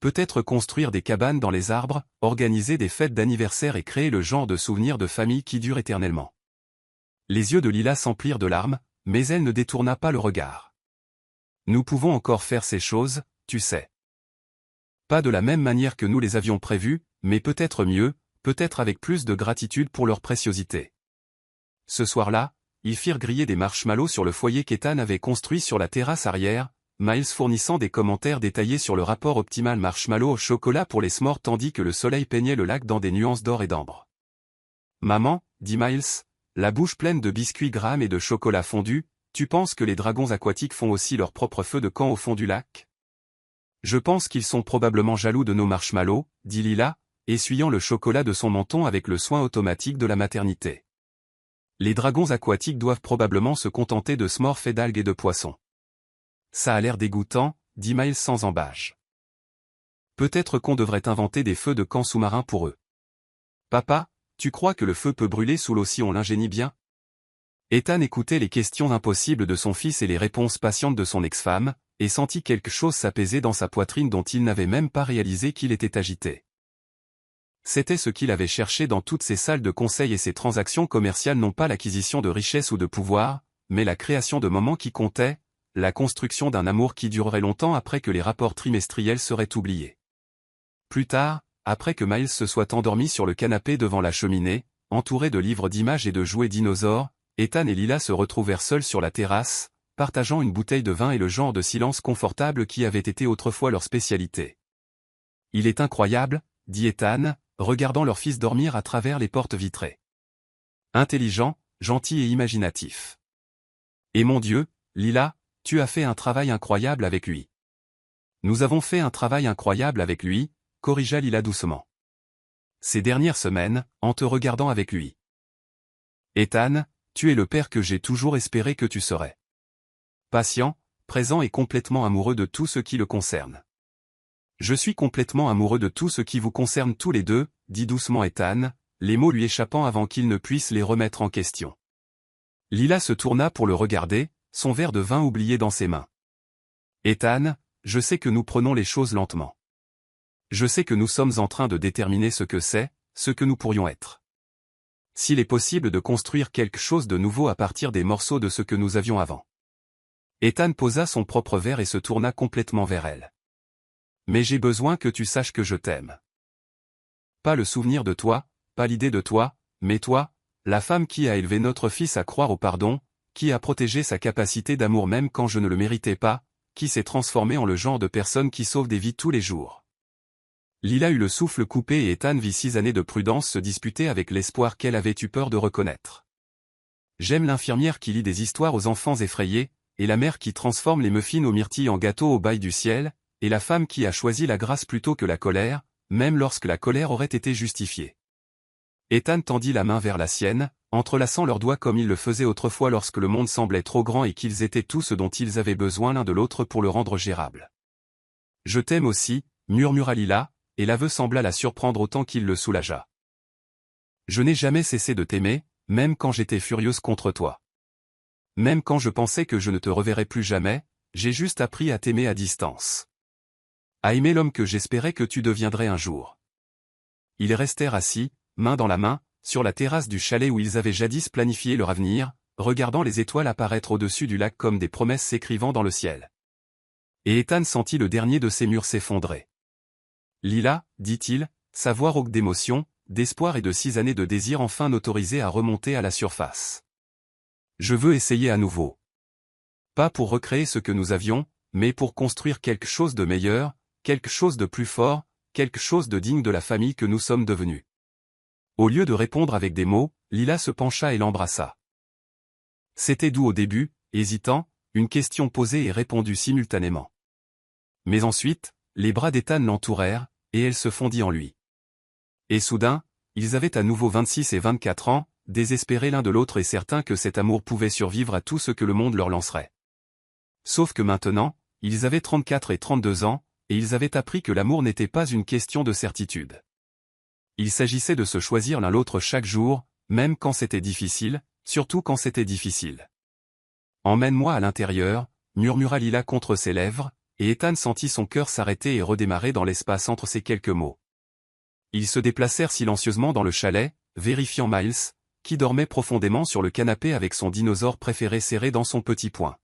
Peut-être construire des cabanes dans les arbres, organiser des fêtes d'anniversaire et créer le genre de souvenirs de famille qui durent éternellement. » Les yeux de Lila s'emplirent de larmes, mais elle ne détourna pas le regard. « Nous pouvons encore faire ces choses, tu sais. Pas de la même manière que nous les avions prévues, mais peut-être mieux, peut-être avec plus de gratitude pour leur préciosité. » Ce soir-là, ils firent griller des marshmallows sur le foyer qu'Ethan avait construit sur la terrasse arrière, Miles fournissant des commentaires détaillés sur le rapport optimal marshmallow au chocolat pour les s'mores tandis que le soleil peignait le lac dans des nuances d'or et d'ambre. « Maman, » dit Miles, la bouche pleine de biscuits Graham et de chocolat fondu, « tu penses que les dragons aquatiques font aussi leur propre feu de camp au fond du lac ? » Je pense qu'ils sont probablement jaloux de nos marshmallows, dit Lila, essuyant le chocolat de son menton avec le soin automatique de la maternité. Les dragons aquatiques doivent probablement se contenter de s'mores faits d'algues et de poissons. Ça a l'air dégoûtant, dit Miles sans embâche. Peut-être qu'on devrait inventer des feux de camp sous-marins pour eux. Papa, tu crois que le feu peut brûler sous l'eau si on l'ingénie bien ? Ethan écoutait les questions impossibles de son fils et les réponses patientes de son ex-femme, et sentit quelque chose s'apaiser dans sa poitrine dont il n'avait même pas réalisé qu'il était agité. C'était ce qu'il avait cherché dans toutes ces salles de conseil et ces transactions commerciales, non pas l'acquisition de richesses ou de pouvoir, mais la création de moments qui comptaient, la construction d'un amour qui durerait longtemps après que les rapports trimestriels seraient oubliés. Plus tard, après que Miles se soit endormi sur le canapé devant la cheminée, entouré de livres d'images et de jouets dinosaures, Ethan et Lila se retrouvèrent seuls sur la terrasse, partageant une bouteille de vin et le genre de silence confortable qui avait été autrefois leur spécialité. « Il est incroyable, » dit Ethan, regardant leur fils dormir à travers les portes vitrées. « Intelligent, gentil et imaginatif. Et mon Dieu, Lila, tu as fait un travail incroyable avec lui. » « Nous avons fait un travail incroyable avec lui, » corrigea Lila doucement. « Ces dernières semaines, en te regardant avec lui. Ethan, tu es le père que j'ai toujours espéré que tu serais. Patient, présent et complètement amoureux de tout ce qui le concerne. Je suis complètement amoureux de tout ce qui vous concerne tous les deux, dit doucement Ethan, les mots lui échappant avant qu'il ne puisse les remettre en question. Lila se tourna pour le regarder, son verre de vin oublié dans ses mains. Ethan, je sais que nous prenons les choses lentement. Je sais que nous sommes en train de déterminer ce que c'est, ce que nous pourrions être. S'il est possible de construire quelque chose de nouveau à partir des morceaux de ce que nous avions avant. Ethan posa son propre verre et se tourna complètement vers elle. Mais j'ai besoin que tu saches que je t'aime. Pas le souvenir de toi, pas l'idée de toi, mais toi, la femme qui a élevé notre fils à croire au pardon, qui a protégé sa capacité d'amour même quand je ne le méritais pas, qui s'est transformée en le genre de personne qui sauve des vies tous les jours. Lila eut le souffle coupé et Ethan vit 6 années de prudence se disputer avec l'espoir qu'elle avait eu peur de reconnaître. J'aime l'infirmière qui lit des histoires aux enfants effrayés, et la mère qui transforme les muffins aux myrtilles en gâteaux au bail du ciel, et la femme qui a choisi la grâce plutôt que la colère, même lorsque la colère aurait été justifiée. Ethan tendit la main vers la sienne, entrelaçant leurs doigts comme il le faisait autrefois lorsque le monde semblait trop grand et qu'ils étaient tout ce dont ils avaient besoin l'un de l'autre pour le rendre gérable. « Je t'aime aussi », murmura Lila, et l'aveu sembla la surprendre autant qu'il le soulagea. « Je n'ai jamais cessé de t'aimer, même quand j'étais furieuse contre toi. Même quand je pensais que je ne te reverrais plus jamais, j'ai juste appris à t'aimer à distance. À aimer l'homme que j'espérais que tu deviendrais un jour. » Ils restèrent assis, main dans la main, sur la terrasse du chalet où ils avaient jadis planifié leur avenir, regardant les étoiles apparaître au-dessus du lac comme des promesses s'écrivant dans le ciel. Et Ethan sentit le dernier de ses murs s'effondrer. « Lila, dit-il, sa voix rauque d'émotion, d'espoir et de 6 années de désir enfin autorisées à remonter à la surface. Je veux essayer à nouveau. Pas pour recréer ce que nous avions, mais pour construire quelque chose de meilleur, quelque chose de plus fort, quelque chose de digne de la famille que nous sommes devenus. » Au lieu de répondre avec des mots, Lila se pencha et l'embrassa. C'était doux au début, hésitant, une question posée et répondue simultanément. Mais ensuite, les bras d'Ethan l'entourèrent, et elle se fondit en lui. Et soudain, ils avaient à nouveau 26 et 24 ans, désespérés l'un de l'autre et certains que cet amour pouvait survivre à tout ce que le monde leur lancerait. Sauf que maintenant, ils avaient 34 et 32 ans, et ils avaient appris que l'amour n'était pas une question de certitude. Il s'agissait de se choisir l'un l'autre chaque jour, même quand c'était difficile, surtout quand c'était difficile. « Emmène-moi à l'intérieur », murmura Lila contre ses lèvres, et Ethan sentit son cœur s'arrêter et redémarrer dans l'espace entre ces quelques mots. Ils se déplacèrent silencieusement dans le chalet, vérifiant Miles, qui dormait profondément sur le canapé avec son dinosaure préféré serré dans son petit poing.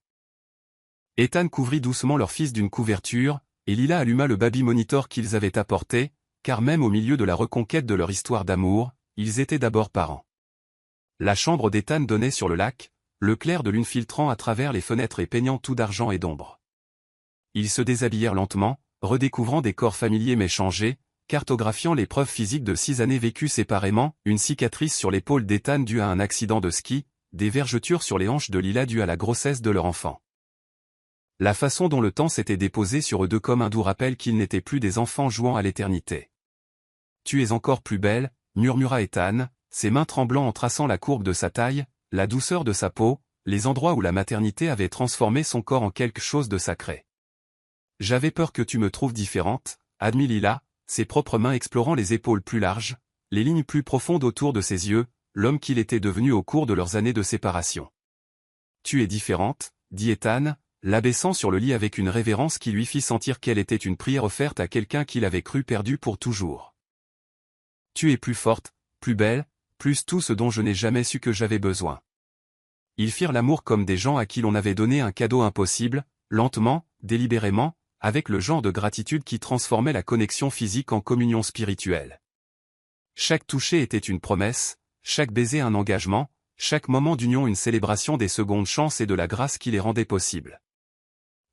Ethan couvrit doucement leur fils d'une couverture, et Lila alluma le baby monitor qu'ils avaient apporté, car même au milieu de la reconquête de leur histoire d'amour, ils étaient d'abord parents. La chambre d'Ethan donnait sur le lac, le clair de lune filtrant à travers les fenêtres et peignant tout d'argent et d'ombre. Ils se déshabillèrent lentement, redécouvrant des corps familiers mais changés, cartographiant les preuves physiques de 6 années vécues séparément, une cicatrice sur l'épaule d'Ethan due à un accident de ski, des vergetures sur les hanches de Lila dues à la grossesse de leur enfant. La façon dont le temps s'était déposé sur eux deux comme un doux rappel qu'ils n'étaient plus des enfants jouant à l'éternité. « Tu es encore plus belle », murmura Ethan, ses mains tremblant en traçant la courbe de sa taille, la douceur de sa peau, les endroits où la maternité avait transformé son corps en quelque chose de sacré. « J'avais peur que tu me trouves différente », admit Lila, ses propres mains explorant les épaules plus larges, les lignes plus profondes autour de ses yeux, l'homme qu'il était devenu au cours de leurs années de séparation. « Tu es différente », dit Ethan, l'abaissant sur le lit avec une révérence qui lui fit sentir qu'elle était une prière offerte à quelqu'un qu'il avait cru perdu pour toujours. « Tu es plus forte, plus belle, plus tout ce dont je n'ai jamais su que j'avais besoin. Ils firent l'amour comme des gens à qui l'on avait donné un cadeau impossible, lentement, délibérément, avec le genre de gratitude qui transformait la connexion physique en communion spirituelle. Chaque toucher était une promesse, chaque baiser un engagement, chaque moment d'union une célébration des secondes chances et de la grâce qui les rendait possibles.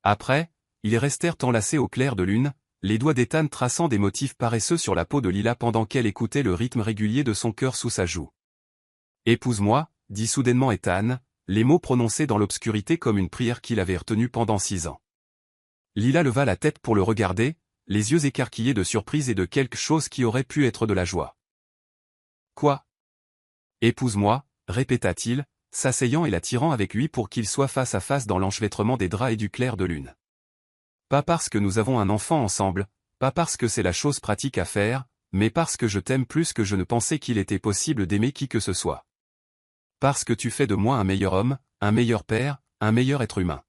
Après, ils restèrent enlacés au clair de lune, les doigts d'Ethan traçant des motifs paresseux sur la peau de Lila pendant qu'elle écoutait le rythme régulier de son cœur sous sa joue. « Épouse-moi » dit soudainement Ethan, les mots prononcés dans l'obscurité comme une prière qu'il avait retenue pendant 6 ans. Lila leva la tête pour le regarder, les yeux écarquillés de surprise et de quelque chose qui aurait pu être de la joie. « Quoi ? Épouse-moi » répéta-t-il, s'asseyant et l'attirant avec lui pour qu'ils soient face à face dans l'enchevêtrement des draps et du clair de lune. « Pas parce que nous avons un enfant ensemble, pas parce que c'est la chose pratique à faire, mais parce que je t'aime plus que je ne pensais qu'il était possible d'aimer qui que ce soit. Parce que tu fais de moi un meilleur homme, un meilleur père, un meilleur être humain.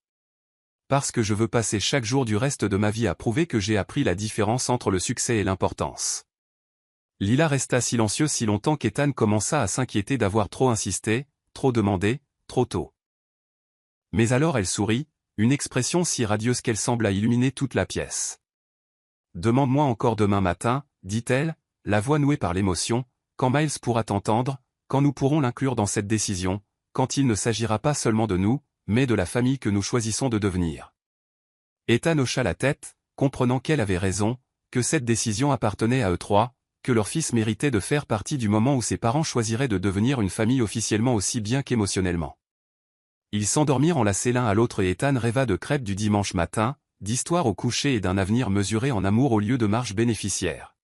Parce que je veux passer chaque jour du reste de ma vie à prouver que j'ai appris la différence entre le succès et l'importance. » Lila resta silencieuse si longtemps qu'Ethan commença à s'inquiéter d'avoir trop insisté, trop demandé, trop tôt. Mais alors elle sourit, une expression si radieuse qu'elle sembla illuminer toute la pièce. « Demande-moi encore demain matin, dit-elle, la voix nouée par l'émotion, quand Miles pourra t'entendre, quand nous pourrons l'inclure dans cette décision, quand il ne s'agira pas seulement de nous, mais de la famille que nous choisissons de devenir. » Ethan hocha la tête, comprenant qu'elle avait raison, que cette décision appartenait à eux trois, que leur fils méritait de faire partie du moment où ses parents choisiraient de devenir une famille officiellement aussi bien qu'émotionnellement. Ils s'endormirent enlacés l'un à l'autre et Ethan rêva de crêpes du dimanche matin, d'histoires au coucher et d'un avenir mesuré en amour au lieu de marches bénéficiaires.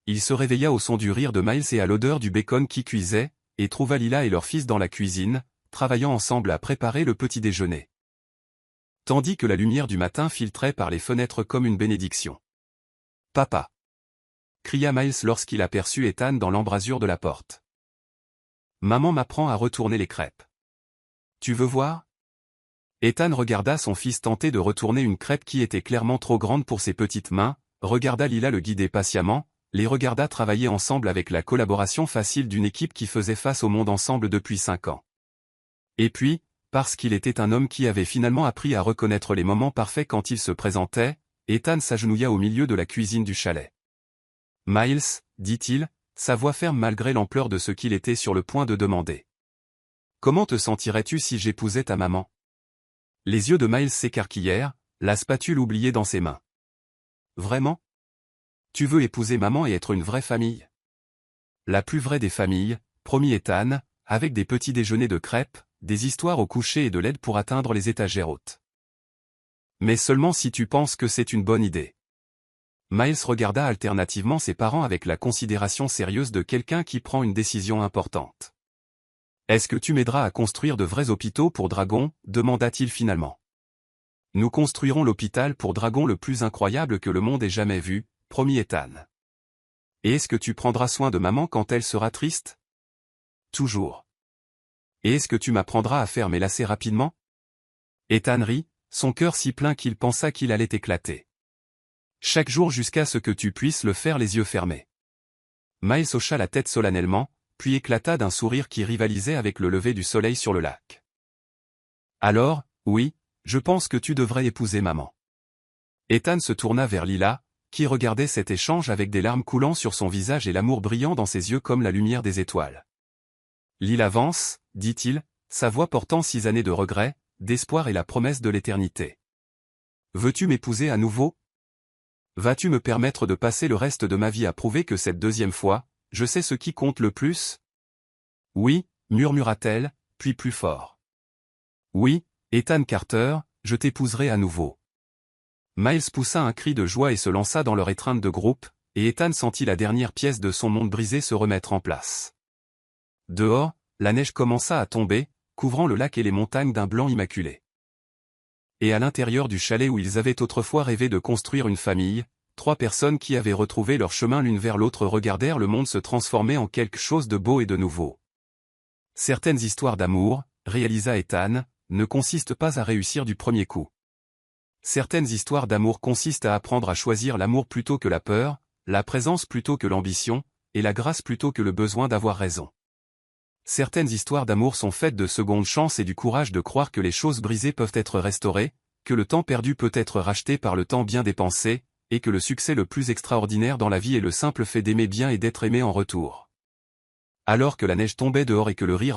Il se réveilla au son du rire de Miles et à l'odeur du bacon qui cuisait, et trouva Lila et leur fils dans la cuisine, travaillant ensemble à préparer le petit déjeuner. Tandis que la lumière du matin filtrait par les fenêtres comme une bénédiction. « Papa !» cria Miles lorsqu'il aperçut Ethan dans l'embrasure de la porte. « Maman m'apprend à retourner les crêpes. Tu veux voir ?» Ethan regarda son fils tenter de retourner une crêpe qui était clairement trop grande pour ses petites mains, regarda Lila le guider patiemment, les regarda travailler ensemble avec la collaboration facile d'une équipe qui faisait face au monde ensemble depuis 5 ans. Et puis, parce qu'il était un homme qui avait finalement appris à reconnaître les moments parfaits quand il se présentait, Ethan s'agenouilla au milieu de la cuisine du chalet. « Miles, dit-il, sa voix ferme malgré l'ampleur de ce qu'il était sur le point de demander. Comment te sentirais-tu si j'épousais ta maman ? » Les yeux de Miles s'écarquillèrent, la spatule oubliée dans ses mains. « Vraiment ? Tu veux épouser maman et être une vraie famille ? » La plus vraie des familles, promit Ethan, avec des petits déjeuners de crêpes, des histoires au coucher et de l'aide pour atteindre les étagères hautes. Mais seulement si tu penses que c'est une bonne idée. Miles regarda alternativement ses parents avec la considération sérieuse de quelqu'un qui prend une décision importante. « Est-ce que tu m'aideras à construire de vrais hôpitaux pour dragons ?» demanda-t-il finalement. « Nous construirons l'hôpital pour dragons le plus incroyable que le monde ait jamais vu, promit Ethan. « Et est-ce que tu prendras soin de maman quand elle sera triste ? » « Toujours. »« Et est-ce que tu m'apprendras à faire mes lacets rapidement ?» Ethan rit, son cœur si plein qu'il pensa qu'il allait éclater. « Chaque jour jusqu'à ce que tu puisses le faire les yeux fermés. » Miles hocha la tête solennellement, puis éclata d'un sourire qui rivalisait avec le lever du soleil sur le lac. « Alors, oui, je pense que tu devrais épouser maman. » Ethan se tourna vers Lila, qui regardait cet échange avec des larmes coulant sur son visage et l'amour brillant dans ses yeux comme la lumière des étoiles. « Lila Vance, dit-il, sa voix portant 6 années de regret, d'espoir et la promesse de l'éternité. Veux-tu m'épouser à nouveau ? Vas-tu me permettre de passer le reste de ma vie à prouver que cette deuxième fois, je sais ce qui compte le plus ? Oui, murmura-t-elle, puis plus fort. Oui, Ethan Carter, je t'épouserai à nouveau. Miles poussa un cri de joie et se lança dans leur étreinte de groupe, et Ethan sentit la dernière pièce de son monde brisé se remettre en place. Dehors, la neige commença à tomber, couvrant le lac et les montagnes d'un blanc immaculé. Et à l'intérieur du chalet où ils avaient autrefois rêvé de construire une famille, 3 personnes qui avaient retrouvé leur chemin l'une vers l'autre regardèrent le monde se transformer en quelque chose de beau et de nouveau. Certaines histoires d'amour, réalisa Ethan, ne consistent pas à réussir du premier coup. Certaines histoires d'amour consistent à apprendre à choisir l'amour plutôt que la peur, la présence plutôt que l'ambition, et la grâce plutôt que le besoin d'avoir raison. Certaines histoires d'amour sont faites de secondes chances et du courage de croire que les choses brisées peuvent être restaurées, que le temps perdu peut être racheté par le temps bien dépensé, et que le succès le plus extraordinaire dans la vie est le simple fait d'aimer bien et d'être aimé en retour. Alors que la neige tombait dehors et que le rire